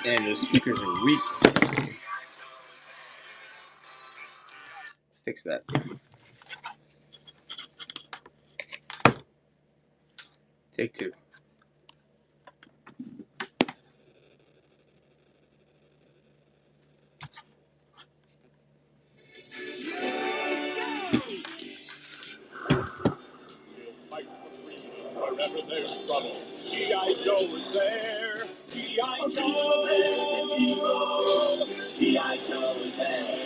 And the speakers are weak. Let's fix that. Take two. Wherever there's trouble, G.I. Joe is there. G.I. Joe is the hero. G.I. Joe is there.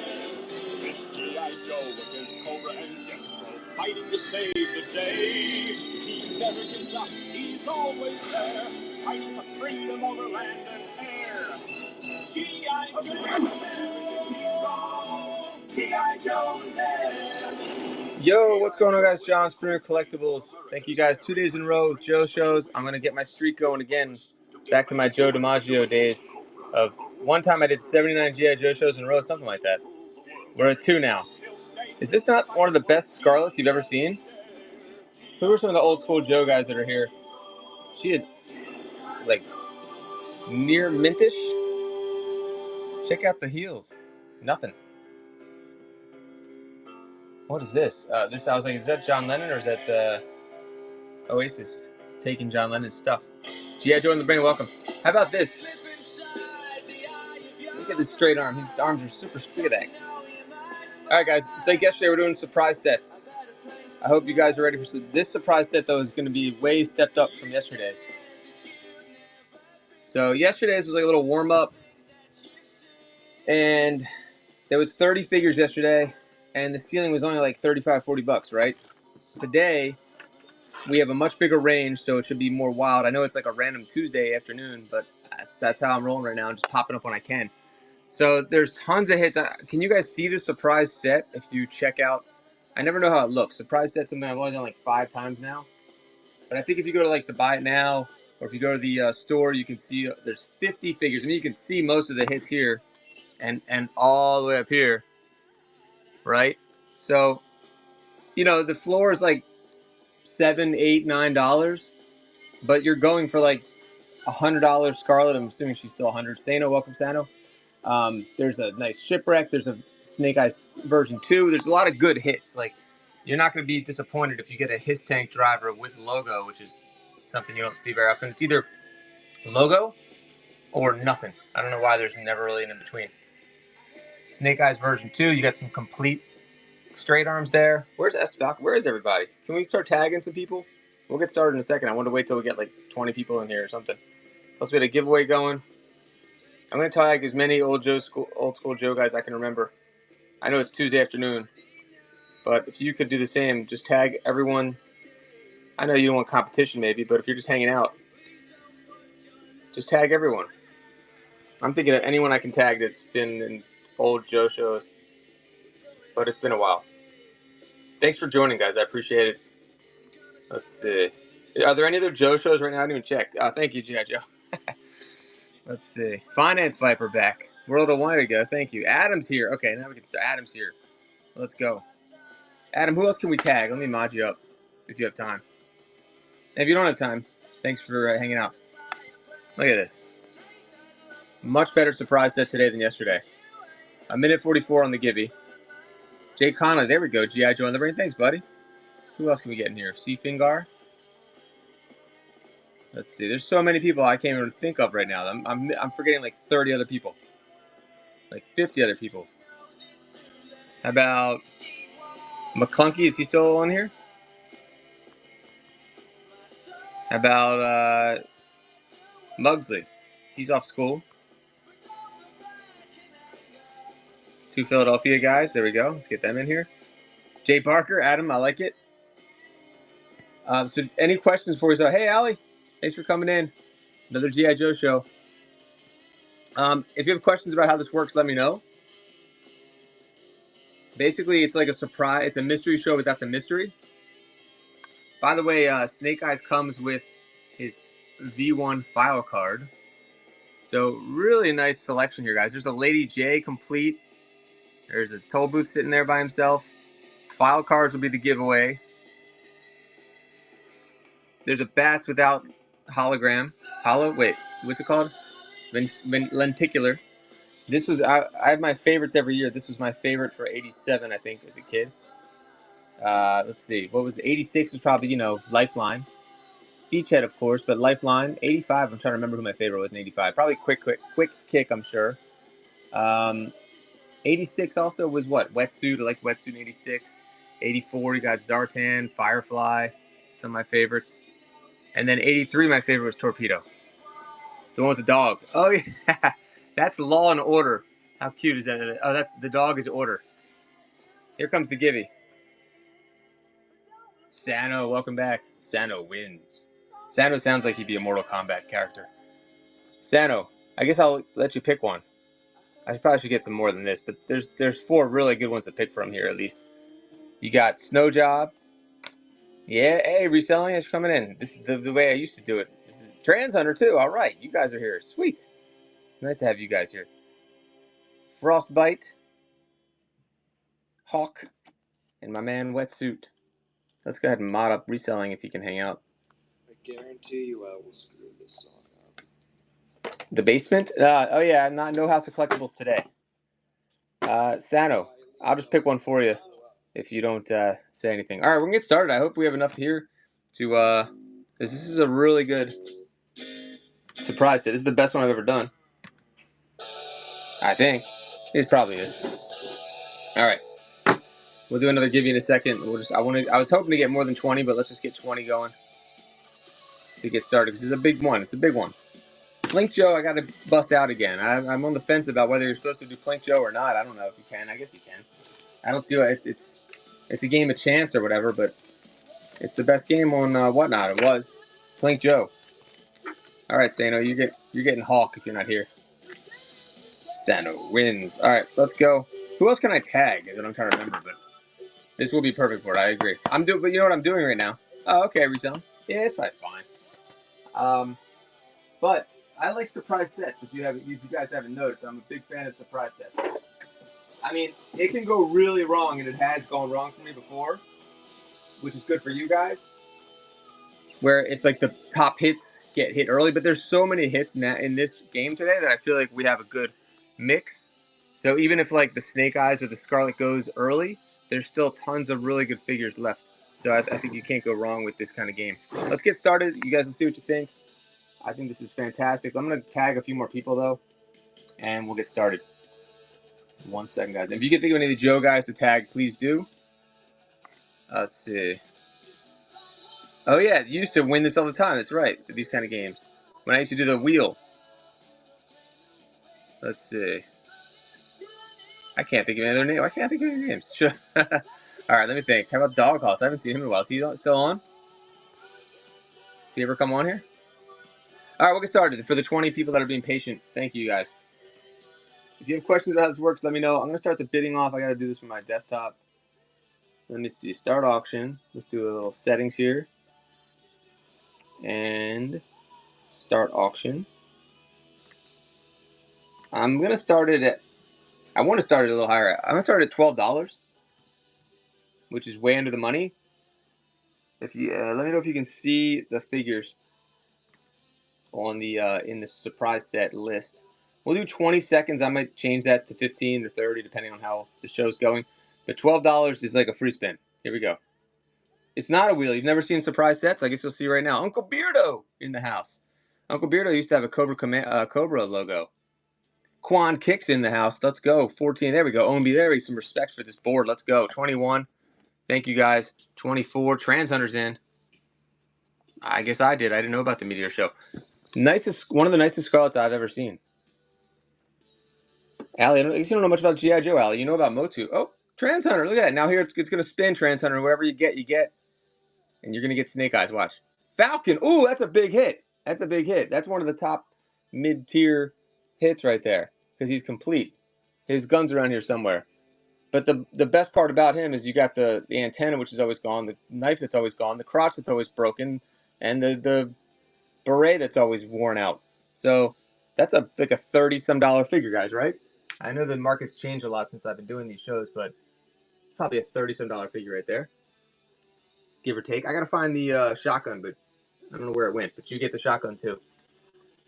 It's G.I. Joe with his Cobra and Destro fighting to save the day. He never gives up, he's always there, fighting for freedom over land and air. G.I. Joe, American hero. G.I. Joe is there. Yo, what's going on, guys? John Springer Collectibles. Thank you guys. 2 days in a row with Joe shows. I'm going to get my streak going again. Back to my Joe DiMaggio days of one time I did 79 G.I. Joe shows in a row, something like that. We're at 2 now. Is this not one of the best Scarlets you've ever seen? Who are some of the old school Joe guys that are here? She is like near mintish. Check out the heels. Nothing. What is this? I was like, is that John Lennon or is that Oasis taking John Lennon's stuff? G.I. Joe in the brain, welcome. How about this? Look at this straight arm. His arms are super. Look at that. All right, guys. Like yesterday, we're doing surprise sets. I hope you guys are ready for this surprise set, though, is going to be way stepped up from yesterday's. So yesterday's was like a little warm up, and there was 30 figures yesterday, and the ceiling was only like $35, $40, right? Today, we have a much bigger range, so it should be more wild. I know it's like a random Tuesday afternoon, but that's how I'm rolling right now. I'm just popping up when I can. So there's tons of hits. Can you guys see the surprise set if you check out? I never know how it looks. Surprise set's something I've only done like 5 times now. But I think if you go to like the Buy It Now, or if you go to the store, you can see there's 50 figures. I mean, you can see most of the hits here and all the way up here, right? So, you know, the floor is like $7, $8, $9, but you're going for like $100 Scarlet. I'm assuming she's still 100. Sano, welcome, Sano. There's a nice Shipwreck. There's a Snake Eyes version 2. There's a lot of good hits. Like, you're not going to be disappointed if you get a His Tank driver with logo, which is something you don't see very often. It's either logo or nothing. I don't know why there's never really an in-between. Snake Eyes version 2, you got some complete straight arms there. Where's S-Falcon? Where is everybody? Can we start tagging some people? We'll get started in a second. I want to wait till we get like 20 people in here or something. Plus, we had a giveaway going. I'm going to tag as many old school Joe guys I can remember. I know it's Tuesday afternoon, but if you could do the same, just tag everyone. I know you don't want competition maybe, but if you're just hanging out, just tag everyone. I'm thinking of anyone I can tag that's been in old Joe shows, but it's been a while. Thanks for joining, guys. I appreciate it. Let's see. Are there any other Joe shows right now? I didn't even check. Thank you, G.I. Joe. Let's see. Finance Viper back. World of Wine, we go. Thank you. Adam's here. Okay, now we can start. Adam's here. Let's go. Adam, who else can we tag? Let me mod you up if you have time. And if you don't have time, thanks for hanging out. Look at this. Much better surprise set today than yesterday. A minute 44 on the Gibby. Jay Conley, there we go. G.I. Joe in the brain. Thanks, buddy. Who else can we get in here? C. Fingar. Let's see. There's so many people I can't even think of right now. I'm forgetting like 30 other people. Like 50 other people. How about McClunky? Is he still on here? How about Mugsley? He's off school. 2 Philadelphia guys. There we go. Let's get them in here. Jay Barker, Adam, I like it. So any questions before we start? Hey, Allie. Thanks for coming in. Another G.I. Joe show. If you have questions about how this works, let me know. Basically, it's like a surprise. It's a mystery show without the mystery. By the way, Snake Eyes comes with his V1 file card. So really nice selection here, guys. There's a Lady J complete. There's a toll booth sitting there by himself. File cards will be the giveaway. There's a Bats without hologram. Wait, what's it called? Lenticular. This was I have my favorites every year. This was my favorite for 87, I think, as a kid. Let's see, what was 86 was probably Lifeline, Beachhead of course, but Lifeline. 85, I'm trying to remember who my favorite was in 85. Probably Quick Kick, I'm sure. 86 also was what? Wetsuit. I liked Wetsuit in 86. 84, you got Zartan, Firefly, some of my favorites. And then 83, my favorite was Torpedo. The one with the dog. Oh, yeah. That's Law and Order. How cute is that? Oh, that's the dog is Order. Here comes the Gibby. Sano, welcome back. Sano wins. Sano sounds like he'd be a Mortal Kombat character. Sano, I guess I'll let you pick one. I probably should get some more than this, but there's 4 really good ones to pick from here at least. You got Snow Job. Yeah, hey, reselling is coming in. This is the way I used to do it. This is Trans Hunter too. All right, you guys are here. Sweet. Nice to have you guys here. Frostbite, Hawk, and my man Wetsuit. Let's go ahead and mod up reselling if you can hang out. I guarantee you I will screw this song up. The basement? Oh yeah, no House of Collectibles today. Sano, I'll just pick one for you if you don't say anything. All right, we're gonna get started. I hope we have enough here to. This is a really good surprise set. This is the best one I've ever done. I think it probably is. All right, we'll do another give you in a second. I was hoping to get more than 20, but let's just get 20 going to get started because it's a big one. It's a big one. Plink Joe, I got to bust out again. I'm on the fence about whether you're supposed to do Plink Joe or not. I don't know if you can. I guess you can. I don't see it. It's a game of chance or whatever, but it's the best game on Whatnot. It was Plink Joe. All right, Sano, you're getting Hawk if you're not here. Sano wins. All right, let's go. Who else can I tag? Is what I'm trying to remember, but this will be perfect for it. I agree. But you know what I'm doing right now? Oh, okay, reselling. Yeah, it's probably fine. But I like surprise sets. If you guys haven't noticed, I'm a big fan of surprise sets. I mean, it can go really wrong, and it has gone wrong for me before, which is good for you guys. Where it's like the top hits get hit early, but there's so many hits in this game today that I feel like we have a good mix. So even if like the Snake Eyes or the Scarlet goes early, there's still tons of really good figures left. So I think you can't go wrong with this kind of game. Let's get started. You guys will see what you think. I think this is fantastic. I'm going to tag a few more people, though, and we'll get started. 1 second, guys. If you can think of any of the Joe guys to tag, please do. Let's see. Oh, yeah. You used to win this all the time. That's right. These kind of games. When I used to do the wheel. Let's see. I can't think of any other name. I can't think of any names. Sure. All right, let me think. How about Dog House? I haven't seen him in a while. Is he still on? Does he ever come on here? All right, we'll get started. For the 20 people that are being patient, thank you, guys. If you have questions about how this works, let me know. I'm going to start the bidding off. I got to do this from my desktop. Let me see. Start auction. Let's do a little settings here. And start auction. I'm going to start it at... I want to start it a little higher. I'm going to start at $12, which is way under the money. If you let me know if you can see the figures on the in the surprise set list. We'll do 20 seconds. I might change that to 15 or 30 depending on how the show's going. But $12 is like a free spin. Here we go. It's not a wheel. You've never seen surprise sets? I guess you'll see right now. Uncle Beardo in the house. Uncle Beardo used to have a Cobra logo. Quan Kicks in the house. Let's go. 14. There we go. Ombi, there is some respect for this board. Let's go. 21. Thank you, guys. 24. Trans Hunter's in. I guess I did. I didn't know about the Meteor Show. One of the nicest Scarlets I've ever seen. Allie, you don't know much about G.I. Joe, Allie. You know about Motu. Oh, Trans Hunter. Look at that. Now here it's going to spin Trans Hunter. Whatever you get, you get. And you're going to get Snake Eyes. Watch. Falcon. Ooh, that's a big hit. That's a big hit. That's one of the top mid-tier hits right there because he's complete. His gun's around here somewhere. But the best part about him is you got the antenna, which is always gone, the knife that's always gone, the crotch that's always broken, and the beret that's always worn out. So that's like a $30-some figure, guys, right? I know the market's changed a lot since I've been doing these shows, but probably a $30-some figure right there, give or take. I gotta find the shotgun, but I don't know where it went. But you get the shotgun too.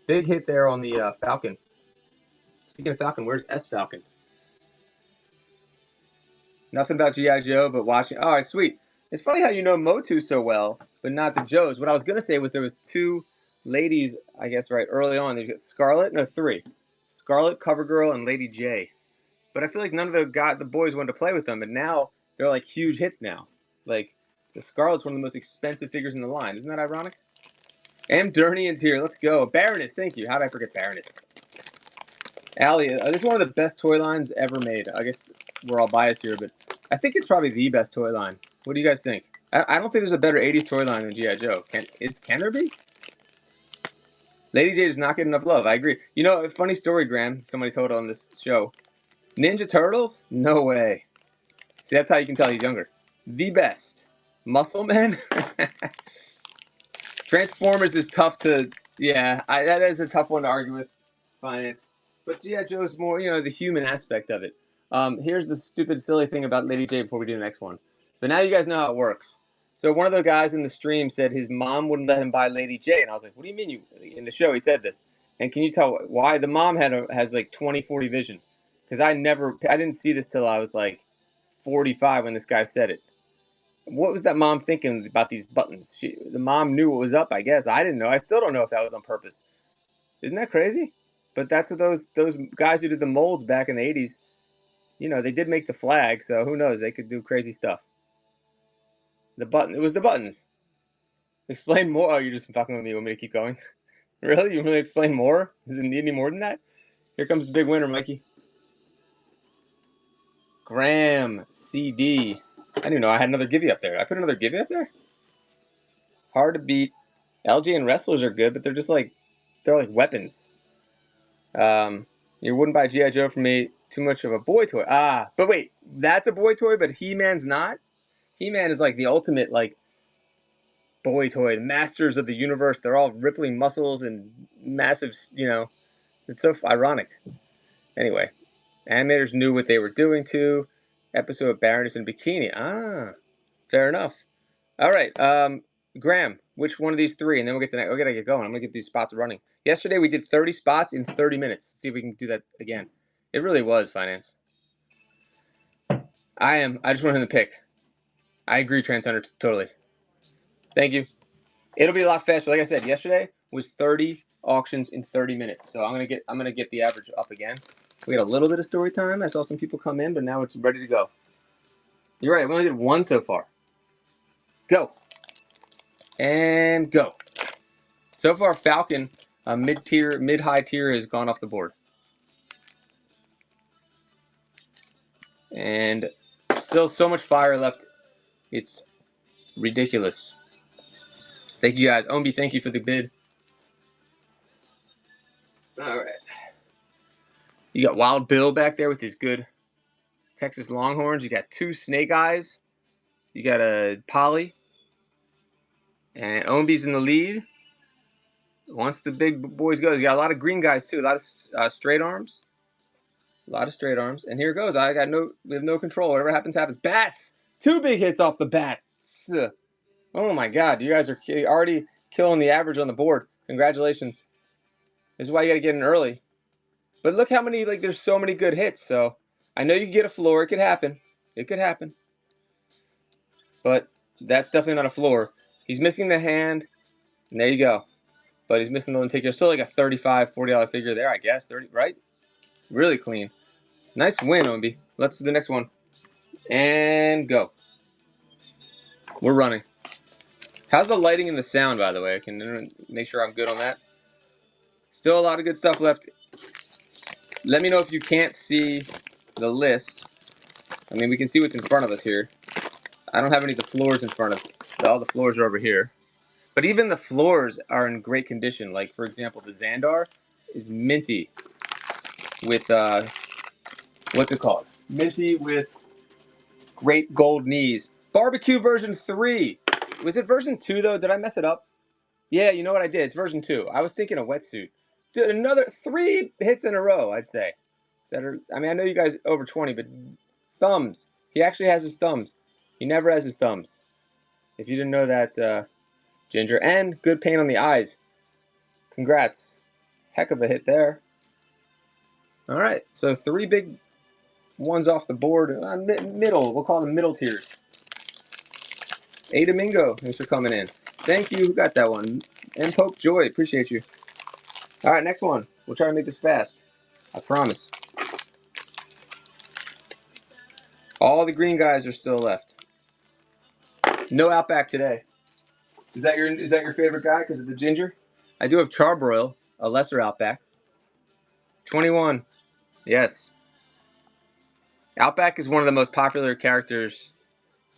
Big hit there on the Falcon. Speaking of Falcon, where's S Falcon? Nothing about G.I. Joe, but watching. All right, sweet. It's funny how you know Motu so well, but not the Joes. What I was going to say was there was two ladies, I guess, right early on. There's Scarlet, no, three. Scarlet, CoverGirl, and Lady J. But I feel like none of the boys wanted to play with them, and now they're like huge hits now. Like, the Scarlet's one of the most expensive figures in the line. Isn't that ironic? M. Durnian's here. Let's go. Baroness, thank you. How did I forget Baroness? Allie, this is one of the best toy lines ever made. I guess we're all biased here, but I think it's probably the best toy line. What do you guys think? I don't think there's a better 80s toy line than G.I. Joe. Can there be? Lady J does not get enough love. I agree. You know, a funny story, Graham, somebody told on this show. Ninja Turtles? No way. See, that's how you can tell he's younger. The best. Muscle Men? Transformers is tough to... Yeah, that is a tough one to argue with. Finance. But G.I. Joe's more, the human aspect of it. Here's the stupid, silly thing about Lady J before we do the next one. But now you guys know how it works. So one of the guys in the stream said his mom wouldn't let him buy Lady J. And I was like, what do you mean? In the show, he said this. And can you tell why? The mom has like 20/40 vision. Because I didn't see this till I was like 45 when this guy said it. What was that mom thinking about these buttons? The mom knew what was up, I guess. I didn't know. I still don't know if that was on purpose. Isn't that crazy? But that's what those guys who did the molds back in the 80s, they did make the flag, so who knows? They could do crazy stuff. It was the buttons. Explain more. Oh, you're just fucking with me. You want me to keep going? Really? You want me to explain more? Does it need any more than that? Here comes the big winner, Mikey. Graham CD. I didn't even know I had another Gibby up there. I put another Gibby up there? Hard to beat. LJ and Wrestlers are good, but they're like weapons. You wouldn't buy G.I. Joe for me. Too much of a boy toy. But wait, that's a boy toy, but He-Man's not? He-Man is like the ultimate, like, boy toy. The masters of the universe. They're all rippling muscles and massive, It's so ironic. Anyway, animators knew what they were doing too. Episode of Baroness in Bikini. Fair enough. All right, Graham, which one of these three? And then we'll get the next. We gotta get going. I'm gonna get these spots running. Yesterday we did 30 spots in 30 minutes. Let's see if we can do that again. It really was, Finance. I just want him to pick. I agree, Trans Hunter, totally. Thank you. It'll be a lot faster. Like I said, yesterday was 30 auctions in 30 minutes. So I'm gonna get the average up again. We had a little bit of story time. I saw some people come in, but now it's ready to go. You're right. We only did one so far. Go. And go. So far, Falcon, mid-high tier, has gone off the board. And still so much fire left. It's ridiculous. Thank you, guys. Ombi, thank you for the bid. All right. You got Wild Bill back there with his good Texas Longhorns. You got two Snake Eyes. You got a Polly. And Ombi's in the lead. Once the big boys go, you got a lot of green guys too. A lot of straight arms. A lot of straight arms. And here goes. We have no control. Whatever happens, happens. Bats! 2 big hits off the bat. Oh my God. You guys are already killing the average on the board. Congratulations. This is why you got to get in early. But look how many, there's so many good hits. So I know you can get a floor. It could happen. It could happen. But that's definitely not a floor. He's missing the hand. And there you go. But he's missing the one ticket. Still like a $35, $40 figure there, I guess. 30, right? Really clean. Nice win, Ombi. Let's do the next one. And go. We're running. How's the lighting and the sound, by the way? I can make sure I'm good on that. Still a lot of good stuff left. Let me know if you can't see the list. I mean, we can see what's in front of us here. I don't have any of the floors in front of us. All the floors are over here. But even the floors are in great condition. Like, for example, the Xandar is minty with, what's it called? Minty with great gold knees. Barbecue version 3. Was it version 2, though? Did I mess it up? Yeah, you know what I did? It's version 2. I was thinking a wetsuit. Dude, another 3 hits in a row, I'd say. I know you guys over 20, but thumbs. He actually has his thumbs. He never has his thumbs. If you didn't know that, Ginger. And good paint on the eyes. Congrats. Heck of a hit there. All right, so 3 big ones off the board. Middle, we'll call them middle tiers. A Domingo, thanks for coming in. Thank you. Who got that one? And Pope Joy, appreciate you. All right, next one. We'll try to make this fast. I promise. All the green guys are still left. No Outback today. Is that your favorite guy because of the ginger? I do have Charbroil, a lesser Outback. 21. Yes. Outback is one of the most popular characters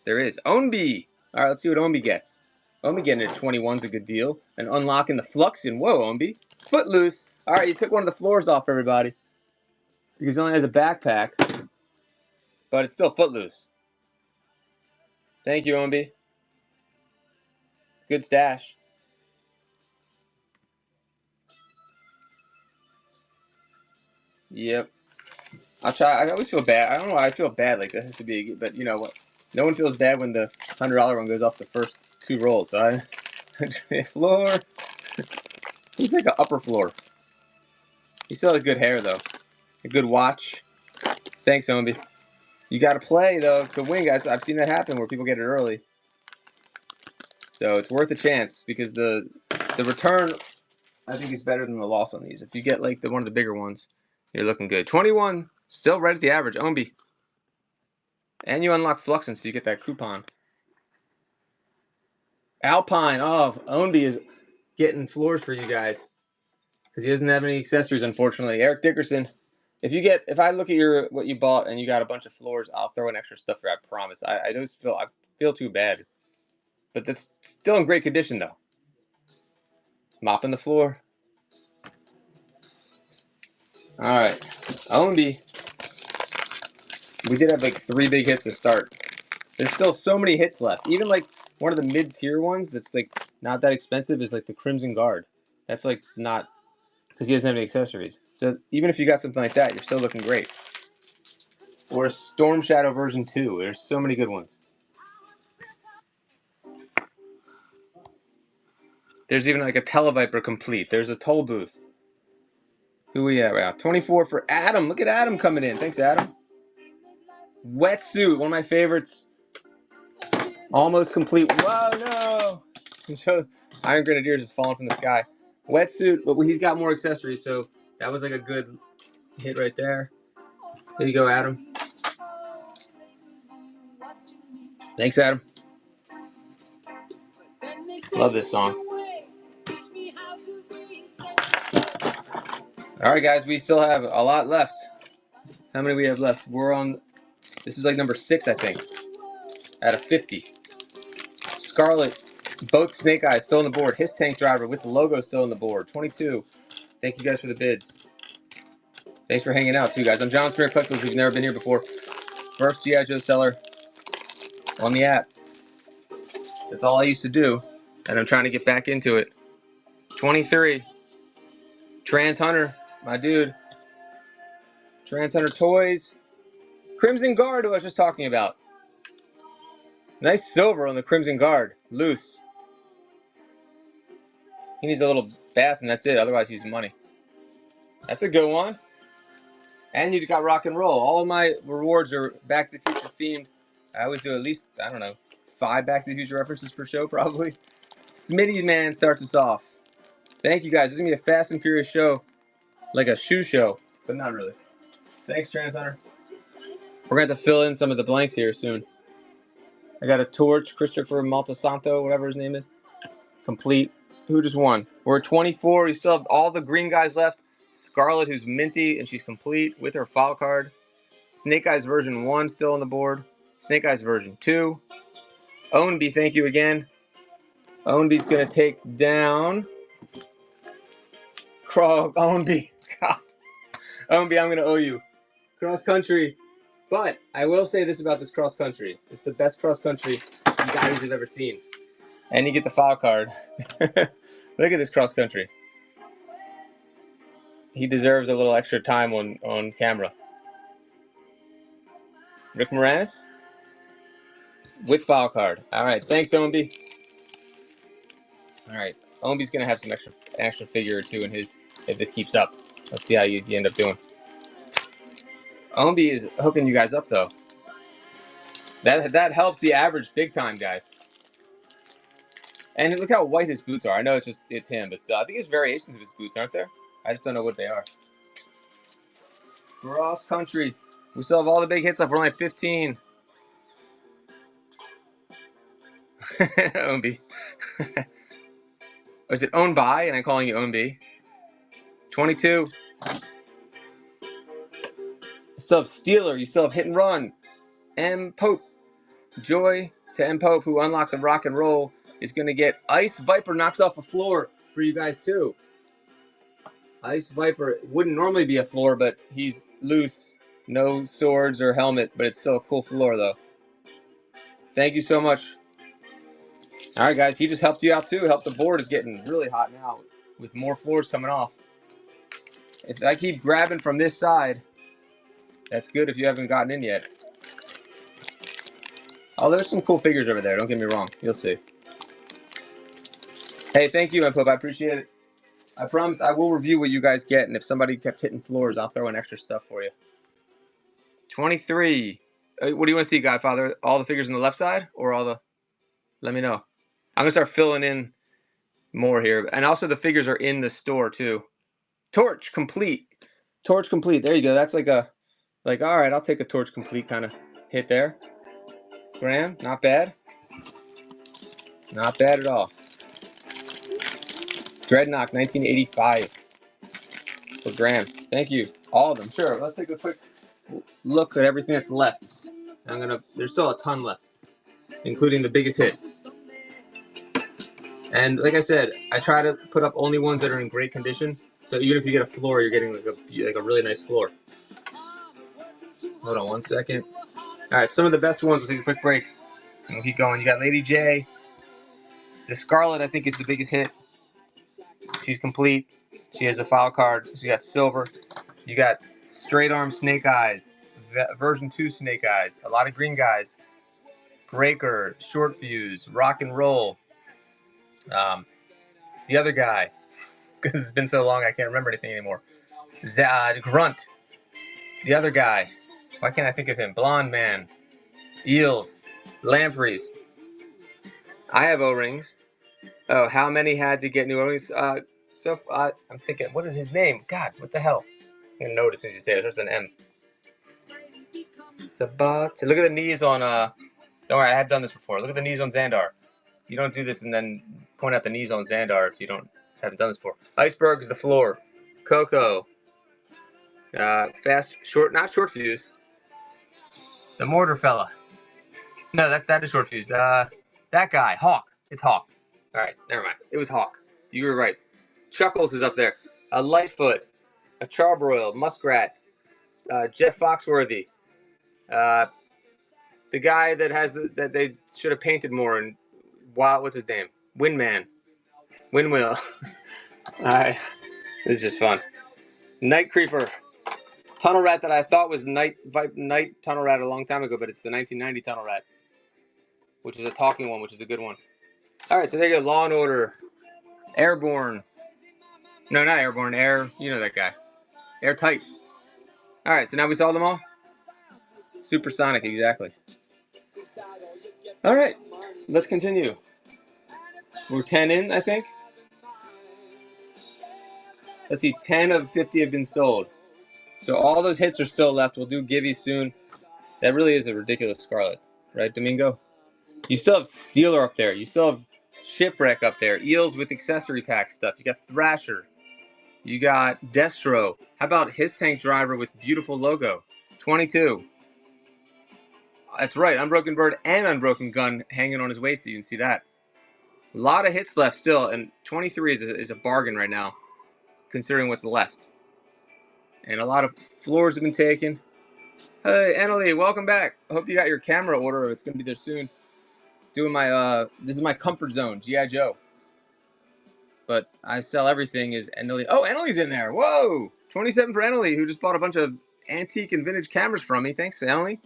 there is. Ownby. All right, let's see what Ownby gets. Ownby getting a 21 is a good deal. And unlocking the Fluxion. Whoa, Ownby. Footloose. All right, you took one of the floors off, everybody. Because he only has a backpack. But it's still Footloose. Thank you, Ownby. Good stash. Yep. I'll try. I always feel bad. I don't know why I feel bad like this has to be, but you know what? No one feels bad when the $100 one goes off the first 2 rolls. So floor. He's like an upper floor. He still has good hair though. A good watch. Thanks, Ownby. You got to play though to win, guys. I've seen that happen where people get it early. So it's worth a chance because the return I think is better than the loss on these. If you get like one of the bigger ones, you're looking good. 21, still right at the average. Ownby. And you unlock Fluxion, so you get that coupon. Alpine. Oh, Ownby is getting floors for you guys because he doesn't have any accessories, unfortunately. Eric Dickerson. If I look at what you bought and you got a bunch of floors, I'll throw in extra stuff for you. I promise. I just feel too bad, but that's still in great condition though. Mopping the floor. All right, Ownby. We did have like 3 big hits to start. There's still so many hits left. Even like one of the mid-tier ones that's like not that expensive is like the Crimson Guard. That's like not because he doesn't have any accessories. So even if you got something like that, you're still looking great. Or a Storm Shadow version 2. There's so many good ones. There's even like a Televiper complete. There's a Toll Booth. Who we at right now? 24 for Adam. Look at Adam coming in. Thanks, Adam. Wetsuit, one of my favorites. Almost complete. Whoa, no! Iron Grenadiers is falling from the sky. Wetsuit, but he's got more accessories, so that was like a good hit right there. There you go, Adam. Thanks, Adam. Love this song. All right, guys, we still have a lot left. How many we have left? This is like number 6, I think, out of 50. Scarlet, both Snake Eyes still on the board. His Tank Driver with the logo still on the board. 22. Thank you guys for the bids. Thanks for hanging out, too, guys. I'm John Spirit Collectibles. If you've never been here before, first G.I. Joe seller on the app. That's all I used to do, and I'm trying to get back into it. 23. Trans Hunter, my dude. Trans Hunter Toys. Crimson Guard, who I was just talking about. Nice silver on the Crimson Guard. Loose. He needs a little bath, and that's it. Otherwise, he's money. That's a good one. And you got rock and roll. All of my rewards are Back to the Future themed. I always do at least, I don't know, 5 Back to the Future references per show, probably. Smitty Man starts us off. Thank you, guys. This is going to be a Fast and Furious show. Like a shoe show, but not really. Thanks, Trans Hunter. We're going to have to fill in some of the blanks here soon. I got a Torch, Christopher Maltasanto, whatever his name is. Complete. Who just won? We're at 24. We still have all the green guys left. Scarlet, who's minty, and she's complete with her file card. Snake Eyes version 1 still on the board. Snake Eyes version 2. Ownby, thank you again. Ownby's going to take down... Ownby. God. Ownby, I'm going to owe you. Cross country. But I will say this about this cross country. It's the best cross country you guys have ever seen. And you get the file card. Look at this cross country. He deserves a little extra time on camera. Rick Moranis with file card. All right, thanks, Ownby. All right, Ombi's gonna have some extra figure or two in his if this keeps up. Let's see how you end up doing. Ombi is hooking you guys up though. That helps the average big time, guys. And look how white his boots are. I know it's him, but still, I think there's variations of his boots, aren't there? I just don't know what they are. Cross country. We still have all the big hits left. We're only at 15. Ombi. Or is it owned by? And I'm calling you Ombi. 22. You still have Steeler. You still have Hit and Run. M. Pope. Joy to M. Pope, who unlocked the rock and roll, is going to get Ice Viper knocks off a floor for you guys, too. Ice Viper wouldn't normally be a floor, but he's loose. No swords or helmet, but it's still a cool floor, though. Thank you so much. All right, guys, he just helped you out, too. Helped the board is getting really hot now with more floors coming off. If I keep grabbing from this side, that's good if you haven't gotten in yet. Oh, there's some cool figures over there. Don't get me wrong. You'll see. Hey, thank you, Pope. I appreciate it. I promise I will review what you guys get, and if somebody kept hitting floors, I'll throw in extra stuff for you. 23. What do you want to see, Godfather? All the figures on the left side, or all the... Let me know. I'm going to start filling in more here. And also the figures are in the store, too. Torch Complete. Torch Complete. There you go. That's like a... Like, all right, I'll take a Torch Complete kind of hit there. Graham, not bad. Not bad at all. Dreadnought, 1985. For Graham. Thank you. All of them. Sure. Let's take a quick look at everything that's left. There's still a ton left, including the biggest hits. And like I said, I try to put up only ones that are in great condition. So even if you get a floor, you're getting like a really nice floor. Hold on 1 second. All right, some of the best ones. We'll take a quick break, and we'll keep going. You got Lady J. The Scarlet, I think, is the biggest hit. She's complete. She has a file card. She got silver. You got Straight Arm Snake Eyes, version 2 Snake Eyes, a lot of green guys. Breaker, Short Fuse, Rock and Roll. The other guy, because it's been so long I can't remember anything anymore. Grunt. The other guy. Why can't I think of him? Blonde Man. Eels. Lampreys. I have O-rings. Oh, how many had to get new O-rings? I'm thinking, what is his name? God, what the hell? I'm going to notice as you say it. There's an M. It's a bot. Look at the knees on... Don't worry, I have done this before. Look at the knees on Xandar. You don't do this and then point out the knees on Xandar if you haven't done this before. Iceberg is the floor. Coco. Not Short Fuse. The Mortar fella. No, that is Short Fuse. That guy, Hawk. It's Hawk. All right, never mind. It was Hawk. You were right. Chuckles is up there. A Lightfoot. A Charbroil. Muskrat. Jeff Foxworthy. The guy that they should have painted more. And what's his name? Windman. Windmill. All right. This is just fun. Night Creeper. Tunnel Rat that I thought was Night Tunnel Rat a long time ago, but it's the 1990 Tunnel Rat, which is a talking one, which is a good one. All right, so there you go. Law and Order. Airborne. No, not Airborne. You know that guy. Airtight. All right, so now we saw them all? Supersonic, exactly. All right, let's continue. We're 10 in, I think. Let's see, 10 of 50 have been sold. So all those hits are still left. We'll do Gibby soon. That really is a ridiculous Scarlet, right, Domingo? You still have Steeler up there. You still have Shipwreck up there. Eels with accessory pack stuff. You got Thrasher. You got Destro. How about his tank driver with beautiful logo? 22. That's right. Unbroken Bird and Unbroken Gun hanging on his waist. You can see that. A lot of hits left still. And 23 is a bargain right now, considering what's left. And a lot of floors have been taken. Hey, Annalie, welcome back. I hope you got your camera order. It's going to be there soon. Doing my, this is my comfort zone, G.I. Joe. But I sell everything is Annalie. Oh, Annalie's in there. Whoa. 27 for Annalie, who just bought a bunch of antique and vintage cameras from me. Thanks, Annalie.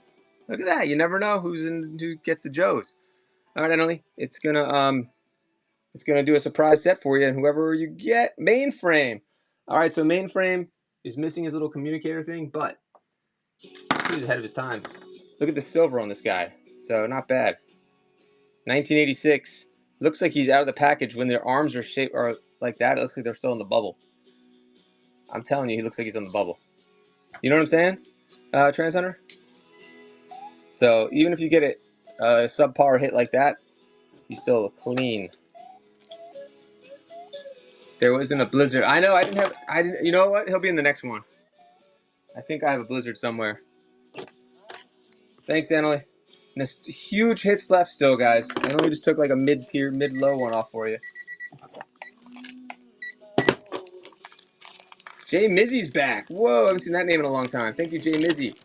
Look at that. You never know who gets the Joes. All right, Annalie. It's going to, It's going to do a surprise set for you, and whoever you get, Mainframe. All right, so Mainframe is missing his little communicator thing, but he's ahead of his time. Look at the silver on this guy. So not bad. 1986. Looks like he's out of the package when their arms are shaped or like that. It looks like they're still in the bubble. I'm telling you, he looks like he's on the bubble. You know what I'm saying, Trans Hunter? So even if you get a subpar hit like that, he's still clean. There wasn't a blizzard. I know. I didn't. You know what? He'll be in the next one. I think I have a blizzard somewhere. Thanks, Annalie. And there's huge hits left still, guys. I only just took like a mid-tier, mid-low one off for you. Jay Mizzy's back. Whoa, I haven't seen that name in a long time. Thank you, Jay Mizzy.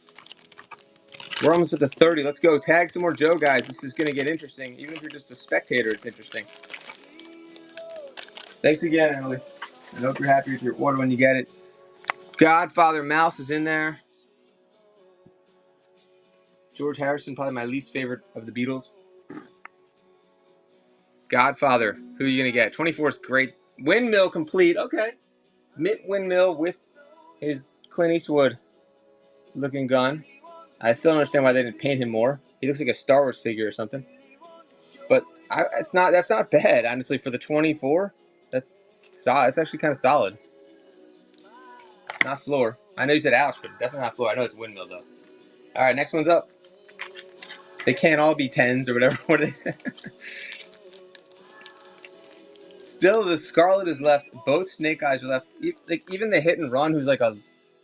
We're almost at the 30. Let's go. Tag some more Joe, guys. This is going to get interesting. Even if you're just a spectator, it's interesting. Thanks again, Emily. I hope you're happy with your order when you get it. Godfather Mouse is in there. George Harrison, probably my least favorite of the Beatles. Godfather, who are you going to get? 24 is great. Windmill complete. Okay. Mint Windmill with his Clint Eastwood looking gun. I still don't understand why they didn't paint him more. He looks like a Star Wars figure or something. But that's not bad, honestly, for the 24. That's solid. It's actually kind of solid. It's not floor. I know you said Ouch, but definitely not floor. I know it's Windmill, though. All right, next one's up. They can't all be 10s or whatever. What do they say? Still, the Scarlet is left. Both Snake Eyes are left. Like even the Hit and Run,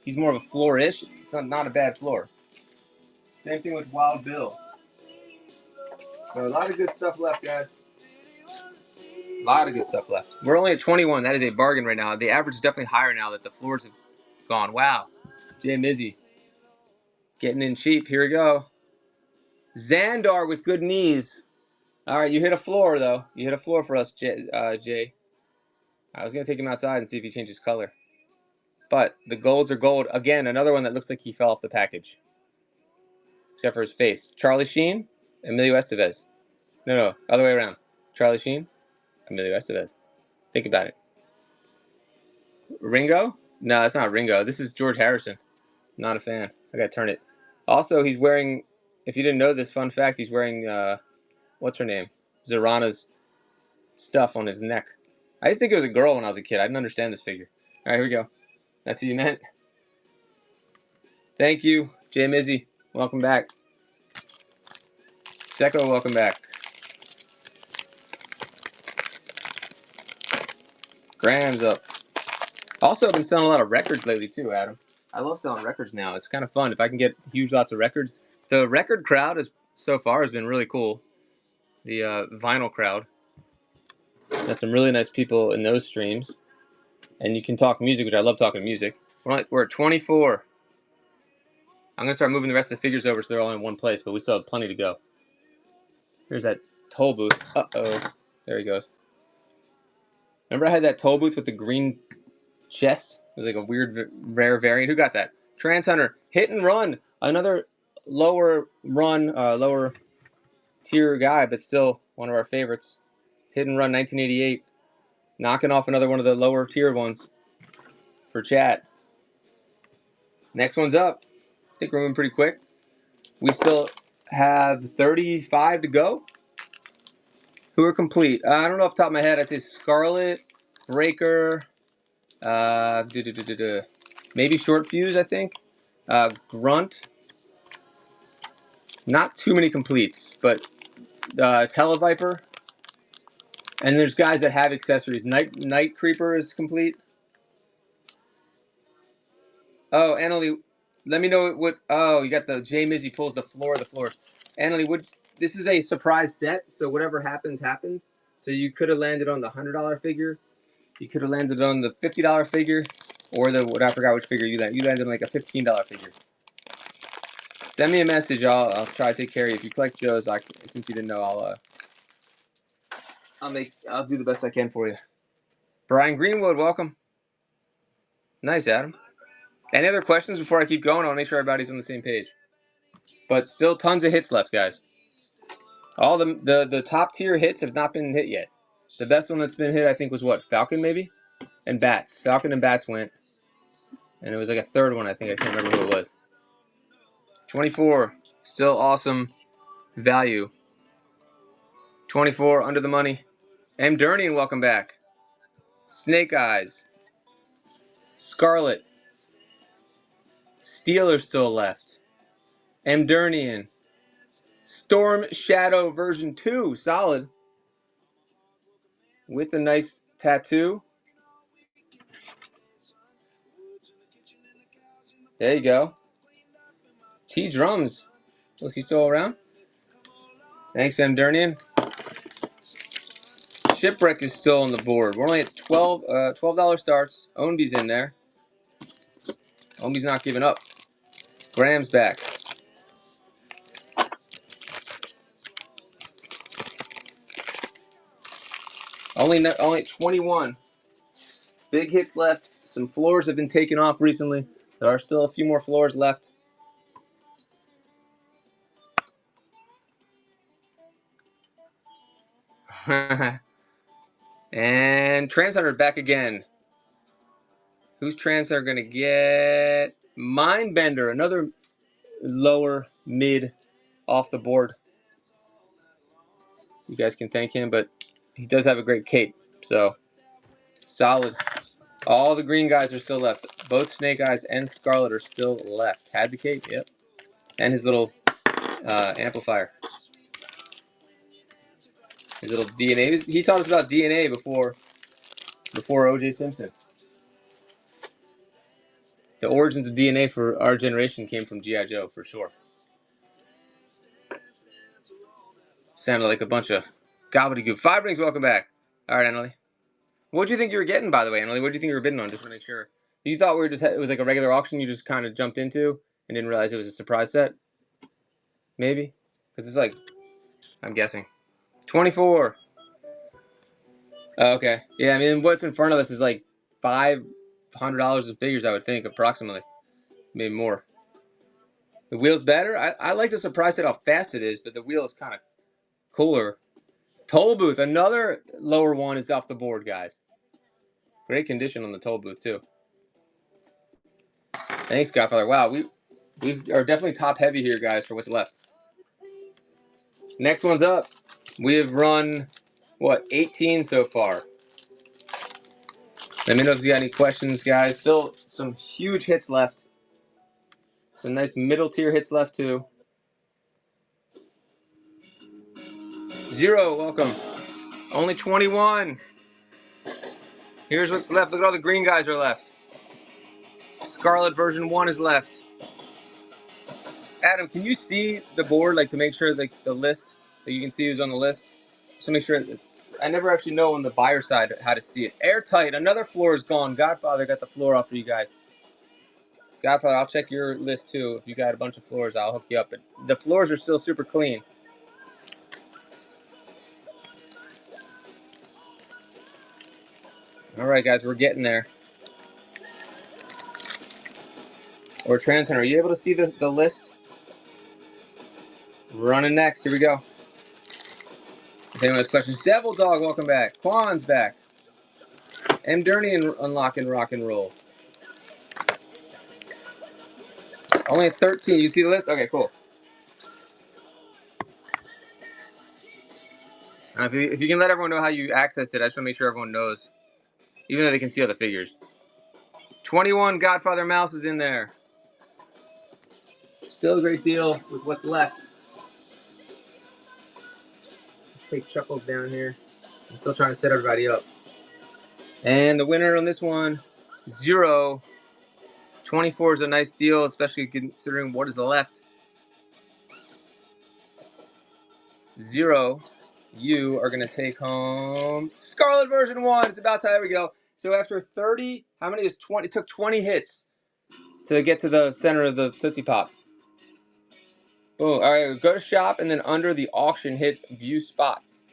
he's more of a floor-ish. It's not a bad floor. Same thing with Wild Bill. So a lot of good stuff left, guys. A lot of good stuff left. We're only at 21. That is a bargain right now. The average is definitely higher now that the floors have gone. Wow. Jay Mizzy. Getting in cheap. Here we go. Xandar with good knees. All right, you hit a floor, though. You hit a floor for us, Jay. I was going to take him outside and see if he changes color. But the golds are gold. Again, another one that looks like he fell off the package. Except for his face. Charlie Sheen, Emilio Estevez. No, other way around. Charlie Sheen, Emilio Estevez. Think about it. Ringo? No, it's not Ringo. This is George Harrison. Not a fan. I gotta turn it. Also, he's wearing, if you didn't know this, fun fact, he's wearing, what's her name? Zorana's stuff on his neck. I used to think it was a girl when I was a kid. I didn't understand this figure. All right, here we go. That's what you meant. Thank you, Jay Mizzy. Welcome back. Checo, welcome back. Graham's up. Also, I've been selling a lot of records lately too, Adam. I love selling records now. It's kind of fun. If I can get huge lots of records. The record crowd so far has been really cool. The vinyl crowd. Got some really nice people in those streams. And you can talk music, which I love talking music. We're at 24. I'm going to start moving the rest of the figures over so they're all in one place, but we still have plenty to go. Here's that toll booth. Uh-oh. There he goes. Remember I had that toll booth with the green chest? It was like a weird, rare variant. Who got that? Trans Hunter. Hit and Run. Another lower tier guy, but still one of our favorites. Hit and Run 1988. Knocking off another one of the lower tier ones for chat. Next one's up. I think we're moving pretty quick. We still have 35 to go. Who are complete? I don't know off the top of my head. I'd say Scarlet, Breaker, maybe Short Fuse, I think. Grunt. Not too many completes, but Televiper. And there's guys that have accessories. Night Creeper is complete. Oh, Annalie, let me know what. Oh, you got the Jay Mizzy pulls the floor. Annalie, this is a surprise set, so whatever happens, happens. So you could have landed on the $100 figure. You could have landed on the $50 figure, or I forgot which figure you landed. You landed on like a $15 figure. Send me a message. I'll try to take care of you. If you collect those, since you didn't know, I'll do the best I can for you. Brian Greenwood, welcome. Nice, Adam. Any other questions before I keep going? I'll make sure everybody's on the same page. But still tons of hits left, guys. All the top tier hits have not been hit yet. The best one that's been hit, I think, was what? Falcon, maybe? And Bats. Falcon and Bats went. And it was like a third one, I think. I can't remember who it was. 24. Still awesome value. 24 under the money. M. Durnian, welcome back. Snake Eyes. Scarlet. Steelers still left. M. Durnian. Storm Shadow version 2. Solid. With a nice tattoo. There you go. T Drums. Was he still around? Thanks, M. Durnian. Shipwreck is still on the board. We're only at $12 starts. Ownby's in there. Ownby's not giving up. Graham's back. Only 21. Big hits left. Some floors have been taken off recently. There are still a few more floors left. And Transhunter back again. Who's Transhunter going to get? Mindbender, another lower mid off the board. You guys can thank him, but he does have a great cape. So, solid. All the green guys are still left. Both Snake Eyes and Scarlet are still left. Had the cape, yep. And his little amplifier. His little DNA. He taught us about DNA before O.J. Simpson. The origins of DNA for our generation came from G.I. Joe, for sure. Sounded like a bunch of gobbledygook. Five Rings, welcome back. All right, Annalie. What did you think you were getting, by the way, Annalie? What did you think you were bidding on, just to make sure? You thought it was like a regular auction you just kind of jumped into and didn't realize it was a surprise set? Maybe? Because it's like, I'm guessing. 24. Oh, okay. Yeah, I mean, what's in front of us is like $500 of figures, I would think, approximately. Maybe more. The wheel's better. I like the surprise at how fast it is, but the wheel is kind of cooler. Toll booth, another lower one is off the board, guys. Great condition on the toll booth, too. Thanks, Godfather. Wow, we are definitely top heavy here, guys, for what's left. Next one's up. We have run, what, 18 so far. Let me know if you got any questions, guys. Still some huge hits left. Some nice middle tier hits left, too. Zero, welcome. Only 21. Here's what's left. Look at all the green guys are left. Scarlet version 1 is left. Adam, can you see the board, like, to make sure the list, that you can see who's on the list? Just to make sure. I never actually know on the buyer side how to see it. Airtight, another floor is gone. Godfather got the floor off for you guys. Godfather, I'll check your list too. If you got a bunch of floors, I'll hook you up. But the floors are still super clean. All right, guys, we're getting there. Or Transhunter, are you able to see the list? Running next. Here we go. If anyone has questions, Devil Dog, welcome back. Quan's back. M. Durnian unlocking rock and roll. Only at 13. You see the list? Okay, cool. If you can let everyone know how you access it, I just want to make sure everyone knows, even though they can see all the figures. 21 Godfather Mouse is in there. Still a great deal with what's left. Let's take Chuckles down here. I'm still trying to set everybody up. And the winner on this one, Zero. 24 is a nice deal, especially considering what is left. Zero, you are going to take home Scarlet version 1. It's about time. There we go. So after 30, how many is 20? It took 20 hits to get to the center of the Tootsie Pop. Boom. All right, go to shop and then under the auction hit view spots.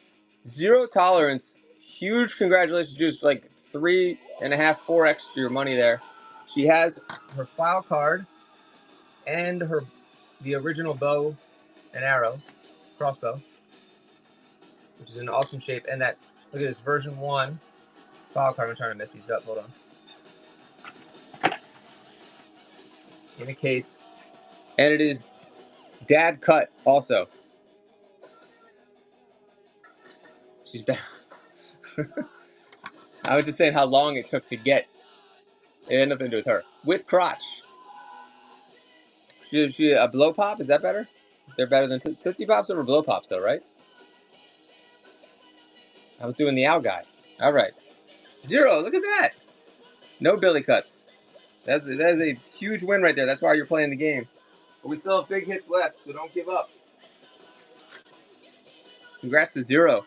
Zero tolerance. Huge congratulations. Just like 3.5, 4x your money there. She has her file card and the original bow and arrow, crossbow, which is an awesome shape, and that Look at this version 1 file card. I'm trying to mess these up. Hold on. In a case. And it is dad cut also. She's back. I was just saying how long it took to get. It had nothing to do with her. With crotch. She a blow pop? Is that better? They're better than Tootsie Pops over blow pops, though, right? I was doing the owl guy. All right. 0. Look at that. No Billy cuts. That is a huge win right there. That's why you're playing the game. But we still have big hits left, so don't give up. Congrats to 0.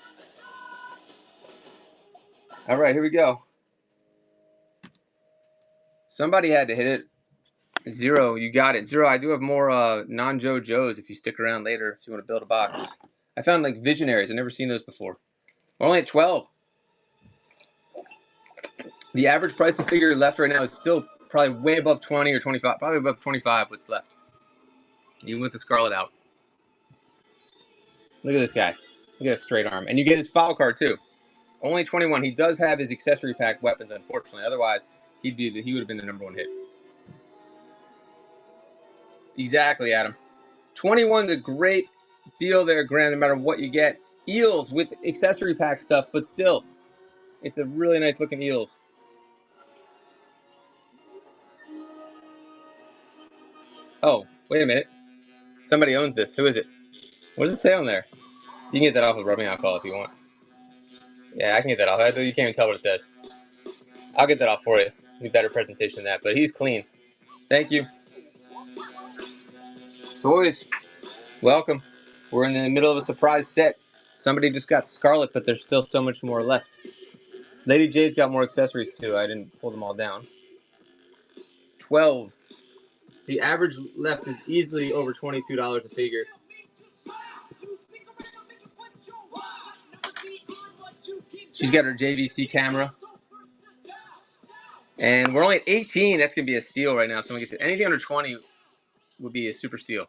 All right, here we go. Somebody had to hit it. 0, you got it. 0, I do have more non-Joe Joes if you stick around later if you want to build a box. I found like Visionaries. I've never seen those before. We're only at 12. The average price of figure left right now is still probably way above 20 or 25. Probably above 25 what's left. Even with the Scarlet out. Look at this guy. Look at that straight arm. And you get his foul card too. Only 21. He does have his accessory pack weapons, unfortunately. Otherwise, he would have been the number 1 hit. Exactly, Adam. 21 is a great deal there, Graham, no matter what you get. Eels with accessory pack stuff, but still, it's a really nice looking Eels. Oh, wait a minute. Somebody owns this. Who is it? What does it say on there? You can get that off of Rubbing Alcohol if you want. Yeah, I can get that off. You can't even tell what it says. I'll get that off for you. Need better presentation than that, but he's clean. Thank you. Boys, welcome. We're in the middle of a surprise set. Somebody just got Scarlet, but there's still so much more left. Lady J's got more accessories too. I didn't pull them all down. 12. The average left is easily over $22 a figure. She's got her JVC camera. And we're only at 18. That's going to be a steal right now. If someone gets it. Anything under 20 would be a super steal.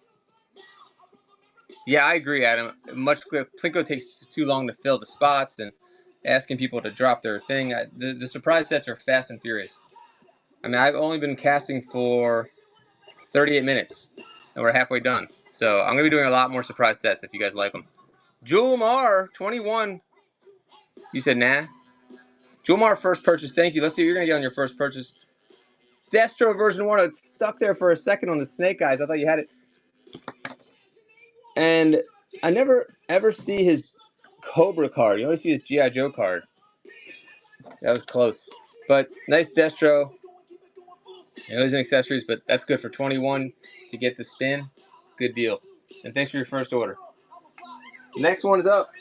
Yeah, I agree, Adam. Plinko takes too long to fill the spots and asking people to drop their thing. The surprise sets are fast and furious. I mean, I've only been casting for 38 minutes, and we're halfway done. So I'm going to be doing a lot more surprise sets if you guys like them. Julmar, 21. You said nah? Julmar, first purchase. Thank you. Let's see what you're going to get on your first purchase. Destro version 1. It's stuck there for a second on the Snake Eyes. I thought you had it. And I never ever see his Cobra card. You always see his G.I. Joe card. That was close. But nice Destro. It was in accessories, but that's good for 21 to get the spin. Good deal. And thanks for your first order. Next one is up.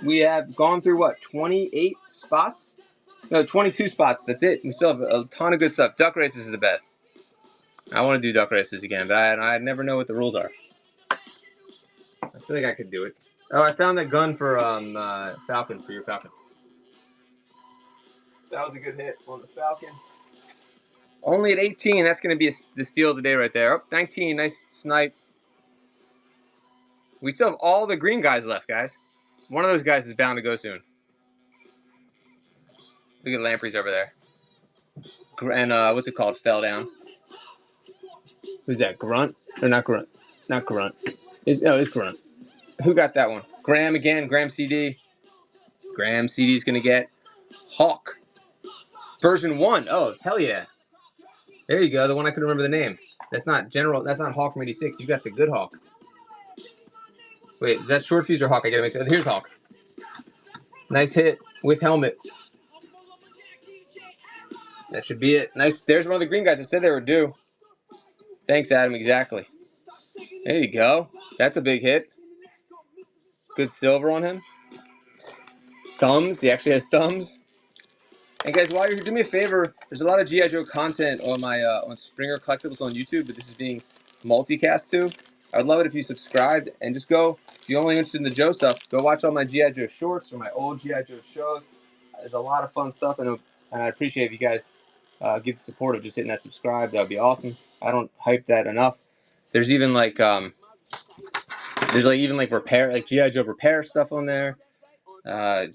We have gone through, what, 28 spots? No, 22 spots. That's it. We still have a ton of good stuff. Duck races is the best. I want to do duck races again, but I never know what the rules are. I feel like I could do it. Oh, I found that gun for Falcon, for your Falcon. That was a good hit on the Falcon. Only at 18. That's going to be the steal of the day right there. Oh, 19. Nice snipe. We still have all the green guys left, guys. One of those guys is bound to go soon. Look at Lampreys over there. And what's it called? Fell down. Who's that? Grunt? Or not Grunt? Not Grunt. It's Grunt. Who got that one? Graham again. Graham CD. Graham CD is going to get Hawk. Version 1. Oh, hell yeah. There you go. The one I couldn't remember the name. That's not General. That's not Hawk from 86. You got the good Hawk. Wait, is that Short Fuse or Hawk? I gotta make sense. Here's Hawk. Nice hit with helmet. That should be it. Nice. There's one of the green guys. I said they were due. Thanks, Adam. Exactly. There you go. That's a big hit. Good silver on him. Thumbs. He actually has thumbs. And guys, while you're here, do me a favor. There's a lot of G.I. Joe content on my on Springer Collectibles on YouTube, but this is being multicast too. I'd love it if you subscribed and just go. If you're only interested in the Joe stuff, go watch all my G.I. Joe shorts or my old G.I. Joe shows. There's a lot of fun stuff, and I appreciate if you guys give the support of just hitting that subscribe. That would be awesome. I don't hype that enough. There's even like There's like even like repair, like G.I. Joe repair stuff on there,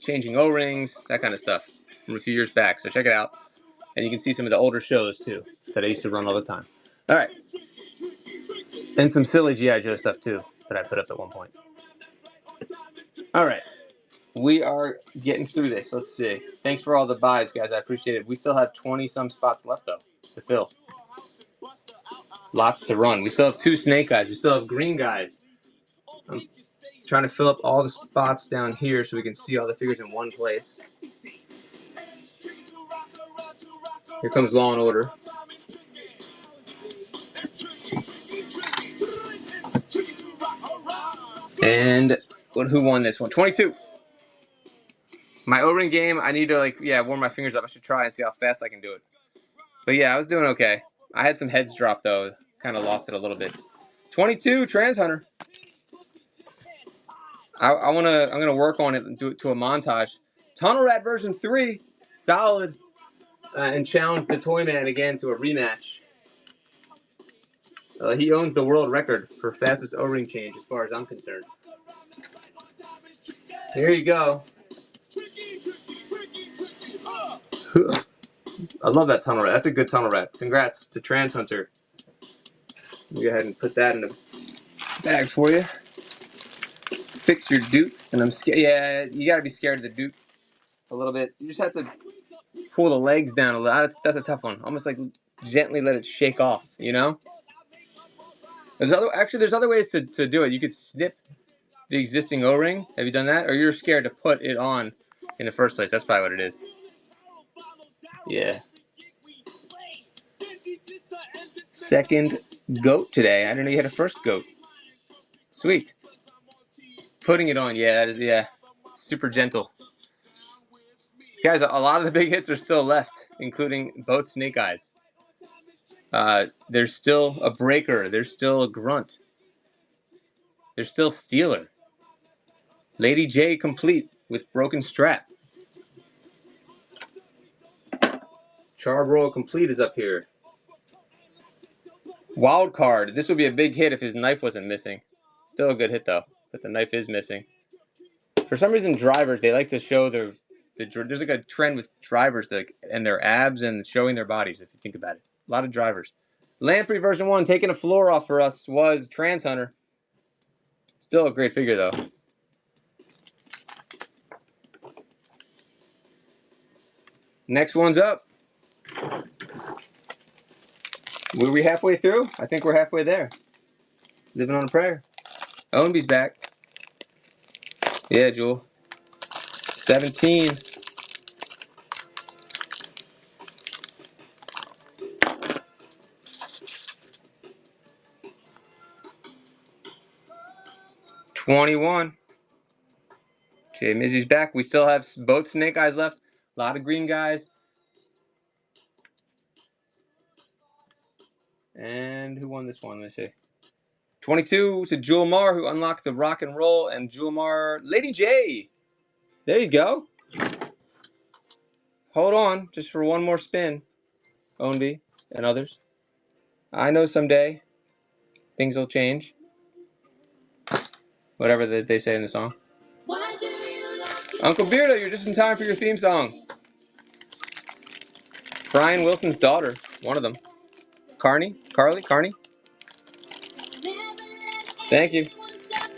changing O-rings, that kind of stuff from a few years back. So check it out. And you can see some of the older shows too that I used to run all the time. All right. And some silly G.I. Joe stuff too that I put up at one point. All right. We are getting through this. Let's see. Thanks for all the buys, guys. I appreciate it. We still have 20-some spots left, though, to fill. Lots to run. We still have 2 snake guys. We still have green guys. I'm trying to fill up all the spots down here so we can see all the figures in one place. Here comes Law and Order. And who won this one? 22. My O-ring game, I need to, warm my fingers up. I should try and see how fast I can do it. But, yeah, I was doing okay. I had some heads drop, though. Kind of lost it a little bit. 22, Trans Hunter. I'm gonna work on it and do it to a montage. Tunnel Rat version 3, solid, and challenge the Toy Man again to a rematch. He owns the world record for fastest O-ring change as far as I'm concerned. Here you go. I love that Tunnel Rat. That's a good Tunnel Rat. Congrats to Trans Hunter. Go ahead and put that in the bag for you. Fix your Duke, and I'm scared. Yeah, you gotta be scared of the Duke a little bit. You just have to pull the legs down a little. That's a tough one. Almost like gently let it shake off, you know? There's other ways to do it. You could snip the existing O-ring. Have you done that? Or you're scared to put it on in the first place. That's probably what it is. Yeah. Second goat today. I didn't know you had a first goat. Sweet. Putting it on, yeah, that is, yeah. Super gentle. Guys, a lot of the big hits are still left, including both Snake Eyes. There's still a Breaker. There's still a Grunt. There's still Steeler. Lady J complete with Broken Strap. Charbroil complete is up here. Wild Card. This would be a big hit if his knife wasn't missing. Still a good hit, though, but the knife is missing. For some reason, drivers, they like to show there's like a trend with drivers and their abs and showing their bodies, if you think about it. A lot of drivers. Lamprey version 1 taking a floor off for us was Trans Hunter. Still a great figure, though. Next one's up. Were we halfway through? I think we're halfway there. Living on a prayer. Owenby's back. Yeah, Jewel. 17. $21. Jay Mizzy's back. We still have both Snake Eyes left. A lot of green guys. And who won this one? Let's see. 22 to Jewel Mar, who unlocked the rock and roll, and Jewel Mar, Lady J. There you go. Hold on, just for one more spin, Ownby and others. I know someday things will change. Whatever they say in the song. Uncle Beardo, you're just in time for your theme song. Brian Wilson's daughter, one of them. Carney? Thank you.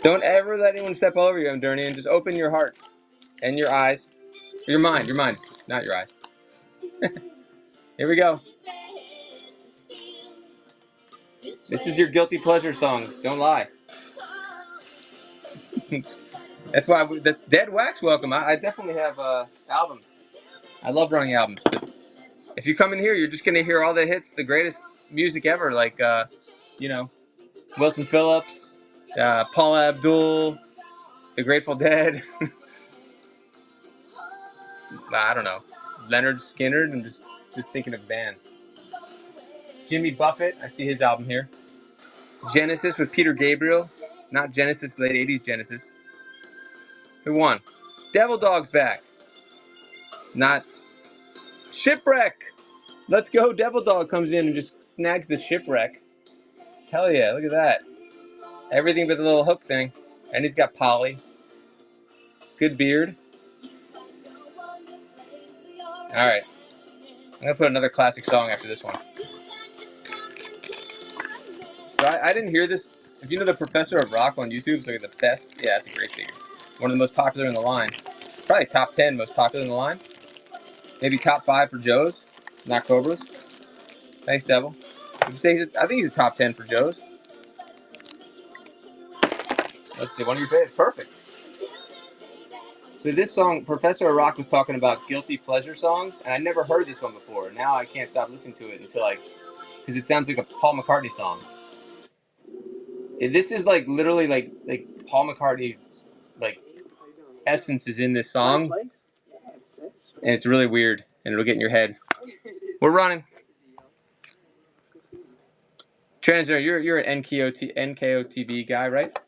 Don't ever let anyone step all over you, Amdernian. Just open your heart and your eyes. Your mind, not your eyes. Here we go. This is your guilty pleasure song. Don't lie. That's why the Dead Wax welcome. I definitely have albums. I love running albums, but if you come in here, you're just gonna hear all the hits, the greatest music ever, like Wilson Phillips, Paula Abdul, The Grateful Dead. I don't know, Leonard Skinner. I'm just thinking of bands. Jimmy Buffett. I see his album here. Genesis with Peter Gabriel, not Genesis, late 80s Genesis. Who won? Devil Dog's back. Not Shipwreck. Let's go. Devil Dog comes in and just snags the Shipwreck. Hell yeah, look at that. Everything but the little hook thing. And he's got Polly. Good beard. All right. I'm going to put another classic song after this one. So I didn't hear this. If you know the Professor of Rock on YouTube, it's like the best. Yeah, that's a great figure. One of the most popular in the line. Probably top 10 most popular in the line. Maybe top 5 for Joe's, not Cobra's. Thanks, Devil. Would you say I think he's a top 10 for Joe's. Let's see, one of your favorites. Perfect. So this song, Professor of Rock was talking about guilty pleasure songs, and I never heard this one before. Now I can't stop listening to it until because it sounds like a Paul McCartney song. This is like literally like Paul McCartney's like essence is in this song, and it's really weird, and it'll get in your head. We're running. Transner, you're an NKOTB guy, right?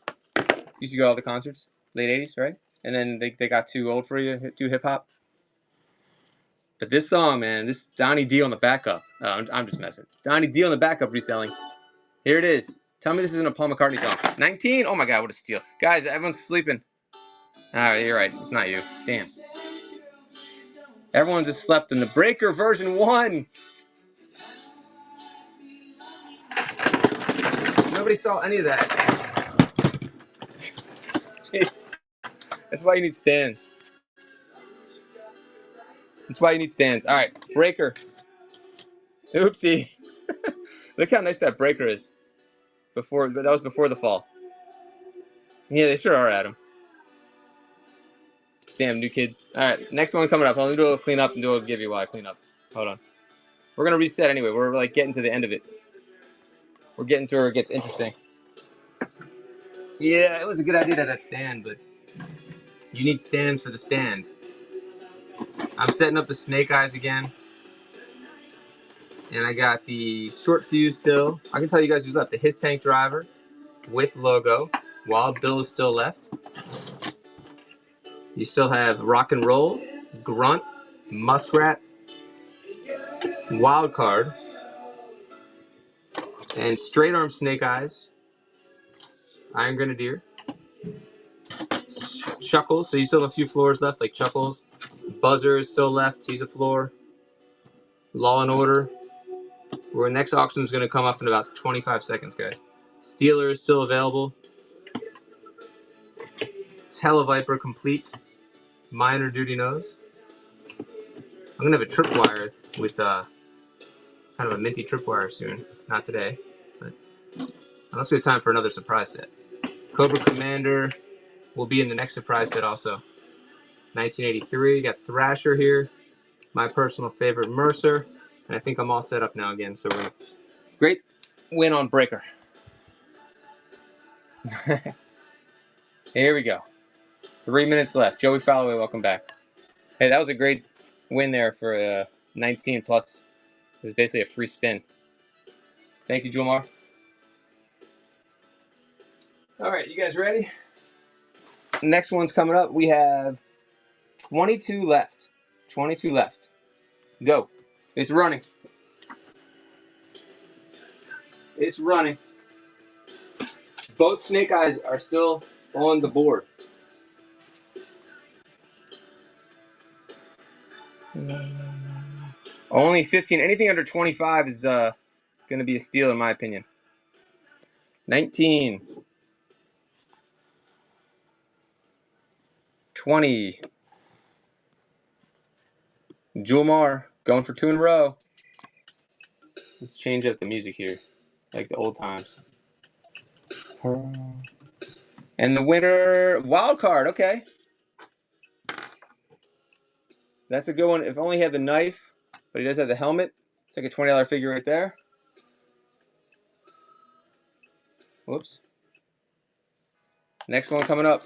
Used to go to all the concerts, late 80s, right? And then they got too old for you, too hip hop. But this song, man, this Donnie D on the backup. I'm just messing. Donnie D on the backup reselling. Here it is. Tell me this isn't a Paul McCartney song. 19? Oh my God, what a steal. Guys, everyone's sleeping. All right, you're right. It's not you. Damn. Everyone just slept in the Breaker version 1. Nobody saw any of that. Jeez. That's why you need stands. That's why you need stands. All right, Breaker. Oopsie. Look how nice that Breaker is. That was before the fall. Yeah, they sure are, Adam. Damn, new kids. All right, next one coming up. Let me do a clean up and do a give you while I clean up. Hold on. We're going to reset anyway. We're like getting to the end of it. We're getting to where it gets interesting. Yeah, it was a good idea to have that stand, but you need stands for the stand. I'm setting up the Snake Eyes again. And I got the short fuse still. I can tell you guys who's left. The His Tank Driver with logo. Wild Bill is still left. You still have Rock and Roll, Grunt, Muskrat, Wild Card, and Straight Arm Snake Eyes, Iron Grenadier, Chuckles. So you still have a few floors left, like Chuckles. Buzzer is still left. He's a floor. Law and Order. Our next auction is going to come up in about 25 seconds, guys. Steeler is still available. Televiper complete. Minor Duty Nose. I'm going to have a tripwire with kind of a minty tripwire soon. Not today, but unless we have time for another surprise set. Cobra Commander will be in the next surprise set also. 1983. You got Thrasher here. My personal favorite, Mercer. And I think I'm all set up now again. So we're great win on Breaker. Here we go. 3 minutes left. Joey Falloway, welcome back. Hey, that was a great win there for 19 plus. It was basically a free spin. Thank you, Jumar. All right, you guys ready? Next one's coming up. We have 22 left. 22 left. Go. It's running. It's running. Both Snake Eyes are still on the board. Only 15. Anything under 25 is going to be a steal, in my opinion. 19. 20. Jumar going for 2 in a row. Let's change up the music here, like the old times. And the winner, Wild Card. Okay. That's a good one. If only he had the knife, but he does have the helmet. It's like a $20 figure right there. Whoops. Next one coming up.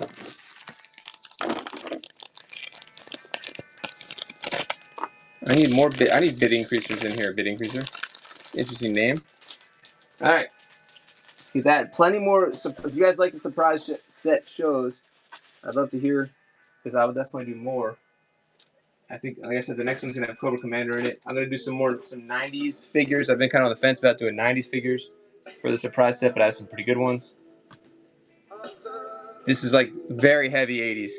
I need more bid. I need bid increasers in here. Bid increaser. Interesting name. All right. Let's get that. Plenty more. If you guys like the surprise set shows, I'd love to hear, because I would definitely do more. I think, like I said, the next one's gonna have Cobra Commander in it. I'm gonna do some 90s figures. I've been kind of on the fence about doing 90s figures for the surprise set, but I have some pretty good ones. This is like very heavy 80s.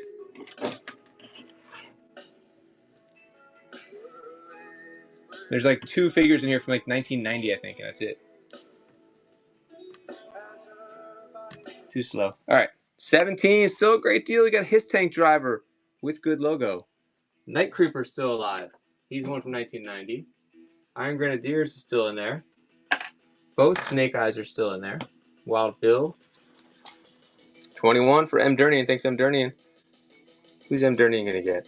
There's like 2 figures in here from like 1990, I think, and that's it. Too slow. All right. 17, still a great deal. You got His Tank Driver with good logo. Night Creeper's still alive. He's one from 1990. Iron Grenadiers is still in there. Both Snake Eyes are still in there. Wild Bill. 21 for M. Durnian. Thanks, M. Durnian. Who's M. Durnian going to get?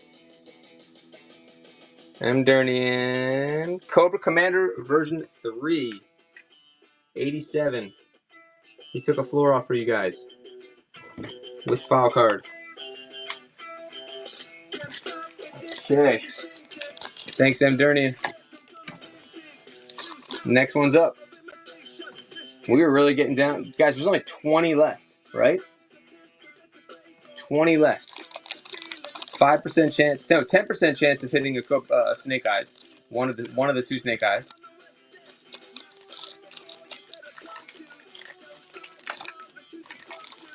M. Durnian. Cobra Commander version 3. 87. He took a floor off for you guys. With file card. Okay. Thanks, M. Durnian. Next one's up. We were really getting down. Guys, there's only 20 left, right? 20 left. 5% chance, no, 10% chance of hitting a Snake Eyes. One of the 2 Snake Eyes.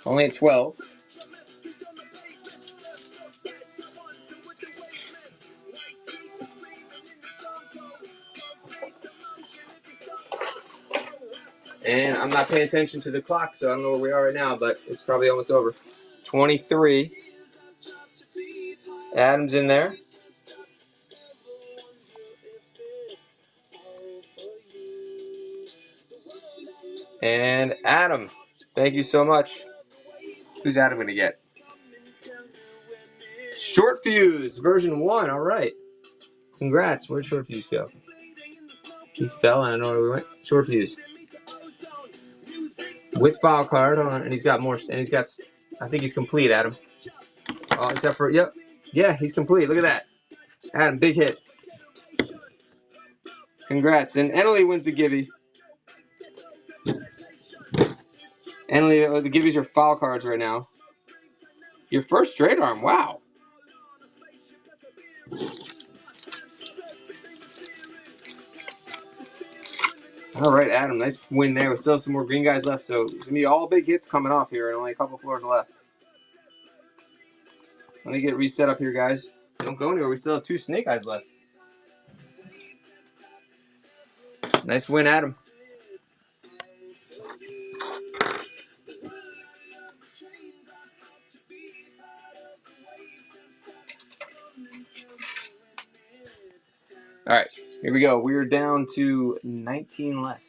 Only at 12. And I'm not paying attention to the clock, so I don't know where we are right now, but it's probably almost over. 23. Adam's in there. And Adam, thank you so much. Who's Adam going to get? Short Fuse, version 1. All right. Congrats. Where'd Short Fuse go? He fell, and I don't know where we went. Short Fuse. With file card on, and he's got more, and he's got, I think he's complete, Adam. Oh, except for, yep. Yeah, he's complete. Look at that. Adam, big hit. Congrats. And Emily wins the Gibby. Emily, the Gibbies are file cards right now. Your first straight arm. Wow. All right, Adam. Nice win there. We still have some more green guys left, so there's going to be all big hits coming off here and only a couple floors left. Let me get reset up here, guys. Don't go anywhere. We still have 2 Snake Eyes left. Nice win, Adam. All right, here we go. We're down to 19 left.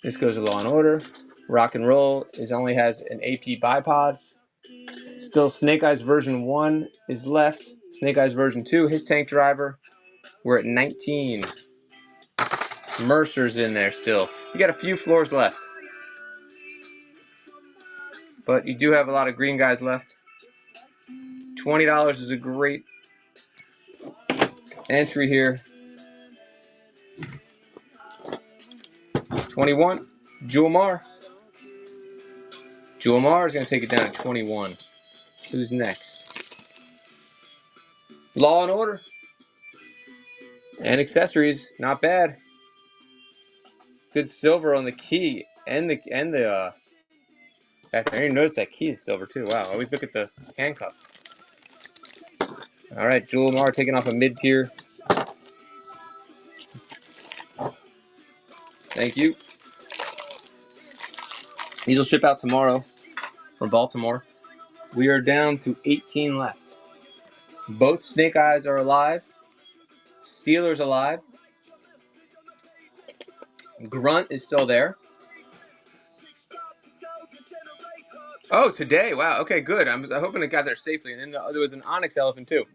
This goes to Law and Order. Rock and Roll only has an AP bipod. Still Snake Eyes version 1 is left. Snake Eyes version 2, His Tank Driver. We're at 19. Mercer's in there still. You got a few floors left. But you do have a lot of green guys left. $20 is a great entry here. 21. Jewel Mar. Jewel Mar is going to take it down to 21. Who's next? Law and Order. And accessories. Not bad. Good silver on the key and the I didn't notice that key is silver too. Wow, always look at the handcuff. All right, Jewel Mar taking off a mid-tier. Thank you. These will ship out tomorrow from Baltimore. We are down to 18 left. Both Snake Eyes are alive. Steeler's alive. Grunt is still there. Oh, today. Wow. Okay, good. I'm hoping it got there safely. And then there was an Onyx Elephant, too.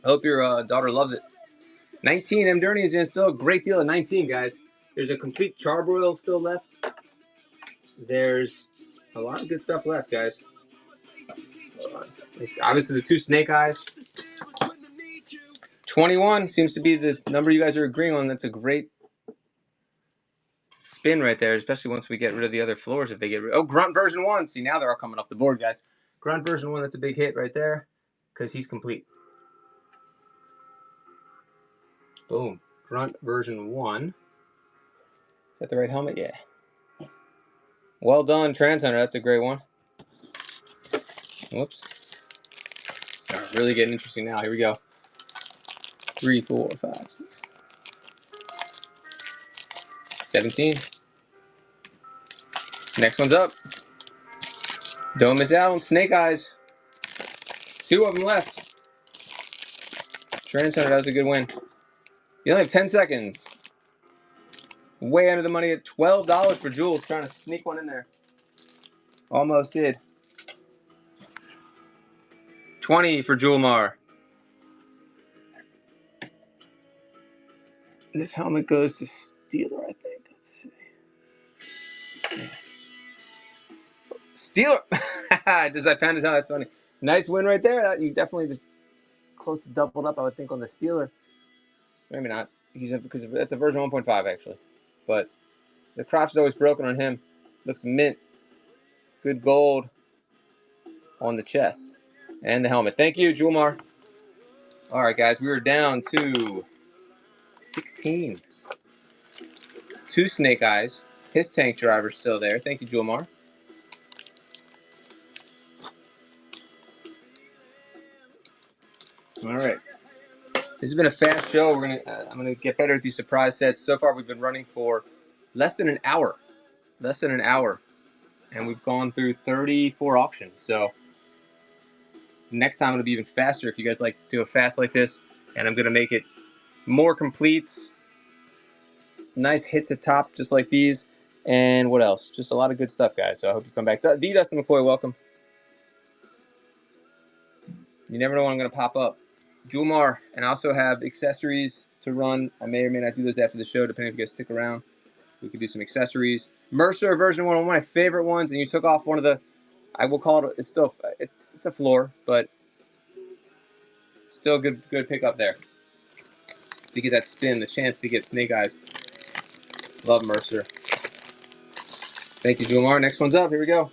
I hope your daughter loves it. 19. M. Durnian is in. Still a great deal at 19, guys. There's a complete Charbroil still left. There's a lot of good stuff left, guys. It's obviously the 2 Snake Eyes. 21 seems to be the number you guys are agreeing on. That's a great spin right there, especially once we get rid of the other floors. If they get rid of, Grunt version 1. See, now they're all coming off the board, guys. Grunt version 1, that's a big hit right there because he's complete. Boom. Grunt version 1. Is that the right helmet? Yeah. Well done, Trans Hunter. That's a great one. Whoops. All right, really getting interesting now. Here we go. 3, 4, 5, 6, 17. Next one's up. Don't miss out on Snake Eyes. 2 of them left. Trans Hunter, that was a good win. You only have 10 seconds. Way under the money at $12 for Jules. Trying to sneak one in there. Almost did. 20 for Julmar. This helmet goes to Steeler, I think. Let's see. Steeler! Just I found this out. That's funny. Nice win right there. You definitely just close to doubled up, I would think, on the Steeler. Maybe not. Because that's a version 1.5 actually. But the crotch is always broken on him. Looks mint. Good gold on the chest and the helmet. Thank you, Julmar. All right, guys, we were down to 16. 2 Snake Eyes. His tank driver's still there. Thank you, Julmar. All right. This has been a fast show. I'm gonna get better at these surprise sets. So far, we've been running for less than an hour. Less than an hour, and we've gone through 34 auctions. So next time it'll be even faster if you guys like to do it fast like this. And I'm gonna make it more completes, nice hits at top, just like these. And what else? Just a lot of good stuff, guys. So I hope you come back. D. Dustin McCoy, welcome. You never know when I'm gonna pop up. Julmar, and I also have accessories to run. I may or may not do those after the show, depending if you guys stick around. We could do some accessories. Mercer version 1, one of my favorite ones, and you took off one of the, I will call it, it's still, it's a floor, but still a good pickup there. To get that spin, the chance to get Snake Eyes. Love Mercer. Thank you, Julmar. Next one's up. Here we go.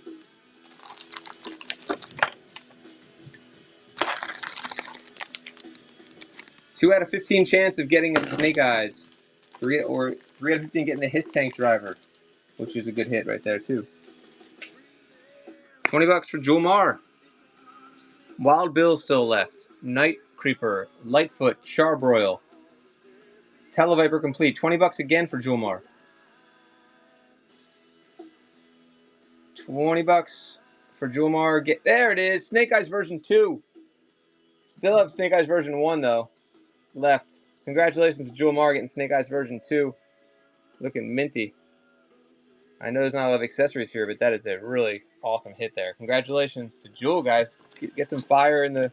Two out of 15 chance of getting a Snake Eyes. 3 out of 15 getting the His Tank Driver, which is a good hit right there, too. $20 for Julmar. Wild Bill's still left. Night Creeper, Lightfoot, Charbroil. Televiper complete. $20 again for Julmar. $20 for Julmar. There it is. Snake Eyes version 2. Still have Snake Eyes version 1 though. Left. Congratulations to Julmar getting Snake Eyes version 2. Looking minty. I know there's not a lot of accessories here, but that is a really awesome hit there. Congratulations to Jewel, guys. Get some fire in the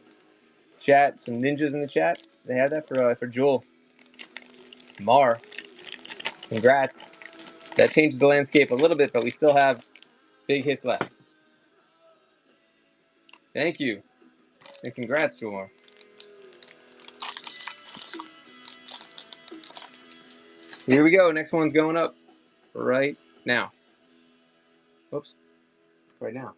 chat, some ninjas in the chat. They have that for Jewel. Mar. Congrats. That changes the landscape a little bit, but we still have big hits left. Thank you. And congrats, Julmar. Here we go. Next one's going up right now. Oops. Right now.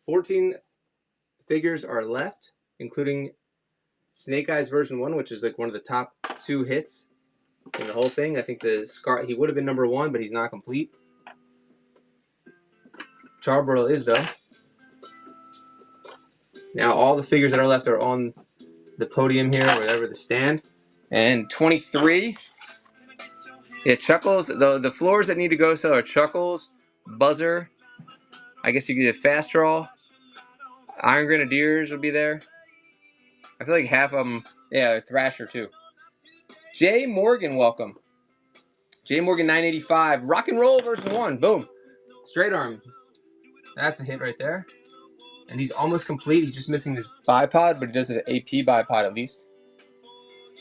14 figures are left, including Snake Eyes version 1, which is like one of the top 2 hits in the whole thing. I think the Scar, he would have been number 1, but he's not complete. Charbroil is, though. Now all the figures that are left are on the podium here, or whatever, the stand. And 23. Yeah, Chuckles. The floors that need to go so are Chuckles, Buzzer. I guess you could get Fast Draw. Iron Grenadiers will be there. I feel like half of them. Yeah, Thrasher too. Jay Morgan, welcome. Jay Morgan 985. Rock and Roll version 1. Boom. Straight arm. That's a hit right there. And he's almost complete. He's just missing this bipod, but he does an AP bipod at least.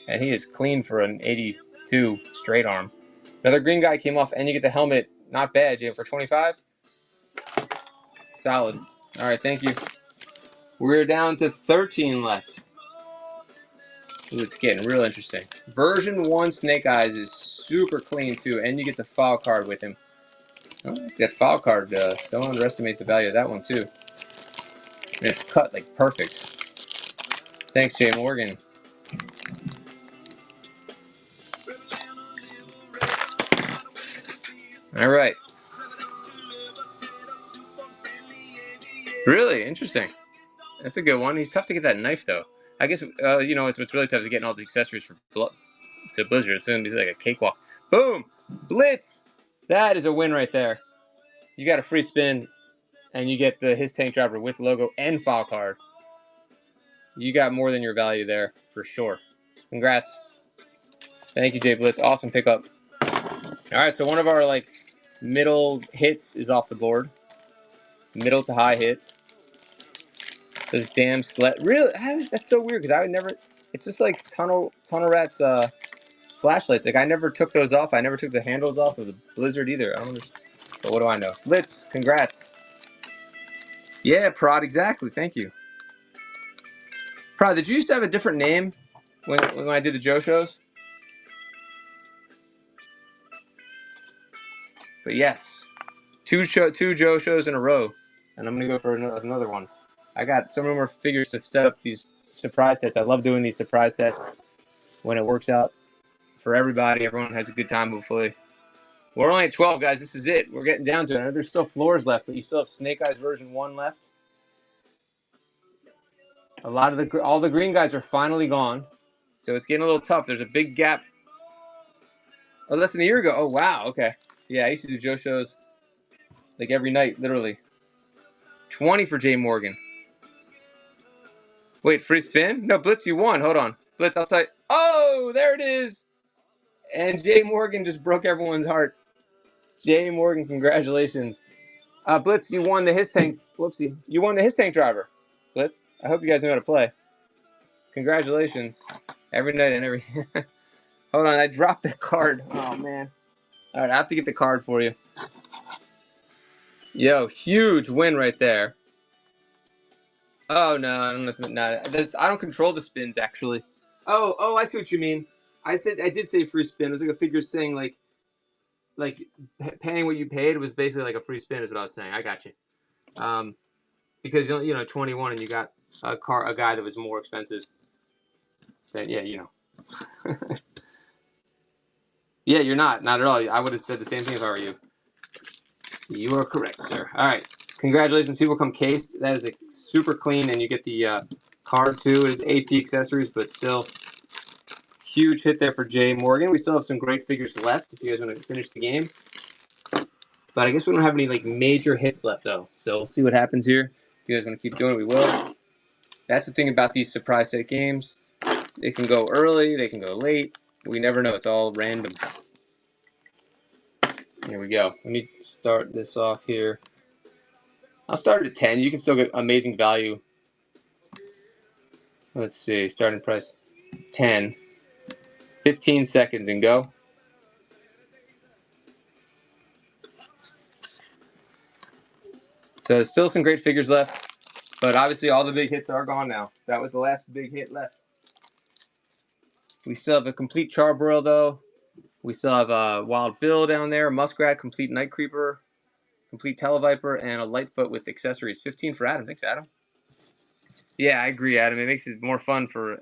And he is clean for an 82 straight arm. Another green guy came off, and you get the helmet. Not bad, Jay, for 25. Solid. All right, thank you. We're down to 13 left. Ooh, it's getting real interesting. Version 1 Snake Eyes is super clean, too, and you get the file card with him. Oh, that file card, don't underestimate the value of that one, too. And it's cut, like, perfect. Thanks, Jay Morgan. All right. Really interesting. That's a good one. He's tough to get that knife though. I guess you know what's really tough is getting all the accessories for Blizzard. It's gonna be like a cakewalk. Boom, Blitz. That is a win right there. You got a free spin, and you get his tank driver with logo and file card. You got more than your value there for sure. Congrats. Thank you, Jay Blitz. Awesome pickup. All right, so one of our like middle hits is off the board. Middle to high hit. Those damn sled. Really? That's so weird because I would never. It's just like Tunnel Rat's flashlights. Like I never took those off. I never took the handles off of the Blizzard either. I don't understand. But what do I know? Blitz, congrats. Yeah, Prod, exactly. Thank you. Prod, did you used to have a different name when I did the Joe shows? But yes, two Joe shows in a row, and I'm gonna go for another one. I got some more figures to set up these surprise sets. I love doing these surprise sets when it works out for everybody. Everyone has a good time, hopefully. We're only at 12, guys. This is it. We're getting down to it. I know there's still floors left, but you still have Snake Eyes version 1 left. A lot of all the green guys are finally gone, so it's getting a little tough. There's a big gap. Oh, less than a year ago. Oh, wow. Okay. Yeah, I used to do Joe shows like every night, literally. 20 for Jay Morgan. Wait, free spin? No, Blitz, you won. Hold on. Blitz, I'll tell you. Oh, there it is. And Jay Morgan just broke everyone's heart. Jay Morgan, congratulations. Blitz, you won the His Tank. Whoopsie. You won the His Tank driver. Blitz, I hope you guys know how to play. Congratulations. Every night and every... Hold on, I dropped the card. Oh, man. All right, I have to get the card for you. Yo, huge win right there. Oh, no, I don't know. No, I don't control the spins, actually. Oh, I see what you mean. I did say free spin. It was like a figure saying, like paying what you paid was basically like a free spin is what I was saying. I got you. Because, 21 and you got a guy that was more expensive. Then, yeah, Yeah, you're not at all. I would have said the same thing if I were you. You are correct, sir. All right. Congratulations. People come cased. That is super clean, and you get the card, too. It is AP accessories, but still huge hit there for Jay Morgan. We still have some great figures left if you guys want to finish the game. But I guess we don't have any major hits left, though. So we'll see what happens here. If you guys want to keep doing it, we will. That's the thing about these surprise set games. They can go early. They can go late. We never know. It's all random. Here we go. Let me start this off here. I'll start at 10. You can still get amazing value. Let's see. Starting price 10. 15 seconds and go. So there's still some great figures left. But obviously all the big hits are gone now. That was the last big hit left. We still have a complete Charbroil, though. We still have a Wild Bill down there, Muskrat, complete Night Creeper, complete Televiper, and a Lightfoot with accessories. 15 for Adam. Thanks, Adam. Yeah, I agree, Adam. It makes it more fun for...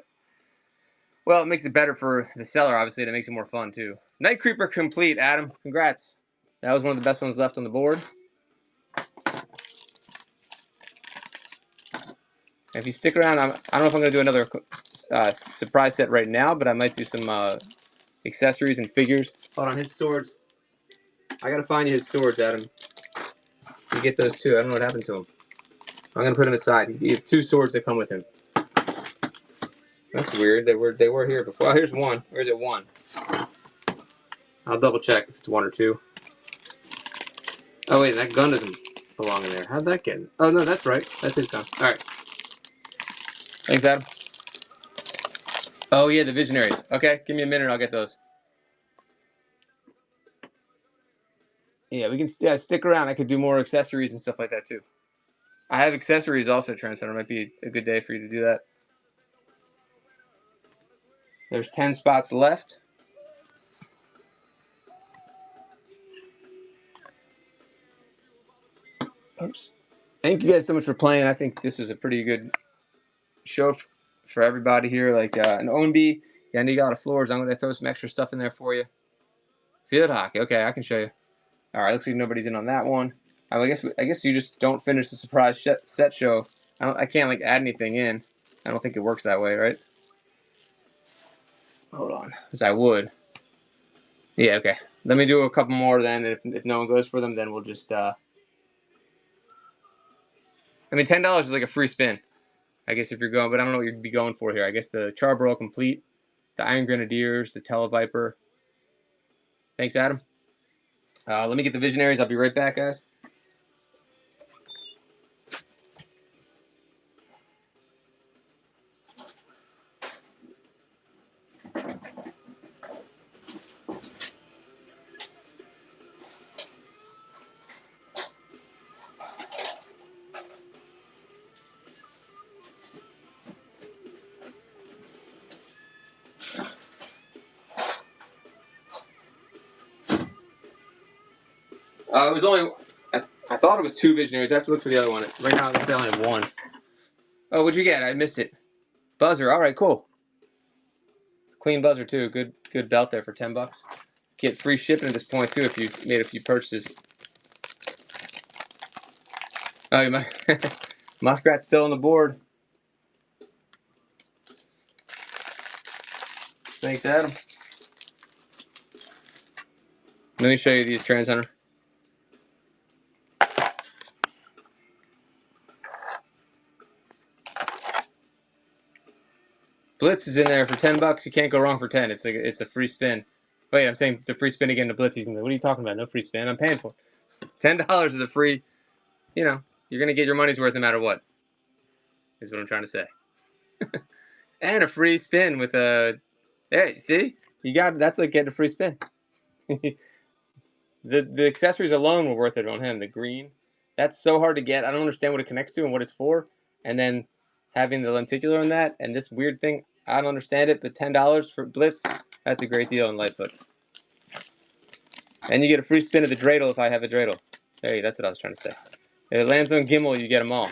Well, it makes it better for the seller, obviously. It makes it more fun, too. Night Creeper complete, Adam. Congrats. That was one of the best ones left on the board. If you stick around, I don't know if I'm going to do another surprise set right now, but I might do some accessories and figures. Hold on, his swords. I got to find you his swords, Adam. You get those too. I don't know what happened to him. I'm going to put him aside. He has 2 swords that come with him. That's weird. They were here before. Oh, here's one. Where's it 1? I'll double check if it's 1 or 2. Oh, wait, that gun doesn't belong in there. How'd that get in? Oh, no, that's right. That's his gun. All right. Thanks, Adam. Oh, yeah, the Visionaries. Okay, give me a minute. I'll get those. Yeah, we can stick around. I could do more accessories and stuff like that, too. I have accessories also, Trendsetter. Might be a good day for you to do that. There's 10 spots left. Oops. Thank you guys so much for playing. I think this is a pretty good show for everybody here. Like an ONB, yeah, I need a lot of floors. I'm going to throw some extra stuff in there for you. Field hockey. Okay, I can show you. All right, looks like nobody's in on that one. I guess you just don't finish the surprise set show. I can't like add anything in. I don't think it works that way, right? Hold on, because I would. Yeah, okay. Let me do a couple more then. If no one goes for them, then we'll just. I mean, $10 is like a free spin. I guess if you're going, but I don't know what you'd be going for here. I guess the Charborough Complete, the Iron Grenadiers, the Televiper. Thanks, Adam. Let me get the Visionaries. I'll be right back, guys. It was only. I thought it was 2 Visionaries. I have to look for the other one. Right now, I only have 1. Oh, what'd you get? I missed it. Buzzer. All right, cool. Clean buzzer too. Good belt there for $10. Get free shipping at this point too if you made a few purchases. Oh, you might. Muskrat's still on the board. Thanks, Adam. Let me show you these Trans Hunter. Blitz is in there for $10. You can't go wrong for 10. It's a free spin. Wait, I'm saying the free spin again to Blitz. He's gonna be, what are you talking about? No free spin. I'm paying for it. $10 is a free. You know, you're gonna get your money's worth no matter what. Is what I'm trying to say. And a free spin with a. Hey, see, you got that's like getting a free spin. The accessories alone were worth it on him. The green, that's so hard to get. I don't understand what it connects to and what it's for. And then having the lenticular on that and this weird thing, I don't understand it. But $10 for Blitz, that's a great deal in Lightfoot. And you get a free spin of the dreidel if I have a dreidel. Hey, that's what I was trying to say. If it lands on Gimmel, you get them all.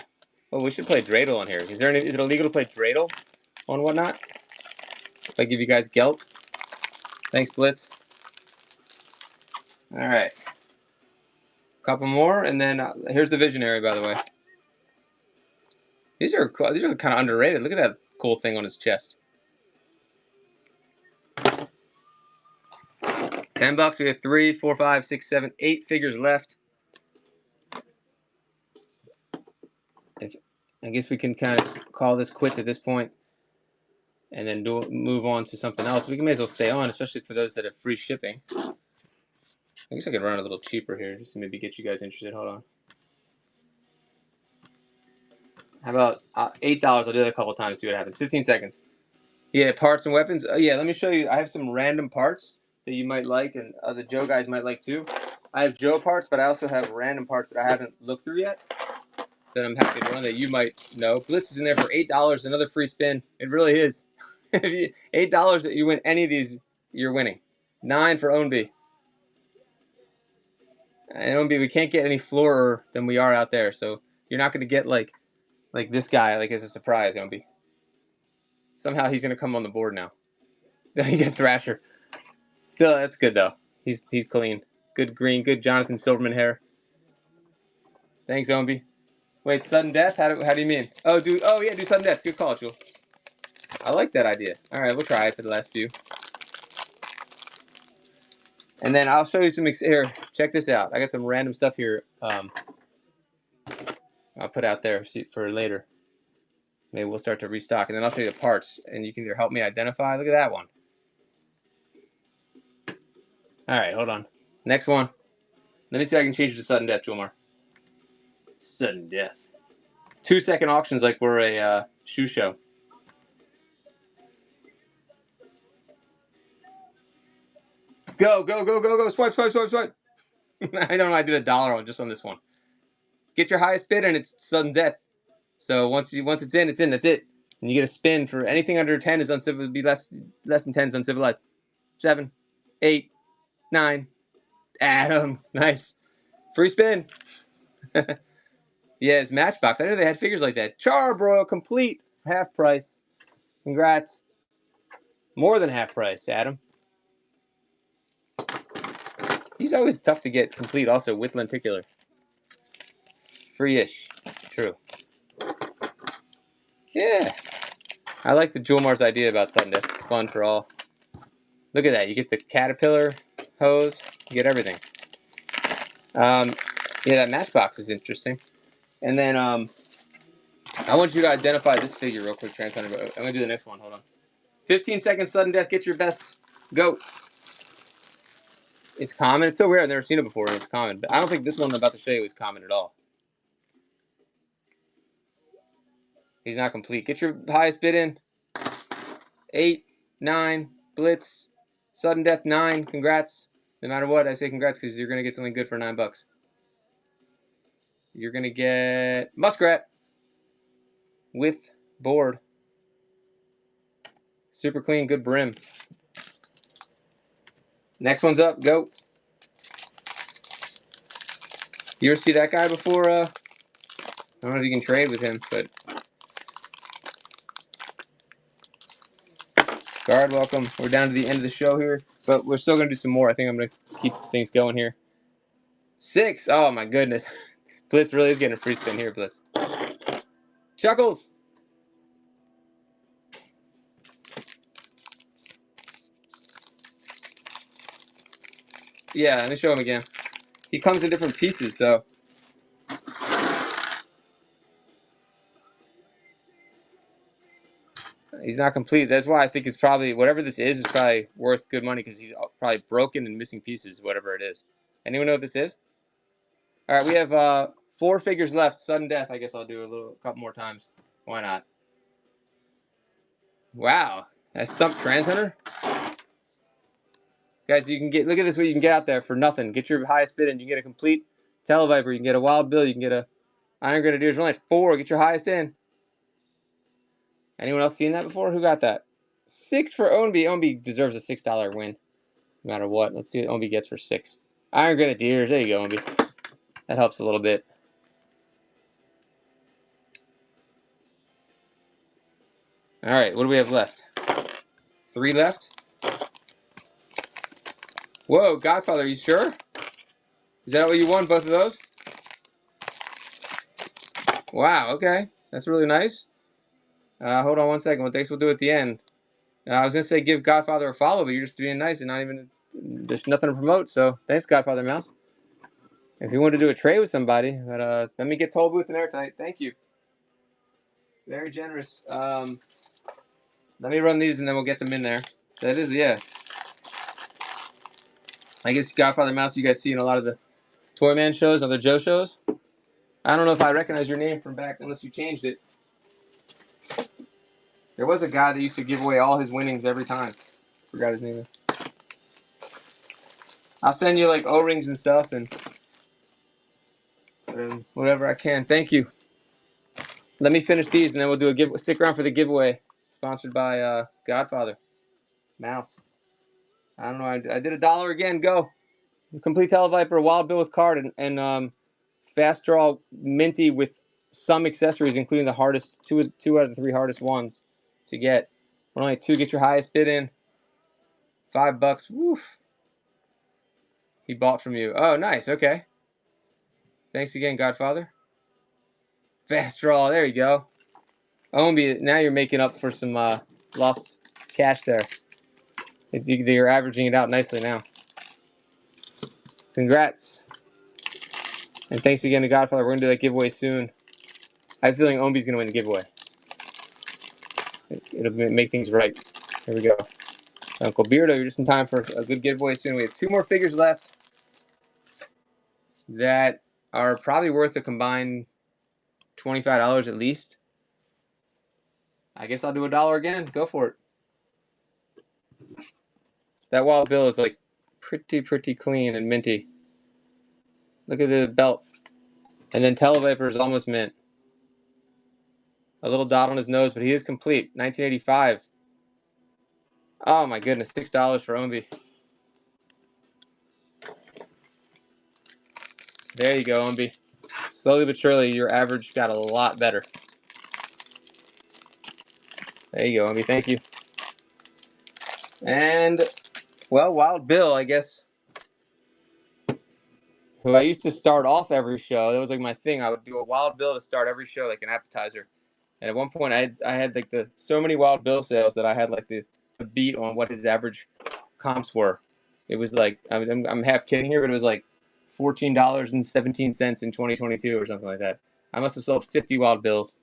Oh, we should play dreidel on here. Is it illegal to play dreidel on whatnot? If I give you guys Gelt. Thanks, Blitz. All right. Couple more, and then here's the Visionary, by the way. These are kind of underrated. Look at that cool thing on his chest. $10. We have 3, 4, 5, 6, 7, 8 figures left. I guess we can kind of call this quits at this point, and then move on to something else. We may as well stay on, especially for those that have free shipping. I guess I could run a little cheaper here, just to maybe get you guys interested. Hold on. How about $8? I'll do that a couple times, see what happens. 15 seconds. Yeah, parts and weapons. Yeah, let me show you. I have some random parts that you might like, and the Joe guys might like too. I have Joe parts, but I also have random parts that I haven't looked through yet that I'm happy to run that you might know. Blitz is in there for $8. Another free spin. It really is. $8 that you win any of these, you're winning. 9 for Ownby. And Ownby, we can't get any floorer than we are out there, so you're not going to get like this guy like as a surprise, Ownby. Somehow he's going to come on the board now. Then you get Thrasher. Still, that's good though. He's clean. Good green. Good Jonathan Silverman hair. Thanks, Ownby. Wait, sudden death? How do you mean? Oh, do sudden death. Good call, Jewel. I like that idea. All right, we'll try it for the last few. And then I'll show you some here. Check this out. I got some random stuff here. I'll put out there for later. Maybe we'll start to restock, and then I'll show you the parts, and you can either help me identify. Look at that one. All right, hold on. Next one. Let me see if I can change it to sudden death, Jewelmar. Sudden death. 2-second auctions like we're a shoe show. Go, go, go, go, go. Swipe, swipe, swipe, swipe. I don't know. I did $1 just on this one. Get your highest bid, and it's sudden death. So once it's in, it's in. That's it. And you get a spin for anything under 10 is uncivilized. Be less than 10 is uncivilized. 7, 8, 9. Adam, nice. Free spin. Yeah, it's Matchbox. I know they had figures like that. Charbroil Complete, half price. Congrats. More than half price, Adam. He's always tough to get complete also with lenticular. Free-ish. True. Yeah. I like the Jewel Mars idea about sudden death. It's fun for all. Look at that. You get the caterpillar hose. You get everything. Yeah, that matchbox is interesting. And then I want you to identify this figure real quick, Trans Hunter. I'm going to do the next one. Hold on. 15 seconds sudden death. Get your best. Go. It's common. It's so rare. I've never seen it before. It's common. But I don't think this one I'm about to show you is common at all. He's not complete. Get your highest bid in. 8, 9, blitz, sudden death 9. Congrats. No matter what, I say congrats because you're going to get something good for $9. You're going to get Muskrat with board. Super clean, good brim. Next one's up. Go. You ever see that guy before? I don't know if you can trade with him, but guard, welcome. We're down to the end of the show here, but we're still going to do some more. I think I'm going to keep things going here. 6. Oh, my goodness. Blitz really is getting a free spin here, Blitz. Chuckles. Yeah, let me show him again. He comes in different pieces, so. He's not complete. That's why I think it's probably, whatever this is probably worth good money because he's probably broken and missing pieces, whatever it is. Anyone know what this is? All right, we have 4 figures left. Sudden death, I guess I'll do a couple more times. Why not? Wow, I stumped Trans Hunter. Guys, you can get, look at this, what you can get out there for nothing. Get your highest bid and you can get a complete Televiper. You can get a Wild Bill. You can get a Iron Grenadiers. Only 4. Get your highest in. Anyone else seen that before? Who got that? 6 for Ownby. Ownby deserves a $6 win, no matter what. Let's see what Ownby gets for 6. Iron Grenadiers. There you go, Ownby. That helps a little bit. All right, what do we have left? 3 left. Whoa, Godfather, are you sure? Is that what you won, both of those? Wow, okay. That's really nice. Hold on one second. What thanks we'll do at the end. I was going to say give Godfather a follow, but you're just being nice and not even, there's nothing to promote. So thanks, Godfather Mouse. If you want to do a trade with somebody, but let me get Toll Booth and Airtight. Thank you. Very generous. Let me run these and then we'll get them in there. That is, yeah. I guess Godfather Mouse, you guys see in a lot of the Toy Man shows, other Joe shows. I don't know if I recognize your name from back unless you changed it. There was a guy that used to give away all his winnings every time. Forgot his name. I'll send you like O-rings and stuff and whatever I can. Thank you. Let me finish these and then we'll do a give. Stick around for the giveaway, sponsored by Godfather Mouse. I don't know. I did $1 again. Go. Complete Televiper, Wild Bill with card, and fast draw minty with some accessories, including the hardest two out of the 3 hardest ones to get. Only 2. Get your highest bid in. $5. Woof. He bought from you. Oh, nice. Okay. Thanks again, Godfather. Fast draw. There you go. Ownby, now you're making up for some lost cash there. You're averaging it out nicely now. Congrats. And thanks again to Godfather. We're going to do that giveaway soon. I have a feeling Ownby's going to win the giveaway. It'll make things right. Here we go. Uncle Beardo, you're just in time for a good giveaway soon. We have 2 more figures left that are probably worth a combined $25 at least. I guess I'll do $1 again. Go for it. That Wild Bill is like pretty clean and minty. Look at the belt. And then Televiper is almost mint. A little dot on his nose, but he is complete. 1985. Oh my goodness, $6 for Ownby. There you go, Ownby. Slowly but surely, your average got a lot better. There you go, Ownby. Thank you. And, well, Wild Bill, I guess. who I used to start off every show. That was like my thing. I would do a Wild Bill to start every show, like an appetizer. And at one point, I had like so many Wild Bill sales that I had like the beat on what his average comps were. It was like I'm half kidding here, but it was like $14.17 in 2022 or something like that. I must have sold 50 Wild Bills,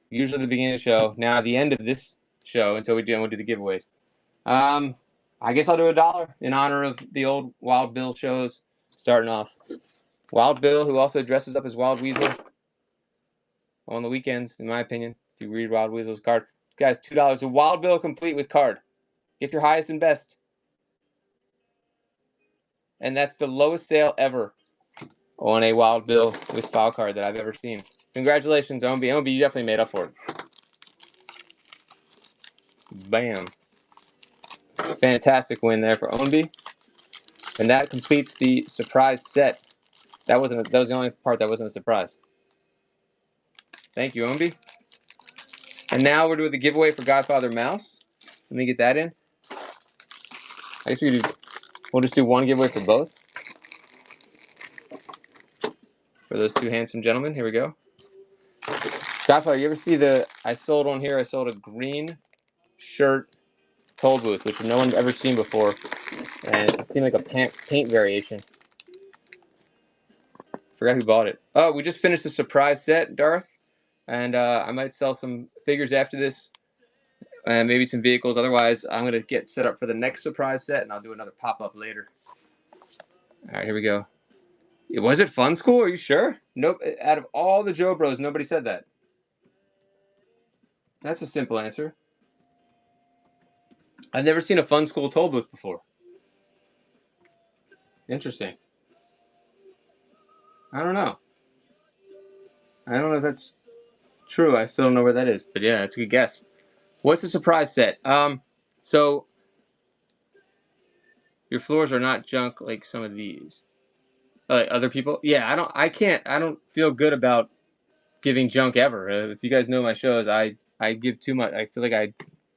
usually at the beginning of the show. Now at the end of this show, until we'll do the giveaways. I guess I'll do $1 in honor of the old Wild Bill shows starting off. Wild Bill, who also dresses up as Wild Weasel on the weekends, in my opinion. If you read Wild Weasel's card, guys, $2. A Wild Bill complete with card. Get your highest and best. And that's the lowest sale ever on a Wild Bill with file card that I've ever seen. Congratulations, Omby. Omby, you definitely made up for it. Bam. Fantastic win there for Omby. And that completes the surprise set. That was the only part that wasn't a surprise. Thank you, Omby. And now we're doing the giveaway for Godfather Mouse. Let me get that in. I guess we'll just do one giveaway for both. For those two handsome gentlemen. Here we go. Godfather, you ever see I sold a green shirt toll booth, which no one's ever seen before. And it seemed like a paint variation. Forgot who bought it. Oh, we just finished the surprise set, Darth. And I might sell some figures after this. And maybe some vehicles. Otherwise, I'm going to get set up for the next surprise set, and I'll do another pop-up later. All right, here we go. Was it Fun School? Are you sure? Nope. Out of all the Joe Bros, nobody said that. That's a simple answer. I've never seen a Fun School toll booth before. Interesting. I don't know. I don't know if that's true. I still don't know where that is. But yeah, it's a good guess. What's the surprise set? So your floors are not junk like some of these. Like other people? Yeah, I don't feel good about giving junk ever. If you guys know my shows, I give too much. I feel like I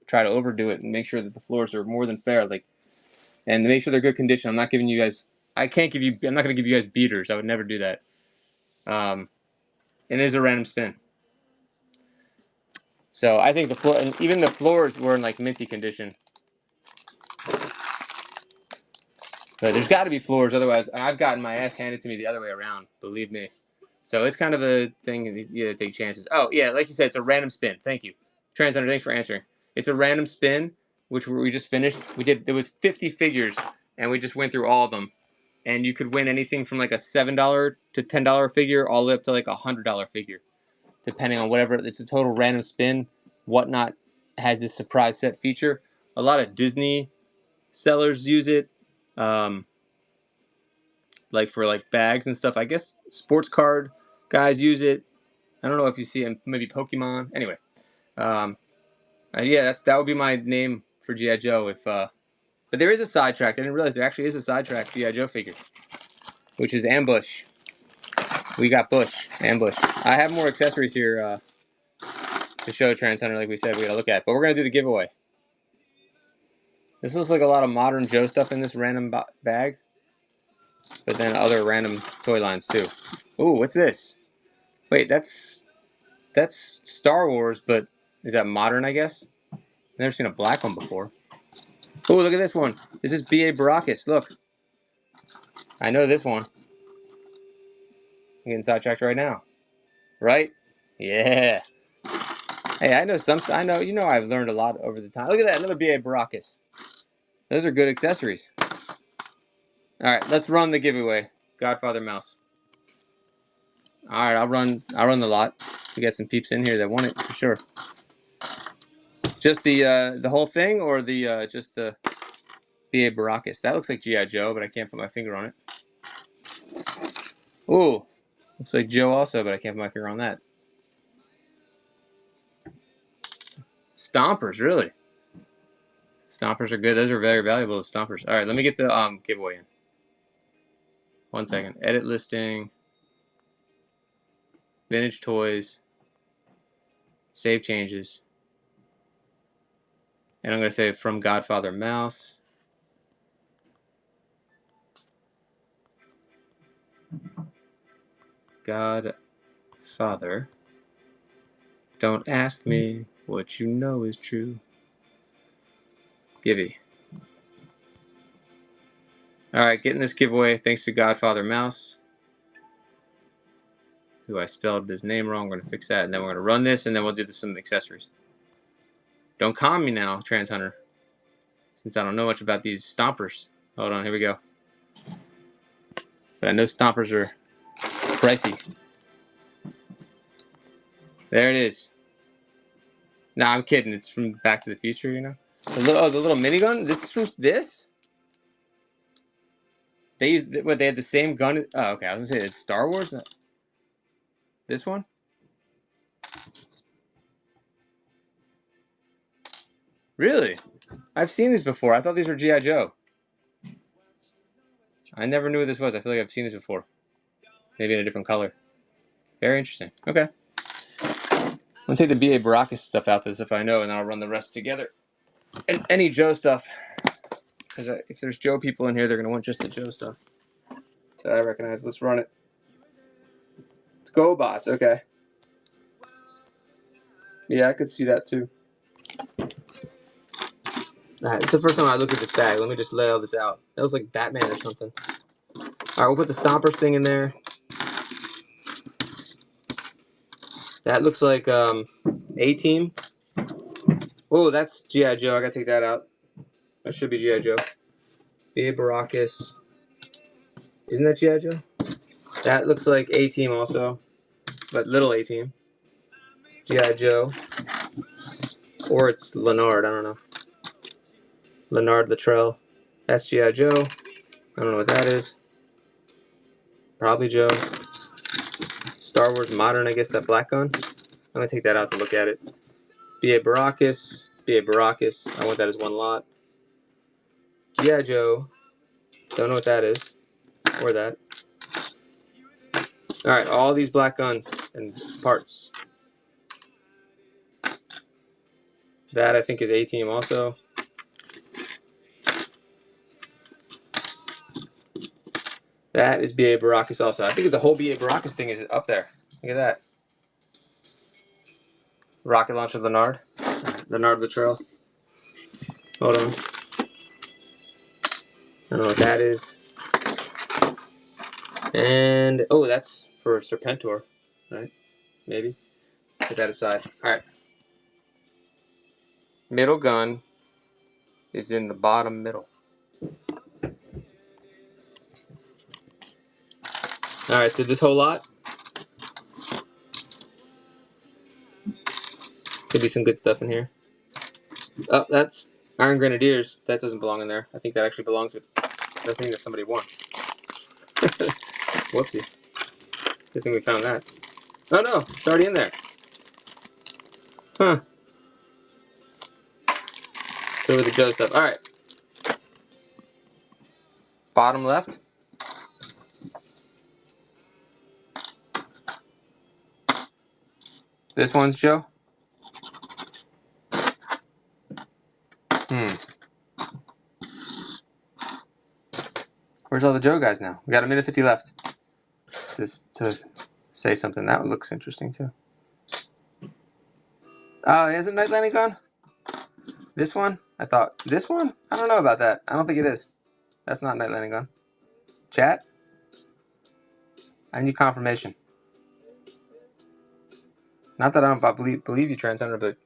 try to overdo it and make sure that the floors are more than fair, and make sure they're good condition. I'm not giving you guys. I'm not going to give you guys beaters. I would never do that. And it is a random spin. So I think even the floors were in like minty condition. But there's got to be floors, otherwise I've gotten my ass handed to me the other way around. Believe me. So it's kind of a thing. You gotta take chances. Oh yeah, like you said, it's a random spin. Thank you, Translator. Thanks for answering. It's a random spin, which we just finished. There was 50 figures, and we just went through all of them. And you could win anything from like a $7 to $10 figure, all the way up to like a $100 figure, depending on whatever. It's a total random spin. Whatnot has this surprise set feature. A lot of Disney sellers use it. Like for like bags and stuff. I guess sports card guys use it. I don't know if you see them, maybe Pokemon. Anyway, yeah, that would be my name for G.I. Joe. But there is a sidetrack. I didn't realize there actually is a sidetrack G.I. Joe figure, which is Ambush. We got Bush, Ambush. I have more accessories here to show Trans Hunter, like we said, we gotta look at. But we're gonna do the giveaway. This looks like a lot of modern Joe stuff in this random bag, but then other random toy lines too. Ooh, what's this? Wait, that's Star Wars, but is that modern, I guess? I've never seen a black one before. Oh, look at this one. This is B.A. Baracus. Look. I know this one. I'm getting sidetracked right now. Right? Yeah. Hey, I know I've learned a lot over the time. Look at that, another B.A. Baracus. Those are good accessories. All right, let's run the giveaway. Godfather Mouse. All right, I'll run the lot. We got some peeps in here that want it for sure. Just the whole thing, or just the B.A. Baracus? That looks like G.I. Joe, but I can't put my finger on it. Ooh, looks like Joe also, but I can't put my finger on that. Stompers, really? Stompers are good. Those are very valuable, the Stompers. All right, let me get the giveaway in. 1 second. Edit listing. Vintage toys. Save changes. And I'm going to say from Godfather Mouse. Godfather. Don't ask me what you know is true. Gibby. Alright, getting this giveaway thanks to Godfather Mouse, who I spelled his name wrong. We're going to fix that, and then we're going to run this, and then we'll do some accessories. Don't calm me now, Trans Hunter, since I don't know much about these stompers. Hold on, here we go. But I know stompers are pricey. There it is. Nah, I'm kidding. It's from Back to the Future, you know? The little minigun? This is from this? They used, what, they had the same gun? Oh, okay. I was going to say, it's Star Wars? No. This one? Really? I've seen these before. I thought these were G.I. Joe. I never knew what this was. I feel like I've seen this before. Maybe in a different color. Very interesting. Okay. I'm going to take the B.A. Baracus stuff out this if I know, and then I'll run the rest together. And any Joe stuff. Because if there's Joe people in here, they're going to want just the Joe stuff. So I recognize. Let's run it. It's GoBots. Okay. Yeah, I could see that too. Alright, it's the first time I look at this bag. Let me just lay all this out. That was like Batman or something. Alright, we'll put the Stompers thing in there. That looks like A-Team. Oh, that's G.I. Joe. I gotta take that out. That should be G.I. Joe. B.A. Baracus. Isn't that G.I. Joe? That looks like A-Team also. But little A-Team. G.I. Joe. Or it's Leonard, I don't know. Leonard Luttrell. That's G.I. Joe. I don't know what that is. Probably Joe. Star Wars Modern, I guess, that black gun. I'm going to take that out to look at it. B.A. Baracus. B.A. Baracus. I want that as one lot. G.I. Joe. Don't know what that is. Or that. Alright, all these black guns and parts. That, I think, is A-Team also. That is B.A. Baracus also. I think the whole B.A. Baracus thing is up there. Look at that. Rocket launcher Leonard. Leonard Luttrell. Hold on. I don't know what that is. And, oh, that's for Serpentor, right? Maybe. Put that aside. Alright. Middle gun is in the bottom middle. Alright, so this whole lot could be some good stuff in here. Oh, that's Iron Grenadiers. That doesn't belong in there. I think that actually belongs with the thing that somebody won. Whoopsie. Good thing we found that. Oh no, it's already in there. Huh. Go with the Joe stuff. Alright. Bottom left. This one's Joe. Where's all the Joe guys now? We got a minute 50 left to say something. That looks interesting too. Oh, isn't Night Landing gone? This one? I thought. This one? I don't know about that. I don't think it is. That's not Night Landing gone. Chat? I need confirmation. Not that I don't believe you, Trans Hunter, but it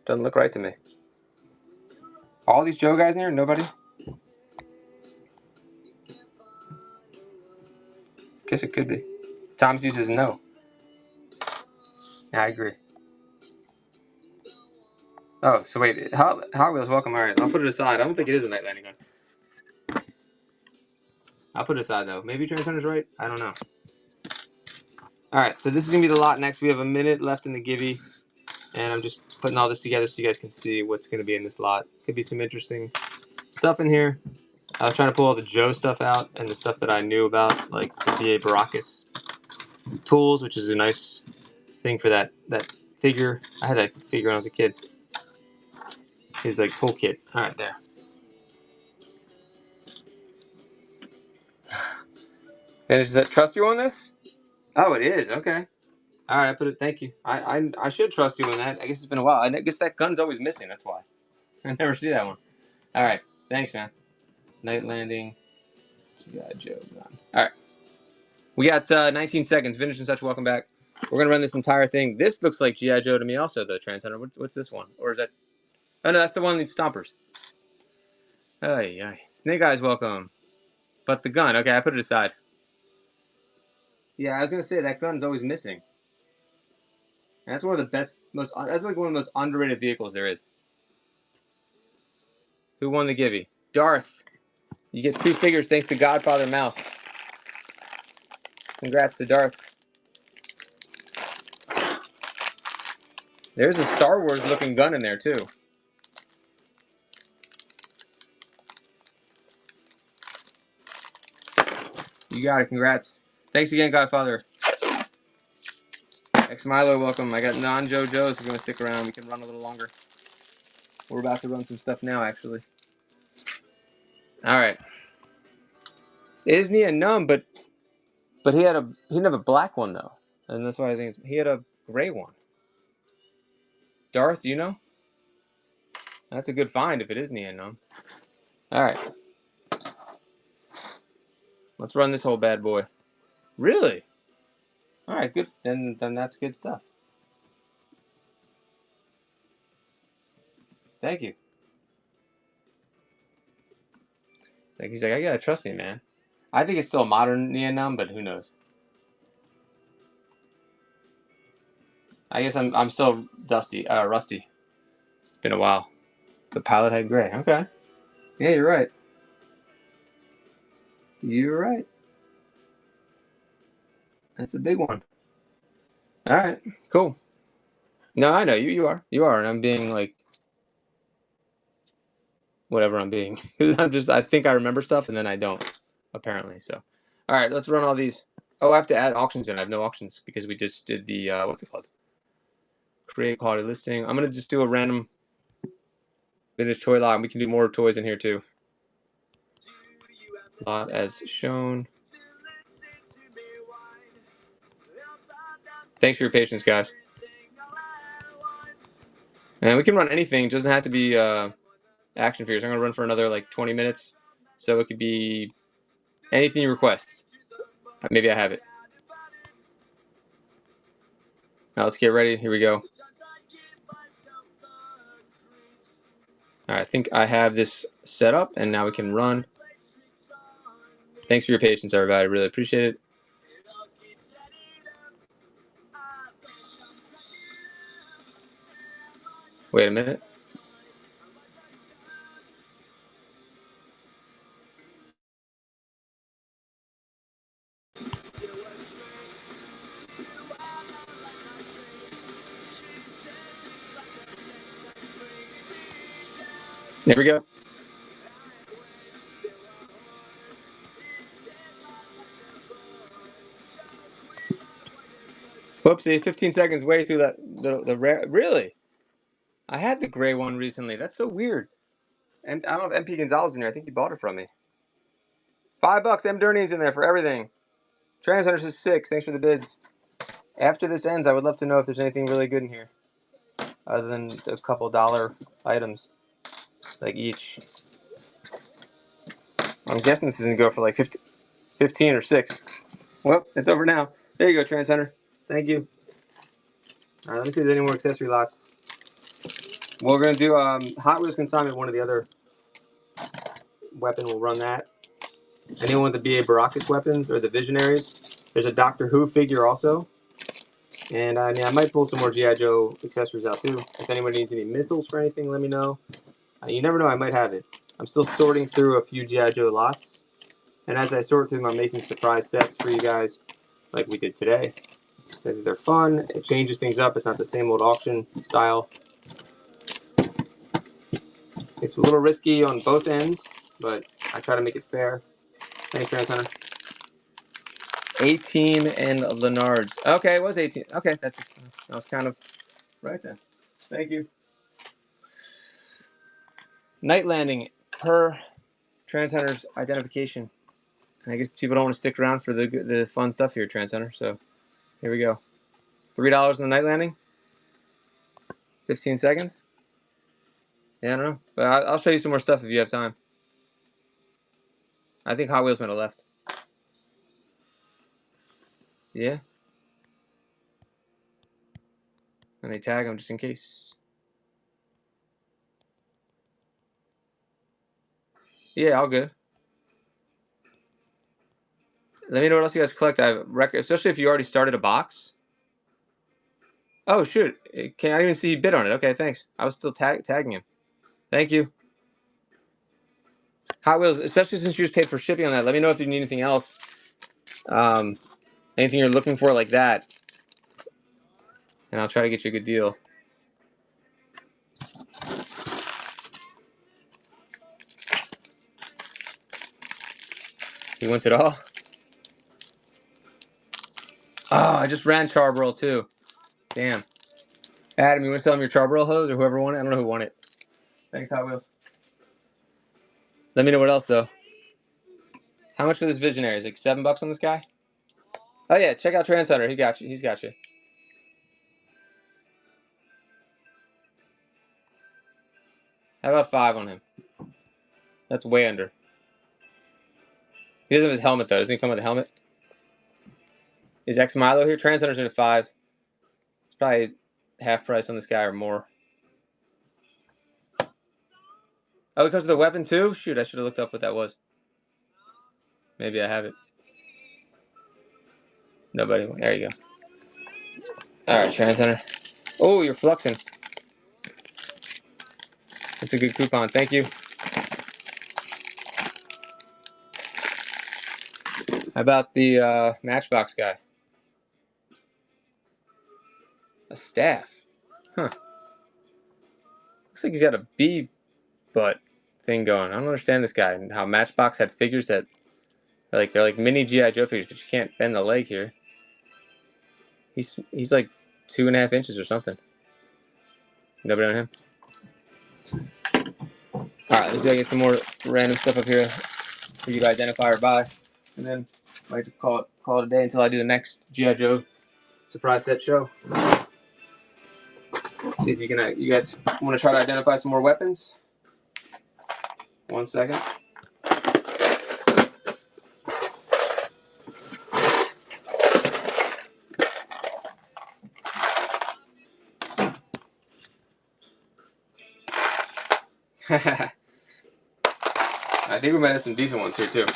doesn't look right to me. All these Joe guys in here? Nobody? Guess it could be. Tom C says no. Yeah, I agree. Oh, so wait. Hot Wheels, welcome. Alright, I'll put it aside. I don't think it is a Night Landing gun. I'll put it aside, though. Maybe Trans Hunter's right? I don't know. Alright, so this is going to be the lot next. We have a minute left in the Gibby. And I'm just putting all this together so you guys can see what's going to be in this lot. Could be some interesting stuff in here. I was trying to pull all the Joe stuff out and the stuff that I knew about, like the B.A. Baracus tools, which is a nice thing for that figure. I had that figure when I was a kid. His like toolkit. All right, there. And does that trust you on this? Oh, it is. Okay. All right, I put it. Thank you. I should trust you on that. I guess it's been a while. I guess that gun's always missing. That's why. I never see that one. All right. Thanks, man. Night landing. G.I. Joe gun. All right. We got 19 seconds. Vintage and such. Welcome back. We're gonna run this entire thing. This looks like G.I. Joe to me, also. The Trans Hunter. What's this one? Or is that? Oh no, that's the one that needs stompers. Ay. Snake Eyes, welcome. But the gun. Okay, I put it aside. Yeah, I was gonna say that gun's always missing. And that's one of the best, most. That's like one of the most underrated vehicles there is. Who won the Givey? Darth. You get 2 figures thanks to Godfather Mouse. Congrats to Darth. There's a Star Wars looking gun in there too. You got it. Congrats. Thanks again, Godfather. X Milo, welcome. I got non-JoJo's. If you want to stick around, we can run a little longer. We're about to run some stuff now, actually. All right. Isn't he a numb? But he didn't have a black one though, and that's why I think he had a gray one. Darth, you know? That's a good find if it is Nia Numb. All right. Let's run this whole bad boy. Really? All right, good. Then that's good stuff. Thank you. Like he's like, I gotta trust me, man. I think it's still a modern Nia Numb, but who knows? I guess I'm still rusty. It's been a while. The pilot had gray. Okay. Yeah, you're right. You're right. That's a big one. All right. Cool. No, I know you. You are, and I'm being like whatever I'm being. I think I remember stuff, and then I don't. Apparently, so. All right, let's run all these. Oh, I have to add auctions in. I have no auctions because we just did the what's it called? Create quality listing. I'm gonna just do a random vintage toy lot. We can do more toys in here too. Lot as shown. Thanks for your patience, guys. And we can run anything. It doesn't have to be action figures. I'm gonna run for another like 20 minutes, so it could be anything you request. Maybe I have it. Now let's get ready. Here we go. All right, I think I have this set up, and now we can run. Thanks for your patience, everybody. I really appreciate it. Wait a minute. There we go. Whoopsie, 15 seconds way to the rare. Really? I had the gray one recently. That's so weird. And I don't have MP Gonzalez in here. I think he bought it from me. $5. M. Durney's in there for everything. Trans Hunters is 6. Thanks for the bids. After this ends, I would love to know if there's anything really good in here, other than a couple dollar items, like each. I'm guessing this is gonna go for like 15 or 6. Well, it's over now. There you go, Trans Hunter. Thank you. All right, let me see if there's any more accessory lots. Well, we're gonna do Hot Wheels Consignment. One of the other weapon. We'll run that. Anyone with the B.A. Baracus weapons or the Visionaries. There's a Doctor Who figure also. And I might pull some more G.I. Joe accessories out too. If anybody needs any missiles for anything, let me know. You never know, I might have it. I'm still sorting through a few G.I. Joe lots. And as I sort through them, I'm making surprise sets for you guys, like we did today. So I think they're fun. It changes things up. It's not the same old auction style. It's a little risky on both ends, but I try to make it fair. Thanks, Trans Hunter. 18 and Lenards. Okay, it was 18. Okay, that was kind of right then. Thank you. Night landing per Trans Hunter's identification. And I guess people don't want to stick around for the fun stuff here, Trans Hunter. So Here we go. $3 on the night landing. 15 seconds. Yeah, I don't know. But I'll show you some more stuff if you have time. I think Hot Wheels might have left. Yeah. And they tag them just in case. Yeah, all good. Let me know what else you guys collect. I have record, especially if you already started a box. Oh shoot! I can't even see you bid on it. Okay, thanks. I was still tagging him. Thank you. Hot Wheels, especially since you just paid for shipping on that. Let me know if you need anything else. Anything you're looking for like that, and I'll try to get you a good deal. He wants it all. Oh, I just ran Charbroil too. Damn. Adam, you want to sell him your Charbroil hose or whoever won it? I don't know who won it. Thanks, Hot Wheels. Let me know what else though. How much for this Visionary? Is it like $7 on this guy? Oh yeah, check out Transhunter. He got you. He's got you. How about 5 on him? That's way under. He doesn't have his helmet though. Doesn't he come with a helmet? Is X Milo here? Transhunter's at 5. It's probably half price on this guy or more. Oh, it comes with a weapon too? Shoot, I should have looked up what that was. Maybe I have it. Nobody. There you go. Alright, Transhunter. Oh, you're fluxing. That's a good coupon. Thank you. How about the Matchbox guy? A staff. Huh. Looks like he's got a bee butt thing going. I don't understand this guy and how Matchbox had figures that they're like mini G.I. Joe figures, but you can't bend the leg here. He's like 2.5 inches or something. Nobody on him. Alright, let's see if I get some more random stuff up here for you to identify or buy. And then I might call it a day until I do the next G.I. Joe surprise set show. Let's see if you guys want to try to identify some more weapons? 1 second. I think we might have some decent ones here too.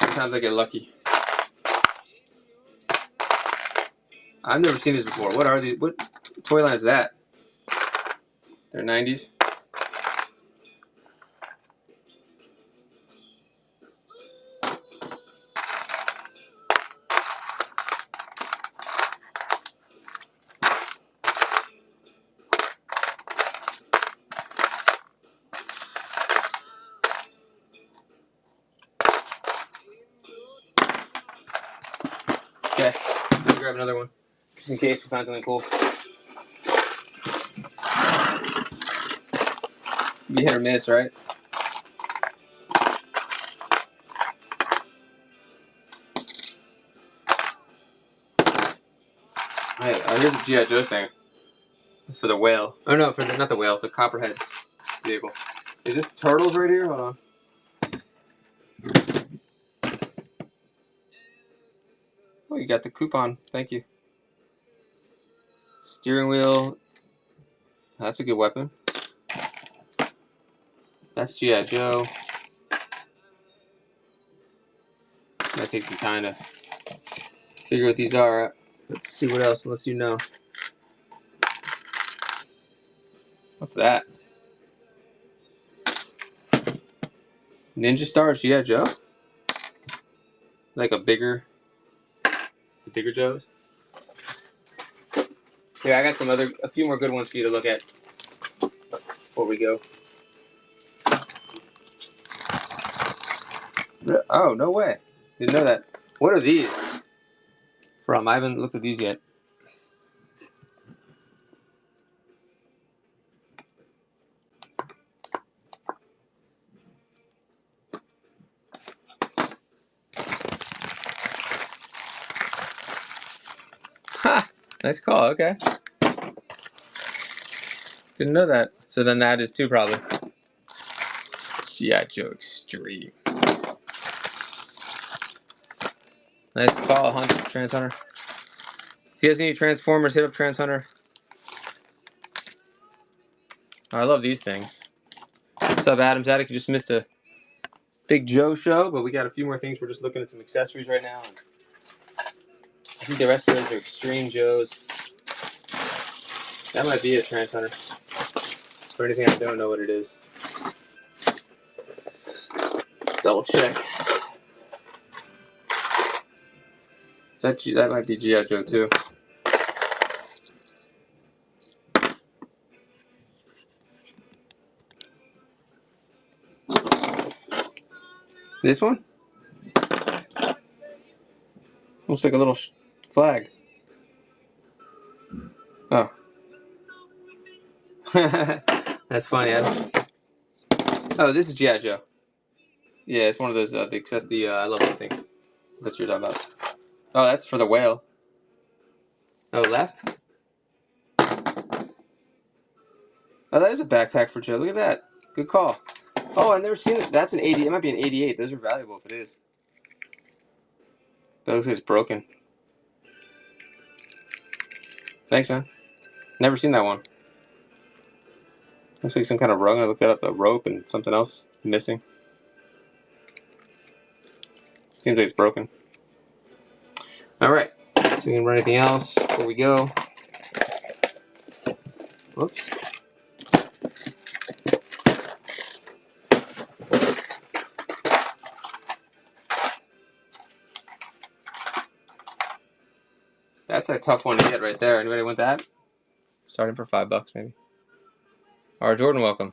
Sometimes I get lucky. I've never seen these before. What are these? What toy line is that? They're 90s. Okay, let me grab another one just in case we find something cool. Be hit or miss, right? Hey, here's a G.I. Joe thing for the whale. Oh no, not the whale, the Copperhead's vehicle. Is this Turtles right here? Hold on. Oh, you got the coupon. Thank you. Steering wheel. That's a good weapon. That's G.I. Joe. That takes some time to figure what these are. Let's see what else, unless you know. What's that? Ninja Stars G.I. Joe? Like the bigger Joes? Yeah, I got a few more good ones for you to look at before we go. Oh, no way. Didn't know that. What are these from? I haven't looked at these yet. Nice call. Okay. Didn't know that. So then that is 2 probably. G.I. Joe Extreme. Nice call, Trans Hunter. If you guys need Transformers, hit up Trans Hunter. Oh, I love these things. What's up, Adam's Attic? You just missed a Big Joe show, but we got a few more things. We're just looking at some accessories right now. I think the rest of those are Extreme Joes. That might be a Trans Hunter. For anything I don't know what it is. Double check. That might be G.I. Joe too. This one? Looks like a little flag. Oh. That's funny, Adam. Oh, this is G.I. Joe. Yeah, it's one of those, I love this thing. That's what you're talking about. Oh, that's for the whale. Oh, left? Oh, that is a backpack for Joe. Look at that. Good call. Oh, I've never seen it. That's an 80. It might be an 88. Those are valuable if it is. Those is broken. Thanks, man. Never seen that one. Looks like some kind of rug. I looked that up. A rope and something else missing. Seems like it's broken. All right. So we can run anything else before we go. Whoops. That's a tough one to get right there. Anybody want that? Starting for $5 maybe. All right, Jordan, welcome.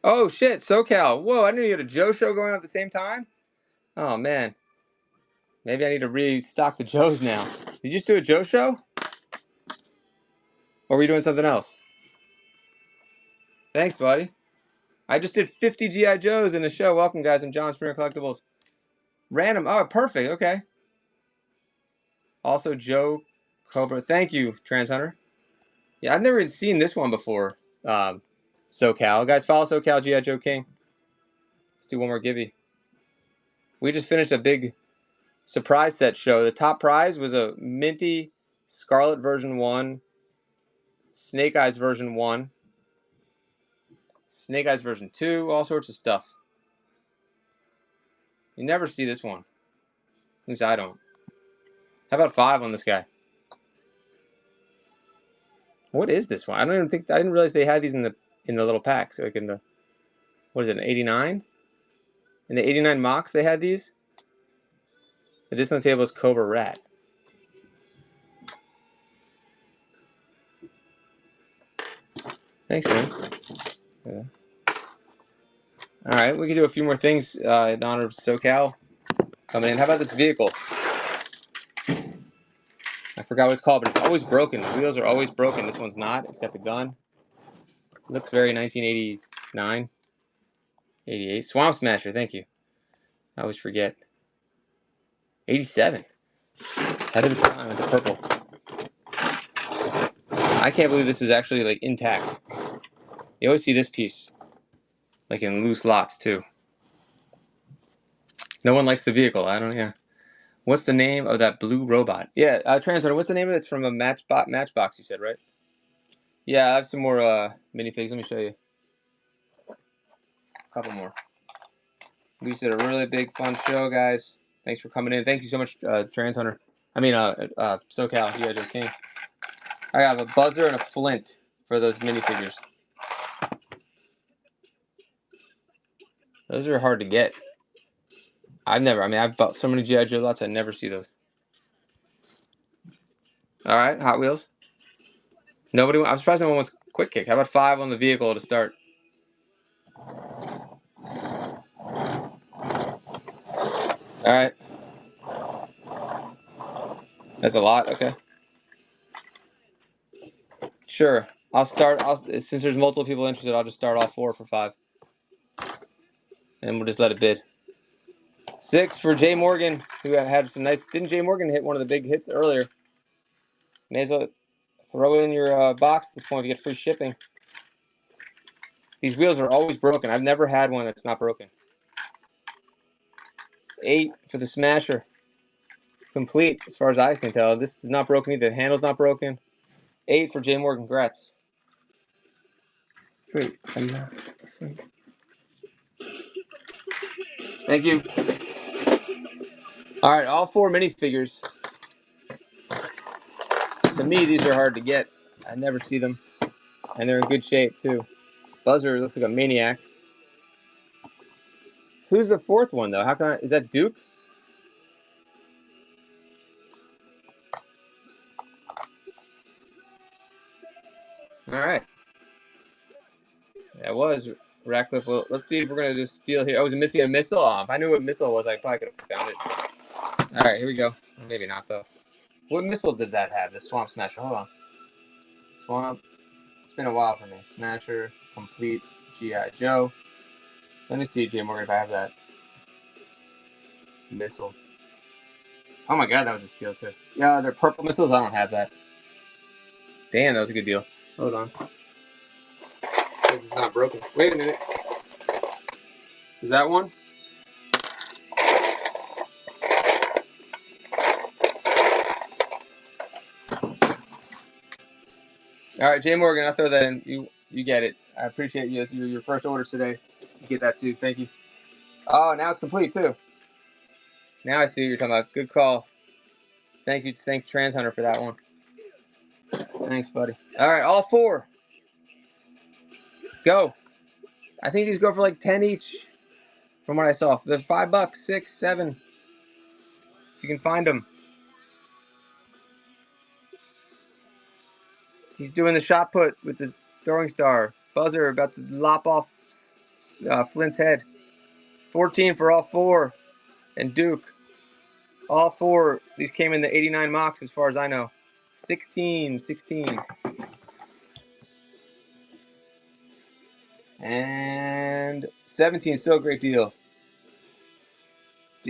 Oh shit, SoCal. Whoa, I knew you had a Joe show going on at the same time. Oh man. Maybe I need to restock the Joes now. Did you just do a Joe show? Or were you doing something else? Thanks, buddy. I just did 50 G.I. Joes in a show. Welcome, guys. I'm John Springer Collectibles. Random. Oh, perfect. Okay. Also, Joe Cobra. Thank you, Trans Hunter. Yeah, I've never even seen this one before. SoCal. Guys, follow SoCal G.I. Joe King. Let's do one more gibby. We just finished a big surprise set show. The top prize was a minty Scarlet version 1, Snake Eyes version 1, Snake Eyes version 2, all sorts of stuff. You never see this one. At least I don't. How about 5 on this guy? What is this one? I didn't realize they had these in the little packs. Like in the, what is it, an 89? In the 89 mocks they had these? The disc on the table is Cobra Rat. Thanks, man. Yeah. Alright, we can do a few more things in honor of SoCal coming in. How about this vehicle? I forgot what it's called, but it's always broken. The wheels are always broken. This one's not. It's got the gun. It looks very 1989. 88. Swamp Smasher, thank you. I always forget. 87. Ahead of its time with the purple. I can't believe this is actually like intact. You always see this piece like in loose lots too. No one likes the vehicle. I don't know. Yeah. What's the name of that blue robot? Yeah, Translator, what's the name of it? It's from a Matchbox, you said, right? Yeah, I have some more minifigs. Let me show you. A couple more. We just did a really big, fun show, guys. Thanks for coming in. Thank you so much, Trans Hunter. I mean, SoCal, G.I. Joe King. I have a buzzer and a flint for those minifigures. Those are hard to get. I've bought so many G.I. Joe lots, I never see those. All right, Hot Wheels. I'm surprised no one wants Quick Kick. How about 5 on the vehicle to start? All right. That's a lot. Okay. Sure. Since there's multiple people interested, I'll just start all 4 for 5. And we'll just let it bid. 6 for Jay Morgan, who had some nice. Didn't Jay Morgan hit one of the big hits earlier? May as well throw it in your box at this point to get free shipping. These wheels are always broken. I've never had one that's not broken. 8 for the Smasher. Complete, as far as I can tell. This is not broken either. The handle's not broken. 8 for J. Morgan Gretz. Wait, thank you. All right, all 4 minifigures. To me, these are hard to get. I never see them, and they're in good shape too. Buzzer looks like a maniac. Who's the 4th one though? How can is that Duke? All right, that was Ratcliffe. Well, let's see if we're gonna just steal here. Oh, was it missing a missile? Oh, if I knew what missile was, I probably could have found it. All right, here we go. Maybe not though. What missile did that have? The Swamp Smasher. Hold on. Swamp. It's been a while for me. Smasher, complete, G.I. Joe. Let me see, J. Morgan, if I have that missile. Oh my god, that was a steal too. Yeah, they're purple missiles. I don't have that. Damn, that was a good deal. Hold on. This is not broken. Wait a minute. Is that one? All right, J. Morgan, I'll throw that in. You get it. I appreciate you. It's your first order today. You get that too. Thank you. Oh, now it's complete too. Now I see what you're talking about. Good call. Thank you. Thank Trans Hunter for that one. Thanks, buddy. All right, all 4. Go. I think these go for like 10 each, from what I saw. They're $5, 6, 7. If you can find them. He's doing the shot put with the throwing star. Buzzer about to lop off Flint's head. 14 for all 4. And Duke. All 4. These came in the 89 mocks as far as I know. 16. And 17. Still a great deal.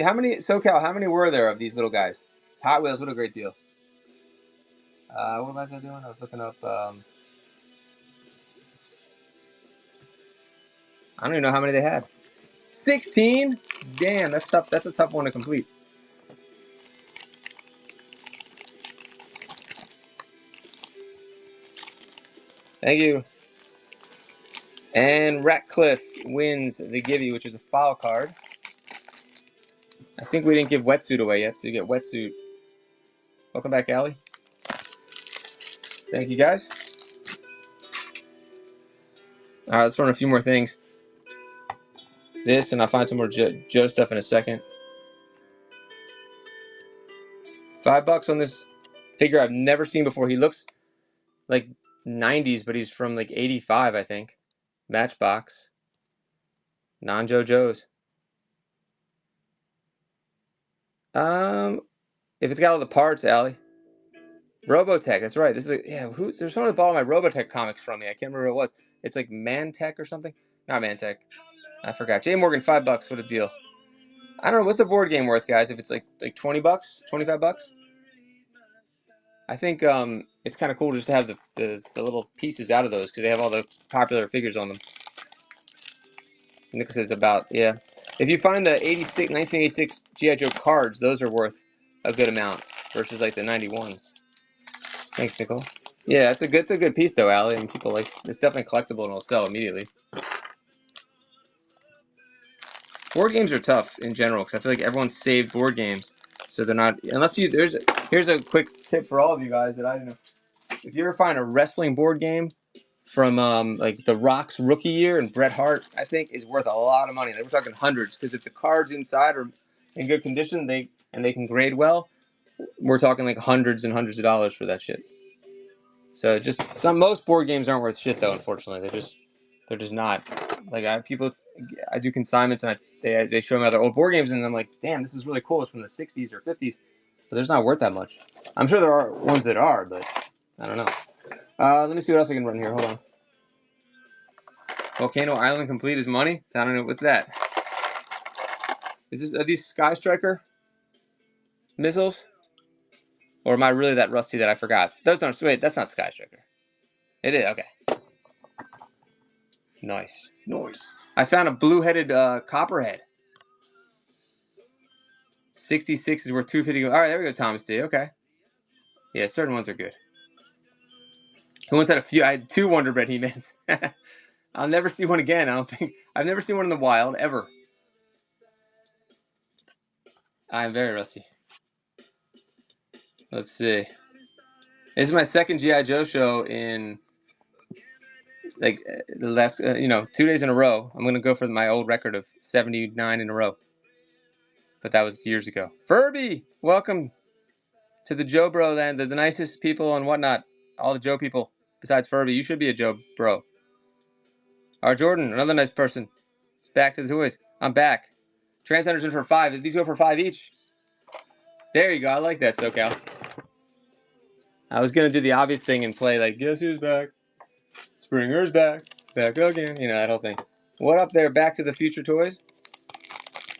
How many, SoCal, how many were there of these little guys? Hot Wheels, what a great deal. What was I doing? I was looking up. I don't even know how many they had. 16? Damn, that's tough. That's a tough one to complete. Thank you. And Ratcliffe wins the Gibby, which is a foul card. I think we didn't give Wetsuit away yet, so you get Wetsuit. Welcome back, Allie. Thank you, guys. All right, let's run a few more things. This, and I'll find some more Joe stuff in a second. $5 on this figure I've never seen before. He looks like 90s, but he's from like 85, I think. Matchbox. Non-Joe Joes. If it's got all the parts, Allie. Robotech, that's right. This is there's someone that bought my Robotech comics from me. I can't remember who it was. It's like Mantech or something. Not Mantech. I forgot. J. Morgan, $5. What a deal. I don't know, what's the board game worth, guys? If it's like $20, $25? I think it's kind of cool just to have the little pieces out of those because they have all the popular figures on them. Nicholas is about, yeah. If you find the 1986 G.I. Joe cards, those are worth a good amount versus like the 91s. Thanks, Nicole. Yeah, it's a good piece though, Allie. I mean, people like it's definitely collectible and it'll sell immediately. Board games are tough in general because I feel like everyone's saved board games, so they're not unless you. Here's a quick tip for all of you guys that I don't know. If you ever find a wrestling board game from like The Rock's rookie year and Bret Hart, I think is worth a lot of money. We're talking hundreds because if the cards inside are in good condition, they can grade well. We're talking like hundreds and hundreds of dollars for that shit. So most board games aren't worth shit though. Unfortunately, they're just not. Like I do consignments and they show me other old board games and I'm like, damn, this is really cool. It's from the 60s or 50s, but it's not worth that much. I'm sure there are ones that are, but I don't know. Let me see what else I can run here. Hold on. Volcano Island complete is money? I don't know. What's that? Are these Sky Striker missiles? Or am I really that rusty that I forgot? Those aren't, wait, that's not Sky Striker. It is, okay. Nice. Nice. I found a blue-headed copperhead. 66 is worth 250. All right, there we go, Thomas D. Okay. Yeah, certain ones are good. Who once had a few? I had 2 Wonder Bread He-Mans. I'll never see one again, I don't think. I've never seen one in the wild, ever. I'm very rusty. Let's see. This is my second G.I. Joe show in, like, the last, 2 days in a row. I'm going to go for my old record of 79 in a row. But that was years ago. Furby, welcome to the Joe Bro land, the nicest people and whatnot. All the Joe people besides Furby. You should be a Joe Bro. Our Jordan, another nice person. Back to the toys. I'm back. Trans Center's in for 5. These go for 5 each. There you go. I like that, SoCal. I was going to do the obvious thing and play like, guess who's back? Springer's back. Back again. You know, that whole thing. What up there, Back to the Future toys?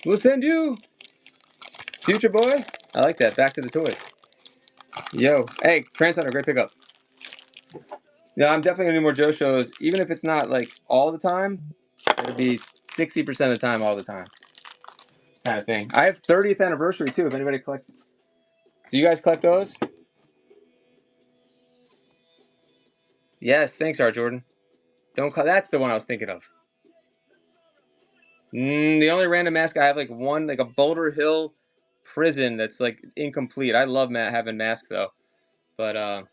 We'll send you. Future boy. I like that. Back to the toys. Yo. Hey, Trans Center, great pickup. Yeah, I'm definitely going to do more Joe shows. Even if it's not like all the time, it'll be 60% of the time all the time. Kind of thing. I have 30th anniversary too, if anybody collects. Do you guys collect those? Yes, thanks, R. Jordan. Don't call. That's the one I was thinking of. The only random mask I have, like one, like a Boulder Hill prison that's like incomplete. I love having masks though, but I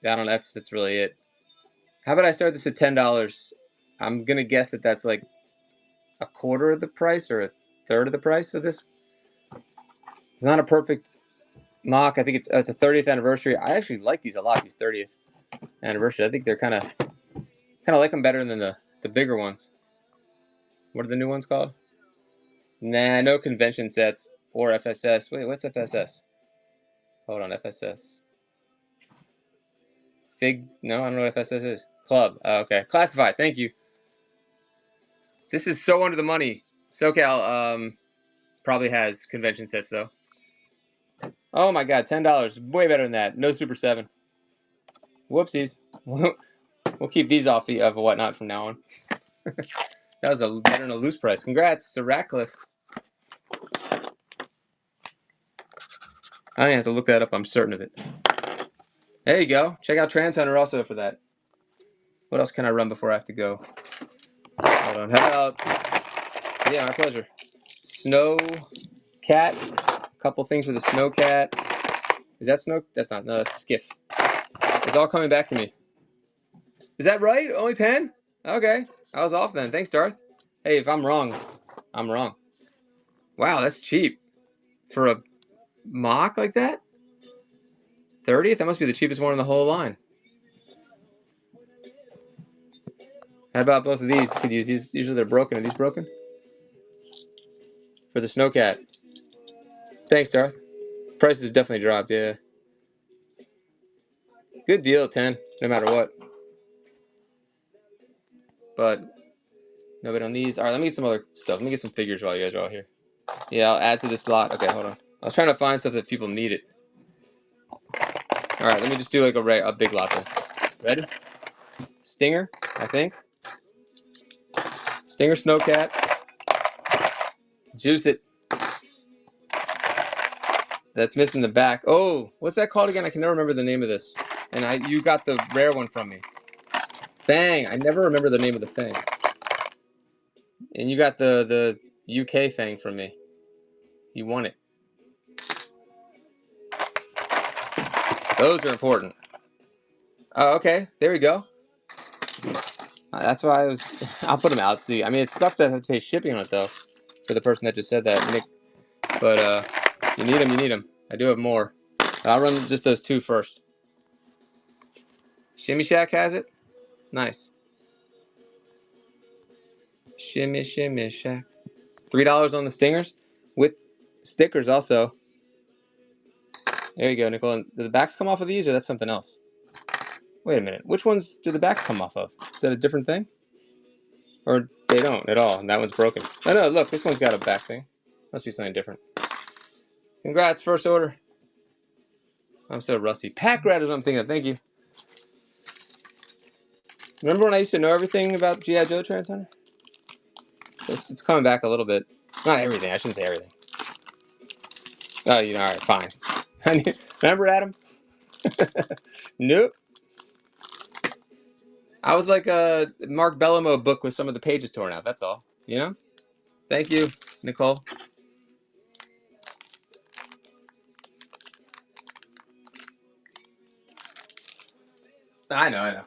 don't know. That's really it. How about I start this at $10? I'm gonna guess that that's like a quarter of the price or a third of the price of this. It's not a perfect mock. I think it's a 30th anniversary. I actually like these a lot. These 30th anniversary. I think they're kind of like them better than the bigger ones. What are the new ones called? Nah, no convention sets or FSS. Wait, what's FSS? Hold on, FSS. Fig? No, I don't know what FSS is. Club. Okay. Classified. Thank you. This is so under the money. SoCal probably has convention sets though. Oh my God, $10. Way better than that. No Super 7. Whoopsies. We'll keep these off of whatnot from now on. That was better than a loose price. Congrats to Ratcliffe. I don't have to look that up. I'm certain of it. There you go. Check out Trans Hunter also for that. What else can I run before I have to go? Hold on. How about... Yeah, my pleasure. Snow Cat. A couple things for the Snow Cat. Is that Snow? That's not. No, that's Skiff. It's all coming back to me. Is that right? Only 10? Okay. I was off then. Thanks, Darth. Hey, if I'm wrong, I'm wrong. Wow, that's cheap. For a mock like that? 30th? That must be the cheapest one in the whole line. How about both of these? You could use these. Usually they're broken. Are these broken? For the Snowcat. Thanks, Darth. Prices have definitely dropped, yeah. Good deal at 10, no matter what. But nobody on these. All right, let me get some other stuff. Let me get some figures while you guys are all here. Yeah, I'll add to this lot. Okay, hold on. I was trying to find stuff that people need it. All right, let me just do like a big lot then. Ready? Stinger, I think. Stinger Snowcat. Juice it. That's missing the back. Oh, what's that called again? I can never remember the name of this. And you got the rare one from me. Fang. I never remember the name of the Fang. And you got the UK Fang from me. You won it. Those are important. Oh, okay. There we go. That's why I was... I'll put them out. See, I mean, it sucks that I have to pay shipping on it, though. For the person that just said that, Nick. But, you need them, you need them. I do have more. I'll run just those 2 first. Shimmy Shack has it? Nice. Shimmy Shack. $3 on the stingers? With stickers, also. There you go, Nicole. And do the backs come off of these, or that's something else? Wait a minute. Which ones do the backs come off of? Is that a different thing? Or they don't at all, and that one's broken. Oh, no, look. This one's got a back thing. Must be something different. Congrats, first order. I'm so rusty. Pack rat is what I'm thinking of. Thank you. Remember when I used to know everything about G.I. Joe Trans Hunter? It's coming back a little bit. Not everything. I shouldn't say everything. Oh, you know, all right, fine. Remember Adam? Nope. I was like a Mark Bellamo book with some of the pages torn out. That's all. You know? Thank you, Nicole. I know.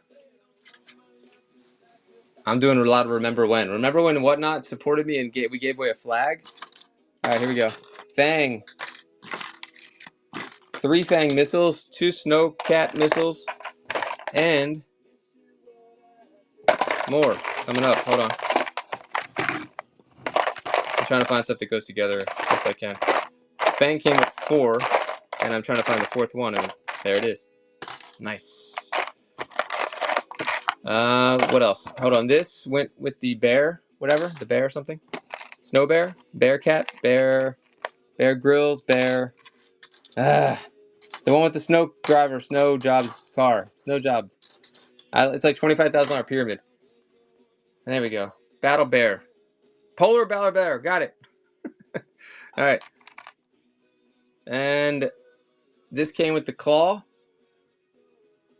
I'm doing a lot of Remember When. Remember when Whatnot supported me and we gave away a flag? All right, here we go. Fang. 3 Fang missiles, 2 Snowcat missiles, and more coming up. Hold on. I'm trying to find stuff that goes together best I can. Fang came with 4, and I'm trying to find the 4th one, and there it is. Nice. What else? Hold on. This went with the bear, whatever. The bear or something. Snow bear, bear cat, bear grills, bear. The one with the snow driver, snow jobs car, snow job. It's like $25,000 pyramid. And there we go. Battle bear, polar battle bear. Got it. All right. And this came with the claw,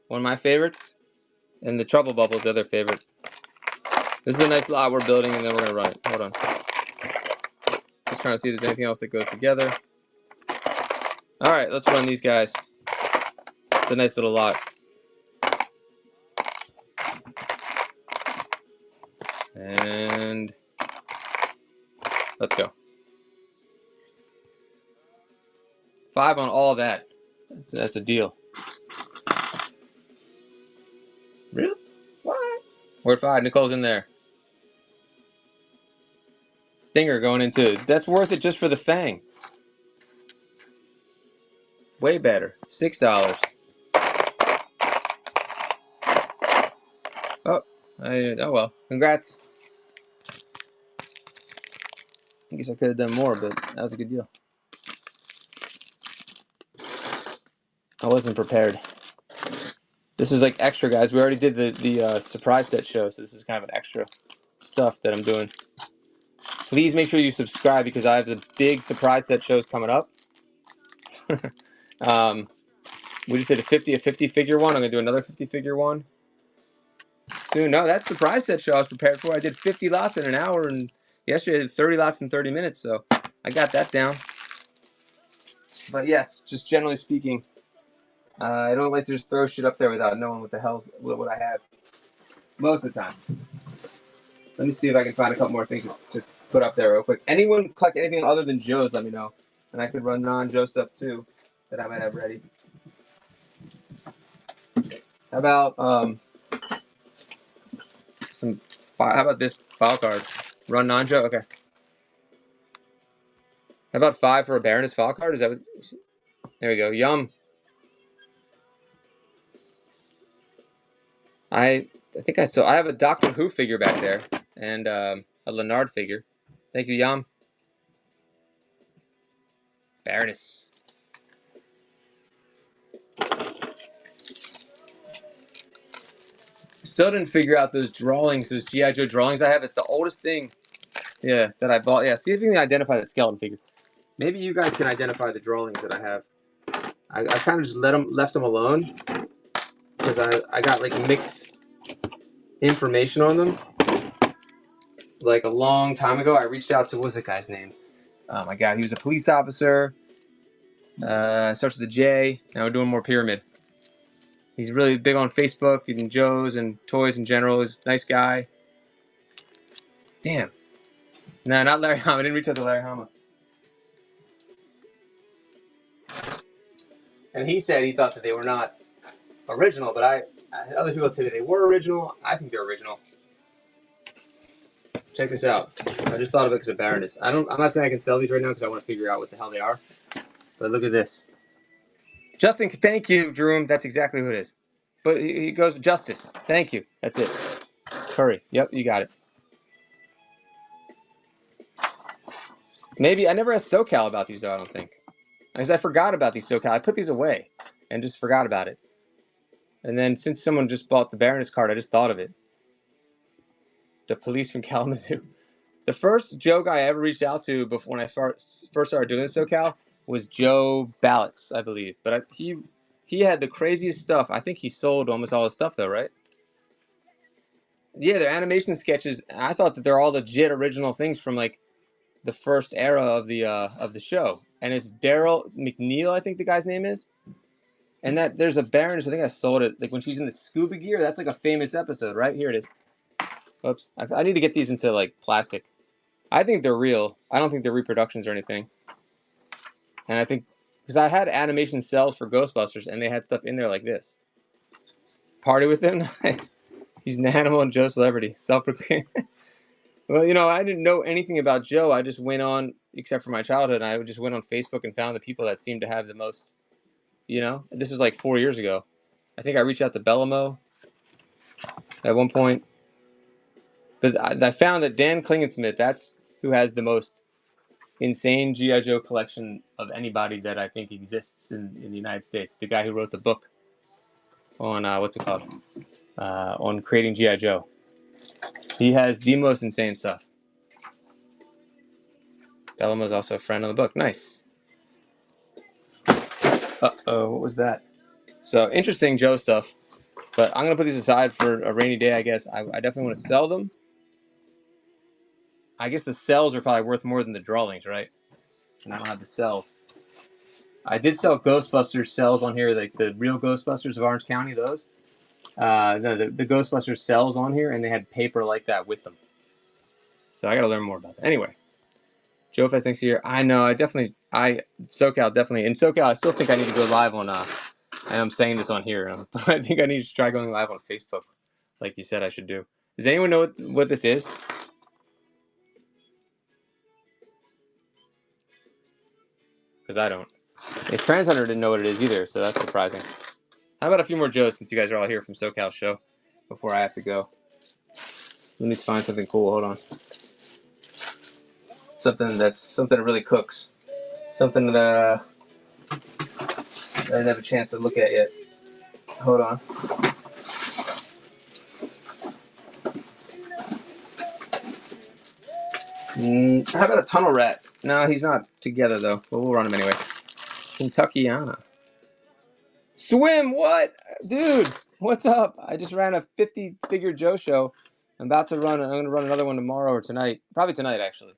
one of my favorites, and the trouble bubble is the other favorite. This is a nice lot we're building, and then we're gonna run it. Hold on. Just trying to see if there's anything else that goes together. All right, let's run these guys. It's a nice little lot. And let's go. 5 on all that. That's a deal. Really? What? We're at 5. Nicole's in there. Stinger going into. That's worth it just for the Fang. Way better. $6. Oh, oh well. Congrats. I guess I could have done more, but that was a good deal. I wasn't prepared. This is like extra, guys. We already did the surprise set show, so this is kind of an extra stuff that I'm doing. Please make sure you subscribe because I have the big surprise set shows coming up. We just did a 50 figure one. I'm gonna do another 50 figure one soon. No, that's the surprise set show I was prepared for. I did 50 lots in an hour, and yesterday I did 30 lots in 30 minutes, so I got that down. But yes, just generally speaking, I don't like to just throw shit up there without knowing what the hell's what I have. Most of the time. Let me see if I can find a couple more things to put up there real quick. Anyone collect anything other than Joe's, let me know. And I could run non-Joe stuff too that I might have ready. How about how about this file card? Run non-Joe? Okay. How about 5 for a Baroness file card? Is that what... There we go. Yum. I think I have a Doctor Who figure back there and a Leonard figure. Thank you, Yum. Baroness. Still didn't figure out those drawings, those G.I. Joe drawings I have. It's the oldest thing, yeah, that I bought. Yeah, see if you can identify that skeleton figure. Maybe you guys can identify the drawings that I have. I kind of just left them alone because I got like mixed information on them. Like a long time ago, I reached out to, what's the guy's name? Oh my god, he was a police officer. Starts with a J. Now we're doing more pyramid. He's really big on Facebook and Joe's and toys in general. He's a nice guy. Damn. No, not Larry Hama. I didn't reach out to Larry Hama. And he said he thought that they were not original, but other people say that they were original. I think they're original. Check this out. I just thought of it because of Baroness. I'm not saying I can sell these right now because I want to figure out what the hell they are. But look at this. Justin, thank you, Jerome. That's exactly who it is. But he goes, Justice. Thank you. That's it. Curry. Yep, you got it. Maybe I never asked SoCal about these though. I don't think, because I forgot about these SoCal. I put these away. and just forgot about it. And then since someone just bought the Baroness card, I just thought of it. The police from Kalamazoo. The first Joe guy I ever reached out to before when I first started doing this SoCal was Joe Ballotz, I believe. But he had the craziest stuff. I think he sold almost all his stuff though, right? Yeah, they're animation sketches. I thought that they're all legit original things from like the first era of the show. And it's Daryl McNeil, I think the guy's name is. And that there's a Baroness, I think I sold it, like when she's in the scuba gear. That's like a famous episode, right? Here it is. Oops. I need to get these into like plastic. I think they're real. I don't think they're reproductions or anything. And I think, because I had animation cells for Ghostbusters, and they had stuff in there like this. Party with him? He's an animal and Joe Celebrity. Self-proclaimed. Well, you know, I didn't know anything about Joe. I just went on, except for my childhood, I just went on Facebook and found the people that seemed to have the most, you know? This was like 4 years ago. I think I reached out to Bellamo at one point. But I found that Dan Klingensmith, that's who has the most insane G.I. Joe collection of anybody that I think exists in the United States. The guy who wrote the book on, what's it called? On creating G.I. Joe. He has the most insane stuff. Bellamo's also a friend on the book. Nice. Uh-oh, what was that? So, interesting Joe stuff. But I'm going to put these aside for a rainy day, I guess. I definitely want to sell them. I guess the cells are probably worth more than the drawings, right? And I don't have the cells. I did sell Ghostbusters cells on here, like the real Ghostbusters of Orange County, those. No, the Ghostbusters cells on here, and they had paper like that with them. So I got to learn more about that. Anyway, Joe Fest next year. I know, SoCal definitely. In SoCal, I still think I need to go live on, and I'm saying this on here, I think I need to try going live on Facebook, like you said I should do. Does anyone know what this is? Because I don't. If TransHunter didn't know what it is either, so that's surprising. How about a few more Joes since you guys are all here from SoCal show before I have to go? Let me find something cool. Hold on. Something that really cooks. Something that I didn't have a chance to look at yet. Hold on. How about a tunnel rat? No, he's not together though. But we'll run him anyway. Kentuckiana. Swim? What? Dude, what's up? I just ran a 50-figure Joe show. I'm going to run another one tomorrow or tonight. Probably tonight, actually.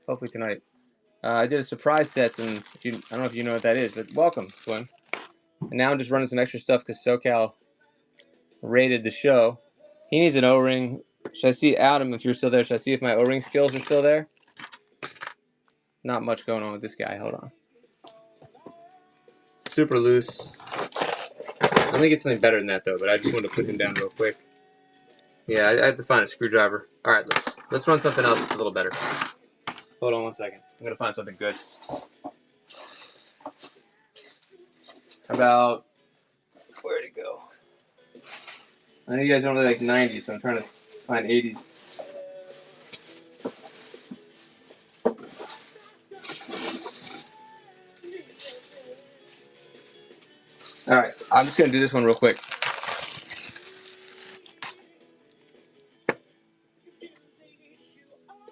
Hopefully tonight. I did a surprise sets, and I don't know if you know what that is, but welcome, Swim. And now I'm just running some extra stuff because SoCal rated the show. He needs an O-ring. Should I see Adam if you're still there? Should I see if my O-ring skills are still there? Not much going on with this guy. Hold on. Super loose. Let me get something better than that, though, but I just wanted to put him down real quick. Yeah, I have to find a screwdriver. All right, let's run something else that's a little better. Hold on one second. I'm going to find something good. How about... Where'd it go? I know you guys don't really like 90s, so I'm trying to find 80s. All right, I'm just going to do this one real quick.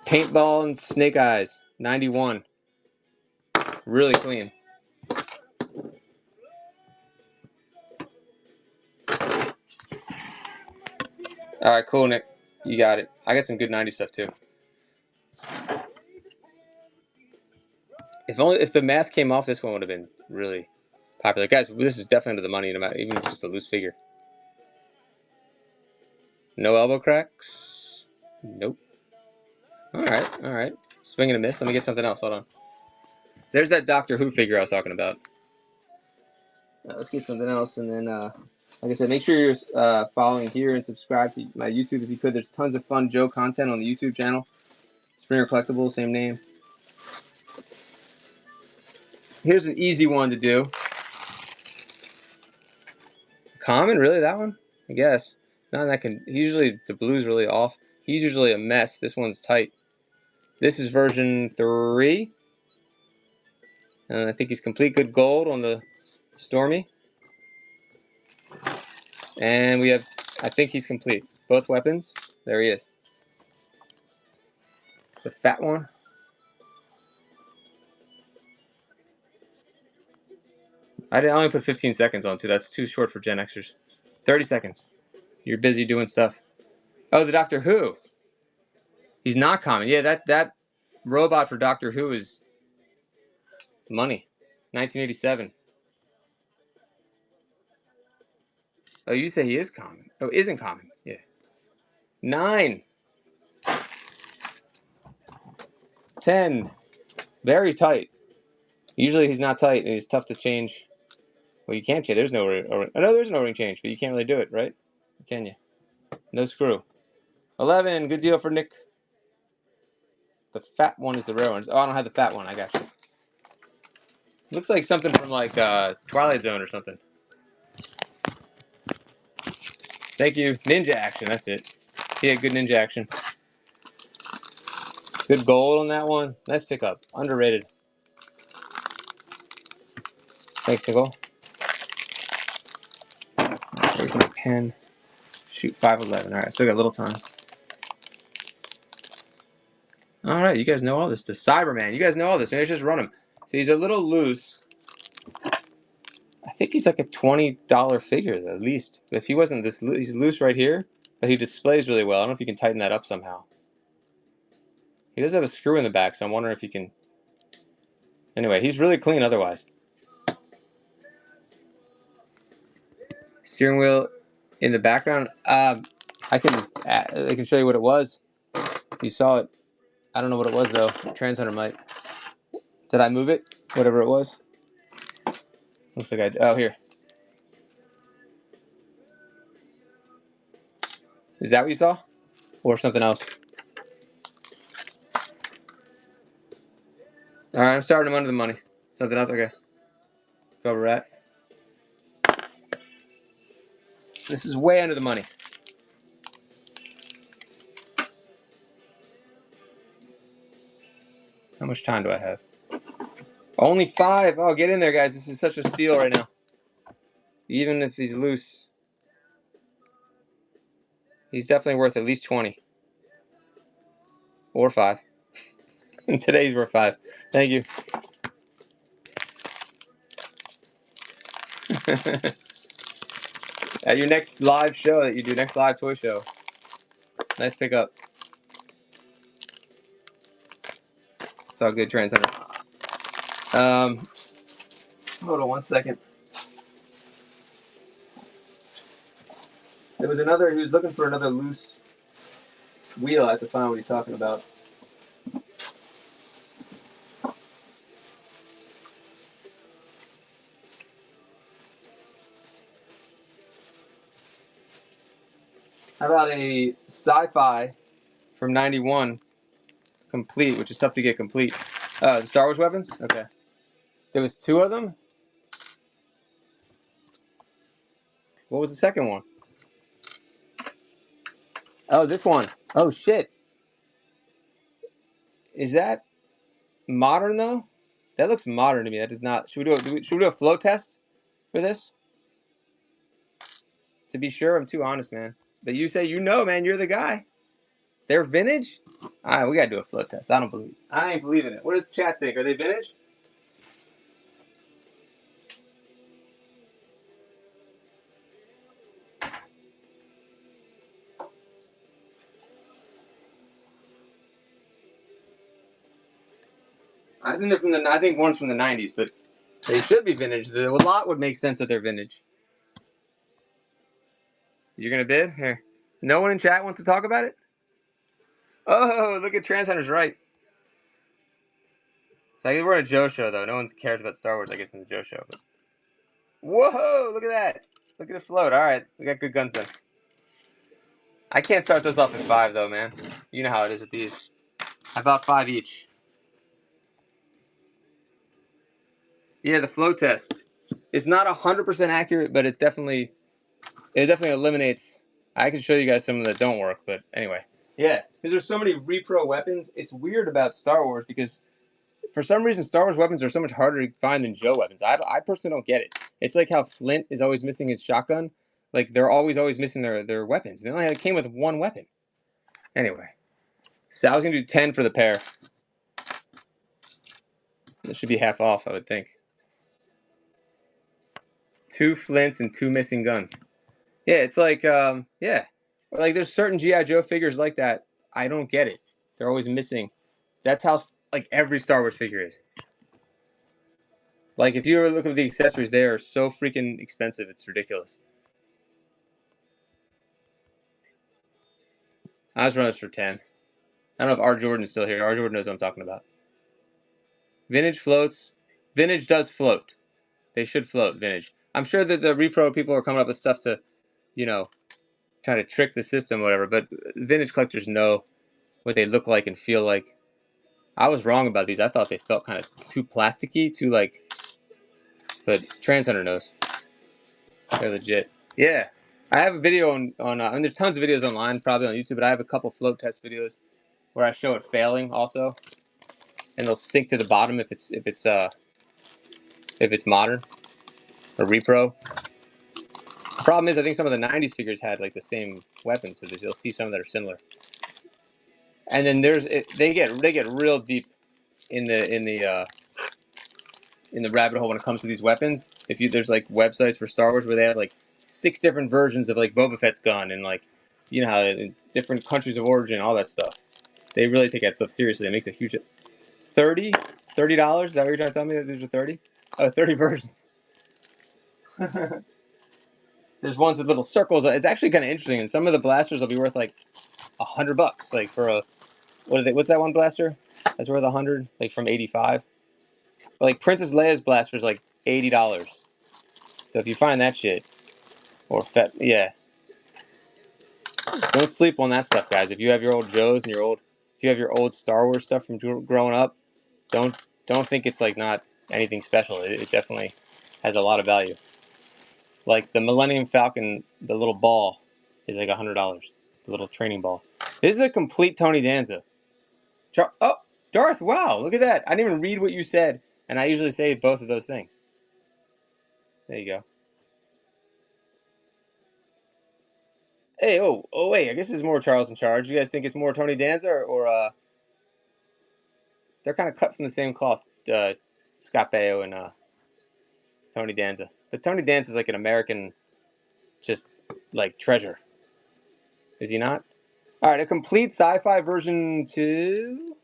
Paintball and Snake Eyes, 91. Really clean. All right, cool, Nick. You got it. I got some good 90s stuff, too. If the math came off, this one would have been really popular. Guys, this is definitely under the money, no matter, even if it's just a loose figure. No elbow cracks? Nope. All right. Swing and a miss. Let me get something else. Hold on. There's that Doctor Who figure I was talking about. Let's get something else, and then, like I said, make sure you're following here and subscribe to my YouTube if you could. There's tons of fun Joe content on the YouTube channel. Springer Collectibles, same name. Here's an easy one to do. Common, really, that one? I guess. Not that usually the blue's really off. He's usually a mess. This one's tight. This is version 3. I think he's complete good gold on the Stormy. And we have, I think he's complete. Both weapons. There he is. The fat one. I only put 15 seconds on too. That's too short for Gen Xers. 30 seconds. You're busy doing stuff. Oh, the Doctor Who. He's not common. Yeah, that robot for Doctor Who is money. 1987. Oh, you say he is common. Oh, isn't common. Yeah. 9. 10. Very tight. Usually he's not tight and he's tough to change. Well, you can't change. There's no O-ring. I know there's an O-ring change, but you can't really do it, right? Can you? No screw. 11. Good deal for Nick. The fat one is the rare one. Oh, I don't have the fat one. I got you. Looks like something from like Twilight Zone or something. Thank you. Ninja action. That's it. Yeah, good ninja action. Good gold on that one. Nice pickup. Underrated. Thanks, Nicole. There's my pen. Shoot, 511. All right, still got a little time. All right, you guys know all this. The Cyberman. You guys know all this. Maybe I should just run him. So he's a little loose. I think he's like a $20 figure at least. If he wasn't this, he's loose right here, but he displays really well. I don't know if you can tighten that up somehow. He does have a screw in the back, so I'm wondering if you can. Anyway, he's really clean otherwise. Steering wheel in the background. I can show you what it was. If you saw it, I don't know what it was though. Transhunter might. Did I move it? Whatever it was. Looks like I. Oh, here. Is that what you saw, or something else? All right, I'm starting him under the money. Something else? Okay. Cover rat. This is way under the money. How much time do I have? Only 5. Oh, get in there, guys. This is such a steal right now. Even if he's loose, he's definitely worth at least 20. Or 5. And today's worth 5. Thank you. At your next live show that you do, next live toy show. Nice pickup. It's all good, Transhunter. Hold on 1 second. There was another, he was looking for another loose wheel. I have to find what he's talking about. How about a sci-fi from 91 complete, which is tough to get complete. The Star Wars weapons? Okay. There was 2 of them? What was the second one? Oh, this one. Oh, shit. Is that modern, though? That looks modern to me. That does not... Should we do a flow test for this? To be sure, I'm too honest, man. But you say you know, man. You're the guy. They're vintage? All right, we got to do a flow test. I don't believe it. I ain't believing it. What does chat think? Are they vintage? I think they're from the... I think one's from the 90s, but they should be vintage. A lot would make sense that they're vintage. You're going to bid? Here. No one in chat wants to talk about it? Oh, look at Transhunter's right. It's like we're in a Joe show, though. No one cares about Star Wars, I guess, in the Joe show. But... Whoa, look at that. Look at it float. All right, we got good guns then. I can't start those off at 5, though, man. You know how it is with these. About 5 each. Yeah, the flow test. It's not 100% accurate, but it definitely eliminates. I can show you guys some of that don't work, but anyway. Yeah, because there's so many repro weapons. It's weird about Star Wars because for some reason Star Wars weapons are so much harder to find than Joe weapons. I personally don't get it. It's like how Flint is always missing his shotgun. Like, they're always missing their weapons. They only came with one weapon. Anyway, so I was going to do 10 for the pair. It should be half off, I would think. 2 flints and 2 missing guns. Yeah, it's like, yeah. Like, there's certain G.I. Joe figures like that. I don't get it. They're always missing. That's how, like, every Star Wars figure is. Like, if you ever look at the accessories, they are so freaking expensive. It's ridiculous. I was running this for 10. I don't know if R. Jordan's still here. R. Jordan knows what I'm talking about. Vintage floats. Vintage does float. They should float, Vintage. I'm sure that the repro people are coming up with stuff to, you know, trying to trick the system or whatever, but vintage collectors know what they look like and feel like. I was wrong about these. I thought they felt kind of too plasticky, too like, but Trans Hunter knows. They're legit. Yeah. I have a video on I mean, there's tons of videos online, probably on YouTube, but I have a couple float test videos where I show it failing also, and they'll sink to the bottom if it's modern or repro. The problem is, I think some of the '90s figures had like the same weapons, so you'll see some that are similar. And then they get real deep in the rabbit hole when it comes to these weapons. There's like websites for Star Wars where they have like 6 different versions of like Boba Fett's gun, and like, you know how in different countries of origin, all that stuff. They really take that stuff seriously. It makes a huge $30. Is that what you're trying to tell me, that there's a 30? Oh, 30 versions. There's ones with little circles. It's actually kind of interesting, and some of the blasters will be worth like $100, like for a what's that one blaster that's worth 100, like from '85. Like Princess Leia's blaster is like $80. So if you find that shit, or yeah, don't sleep on that stuff, guys. If you have your old Joes and if you have your old Star Wars stuff from growing up, don't think it's like not anything special. It definitely has a lot of value. Like the Millennium Falcon, the little ball is like $100. The little training ball. This is a complete Tony Danza. Oh, Darth! Wow, look at that. I didn't even read what you said, and I usually say both of those things. There you go. Hey, wait. I guess there's more Charles in Charge. You guys think it's more Tony Danza or they're kind of cut from the same cloth, Scott Baio and Tony Danza. But Tony Danza is like an American, just like treasure. Is he not? All right, a complete sci-fi version 2.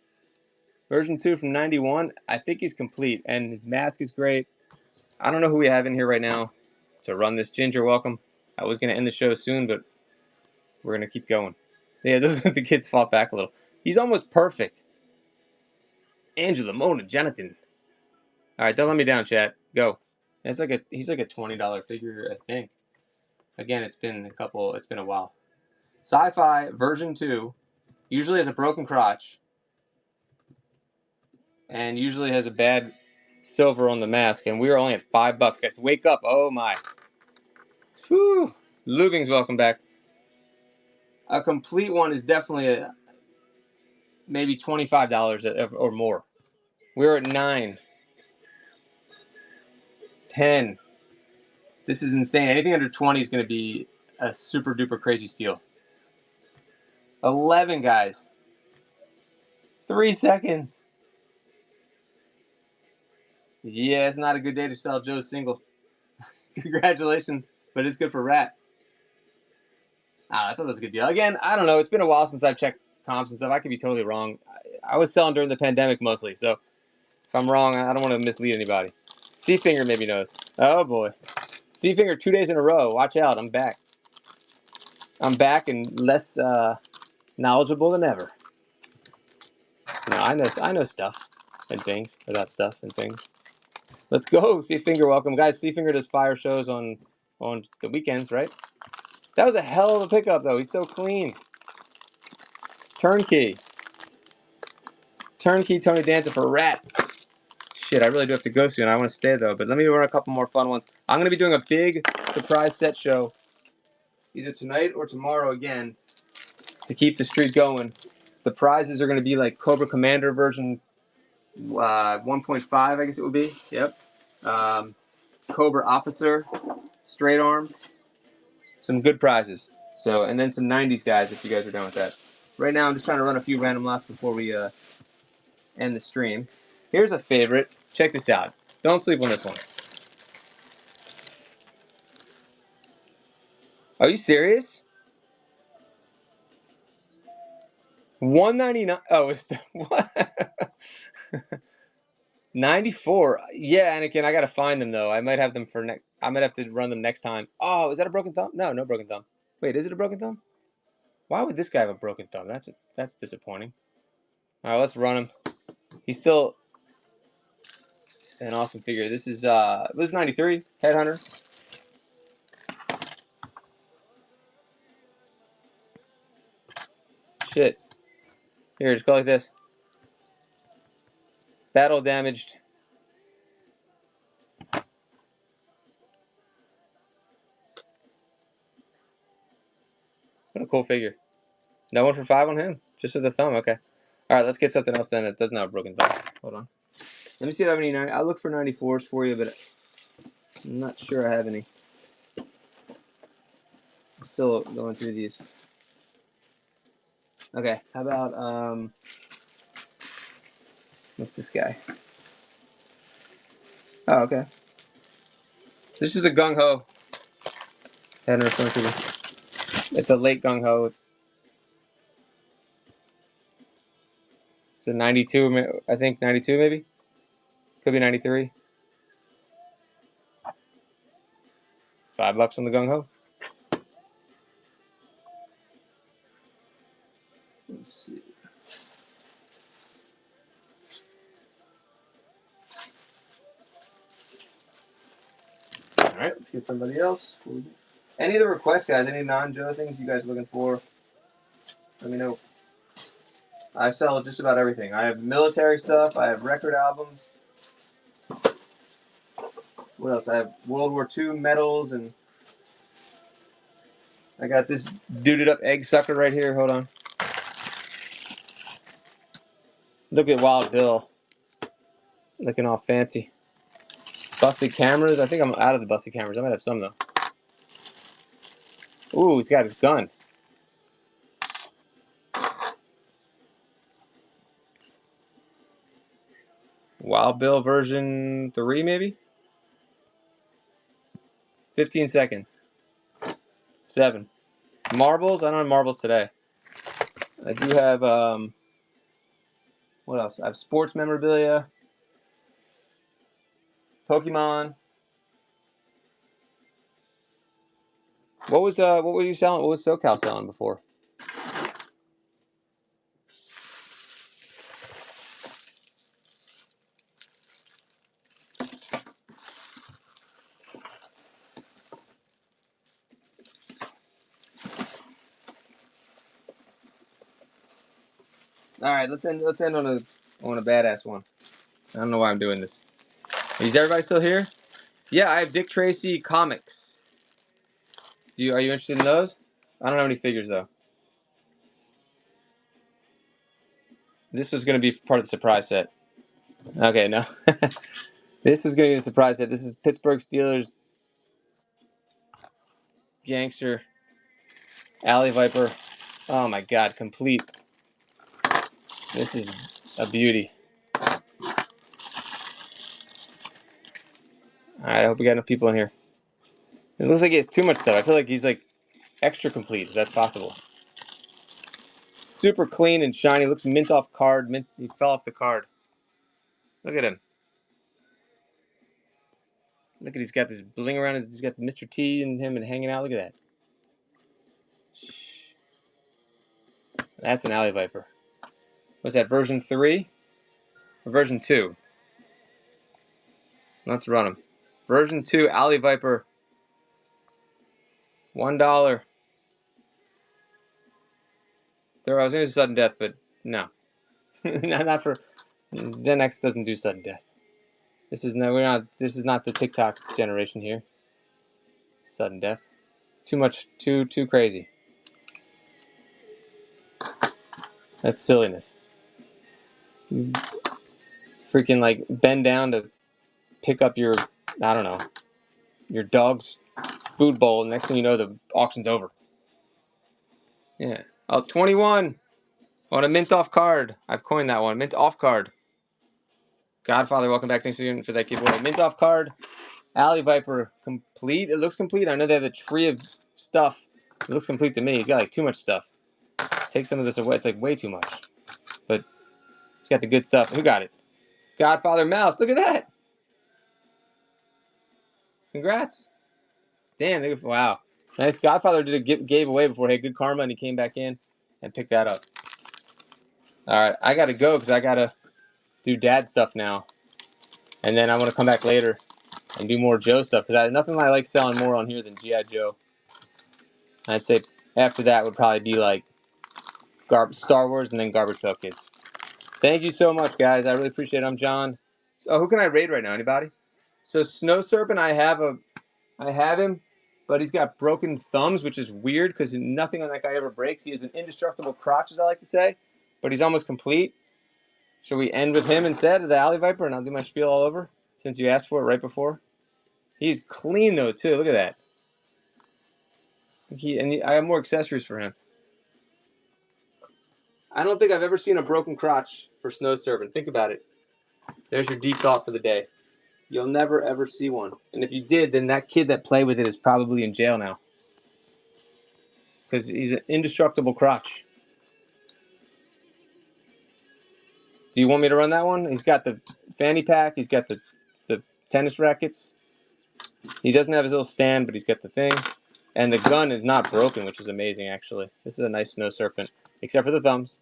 Version 2 from '91. I think he's complete, and his mask is great. I don't know who we have in here right now to run this. Ginger, welcome. I was going to end the show soon, but we're going to keep going. Yeah, the kids fought back a little. He's almost perfect. Angela, Mona, Jonathan. All right, don't let me down, chat. Go. He's like a $20 figure, I think. Again, it's been a while. Sci-fi version 2 usually has a broken crotch and usually has a bad silver on the mask, and we are only at $5. Guys, wake up. Oh my. Whew. Lubing's welcome back. A complete one is definitely maybe $25 or more. We're at 9. 10. This is insane. Anything under 20 is going to be a super duper crazy steal. 11, guys. 3 seconds. Yeah, it's not a good day to sell Joe's single. Congratulations, but it's good for Rat. I thought that was a good deal. Again, I don't know. It's been a while since I've checked comps and stuff. I could be totally wrong. I was selling during the pandemic mostly, so if I'm wrong, I don't want to mislead anybody. Seafinger maybe knows. Oh, boy. Seafinger 2 days in a row. Watch out. I'm back. I'm back and less knowledgeable than ever. No, I know stuff and things about stuff and things. Let's go, Seafinger. Welcome, guys. Seafinger does fire shows on the weekends, right? That was a hell of a pickup, though. He's so clean. Turnkey Tony Danza for Rat. Shit, I really do have to go soon. I want to stay, though. But let me run a couple more fun ones. I'm going to be doing a big surprise set show either tonight or tomorrow again to keep the streak going. The prizes are going to be like Cobra Commander version 1.5, I guess it would be. Yep. Cobra Officer, straight arm, some good prizes. So, and then some 90s guys if you guys are done with that. Right now, I'm just trying to run a few random lots before we end the stream. Here's a favorite. Check this out. Don't sleep on this one. Are you serious? $199. Oh, it's what? 94. Yeah, Anakin, I gotta find them though. I might have them for next. I might have to run them next time. Oh, is that a broken thumb? No, no broken thumb. Wait, is it a broken thumb? Why would this guy have a broken thumb? That's disappointing. All right, let's run him. He's still an awesome figure. This is 93 Headhunter. Shit. Here, just go like this. Battle damaged. What a cool figure. No 1 for 5 on him. Just with the thumb. Okay. All right, let's get something else then that doesn't have a broken thumb. Hold on. Let me see if I have any. I'll look for 94s for you, but I'm not sure I have any. I'm still going through these. Okay, how about what's this guy? Oh, okay. This is a gung ho. It's a late gung ho. It's a 92, I think 92 maybe. Could be 93. $5 on the gung ho. Let's see. All right, let's get somebody else. Any of the requests, guys? Any non-Joe things you guys are looking for? Let me know. I sell just about everything. I have military stuff. I have record albums. What else? I have World War II medals, and I got this duded up egg sucker right here. Hold on. Look at Wild Bill. Looking all fancy. Busted cameras. I think I'm out of the busted cameras. I might have some, though. Ooh, he's got his gun. Wild Bill version 3, maybe? 15 seconds. 7. Marbles? I don't have marbles today. I do have, what else? I have sports memorabilia. Pokemon. What were you selling? What was SoCal selling before? All right, let's end on a badass one. I don't know why I'm doing this. Is everybody still here? Yeah, I have Dick Tracy comics. Are you interested in those? I don't have any figures though. This was gonna be part of the surprise set. Okay, no. This is gonna be the surprise set. This is Pittsburgh Steelers gangster Alley Viper. Oh my God, complete. This is a beauty. All right, I hope we got enough people in here. It looks like he has too much stuff. I feel like he's like extra complete, if that's possible. Super clean and shiny. Looks mint off card. Mint. He fell off the card. Look at him. Look at he's got this bling around. He's got Mr. T and him and hanging out. Look at that. That's an Alley Viper. What's that, version 3? Or version 2? Let's run them. Version 2 Alley Viper. $1. I was going to do sudden death, but no. not for Gen X doesn't do sudden death. This is not the TikTok generation here. Sudden death. It's too much, too crazy. That's silliness. Freaking like bend down to pick up your, I don't know, your dog's food bowl. And next thing you know, the auction's over. Yeah. Oh, 21 on a mint off card. I've coined that one. Mint off card. Godfather, welcome back. Thanks again for that giveaway. Mint off card. Alley Viper complete. It looks complete. I know they have a tree of stuff. It looks complete to me. He's got like too much stuff. Take some of this away. It's like way too much. But he's got the good stuff. Who got it? Godfather Mouse. Look at that. Congrats. Damn. Wow. Nice. Godfather gave away before. Hey, good karma, and he came back in and picked that up. All right. I got to go because I got to do dad stuff now. And then I want to come back later and do more Joe stuff because nothing I like selling more on here than G.I. Joe. I'd say after that would probably be like Star Wars and then Garbage Pail Kids. Thank you so much, guys. I really appreciate it. I'm John. So who can I raid right now? Anybody? So Snow Serpent, I have him, but he's got broken thumbs, which is weird because nothing on that guy ever breaks. He has an indestructible crotch, as I like to say, but he's almost complete. Should we end with him instead of the Alley Viper, and I'll do my spiel all over since you asked for it right before? He's clean though too. Look at that. I have more accessories for him. I don't think I've ever seen a broken crotch for Snow Serpent. Think about it. There's your deep thought for the day. You'll never ever see one. And if you did, then that kid that played with it is probably in jail now. Because he's an indestructible crotch. Do you want me to run that one? He's got the fanny pack. He's got the tennis rackets. He doesn't have his little stand, but he's got the thing. And the gun is not broken, which is amazing, actually. This is a nice Snow Serpent, except for the thumbs,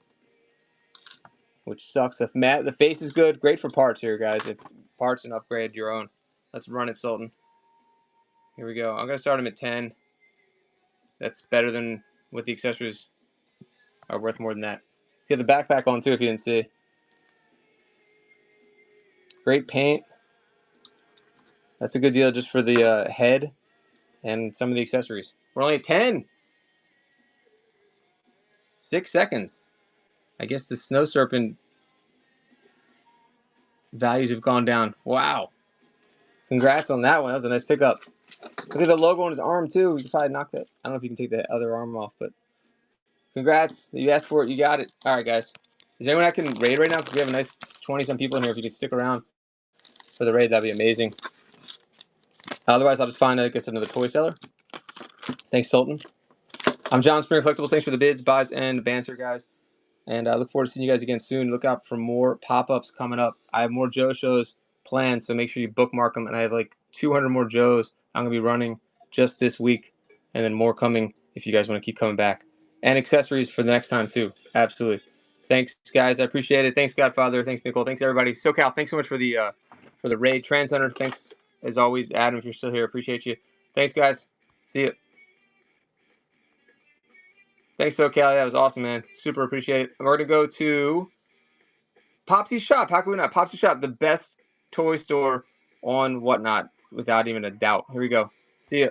which sucks. The face is good. Great for parts here, guys. If parts and upgrade your own. Let's run it, Sultan. Here we go. I'm going to start him at 10. That's better than what the accessories are worth more than that. He's got the backpack on, too, if you didn't see. Great paint. That's a good deal just for the head and some of the accessories. We're only at 10. 6 seconds. I guess the Snow Serpent values have gone down. Wow. Congrats on that one. That was a nice pickup. Look at the logo on his arm, too. We could probably knock that. I don't know if you can take the other arm off, but congrats. You asked for it. You got it. All right, guys. Is there anyone I can raid right now? Because we have a nice 20-some people in here. If you could stick around for the raid, that'd be amazing. Otherwise, I'll just find, I guess, another toy seller. Thanks, Sultan. I'm John Springer Collectibles. Thanks for the bids, buys, and banter, guys. And I look forward to seeing you guys again soon. Look out for more pop-ups coming up. I have more Joe shows planned, so make sure you bookmark them. And I have like 200 more Joes I'm going to be running just this week. And then more coming if you guys want to keep coming back. And accessories for the next time, too. Absolutely. Thanks, guys. I appreciate it. Thanks, Godfather. Thanks, Nicole. Thanks, everybody. SoCal, thanks so much for the raid. Trans Hunter, thanks, as always. Adam, if you're still here, appreciate you. Thanks, guys. See you. Thanks, SoCal. That was awesome, man. Super appreciate it. We're going to go to Popsy Shop. How can we not? Popsy Shop, the best toy store on Whatnot, without even a doubt. Here we go. See ya.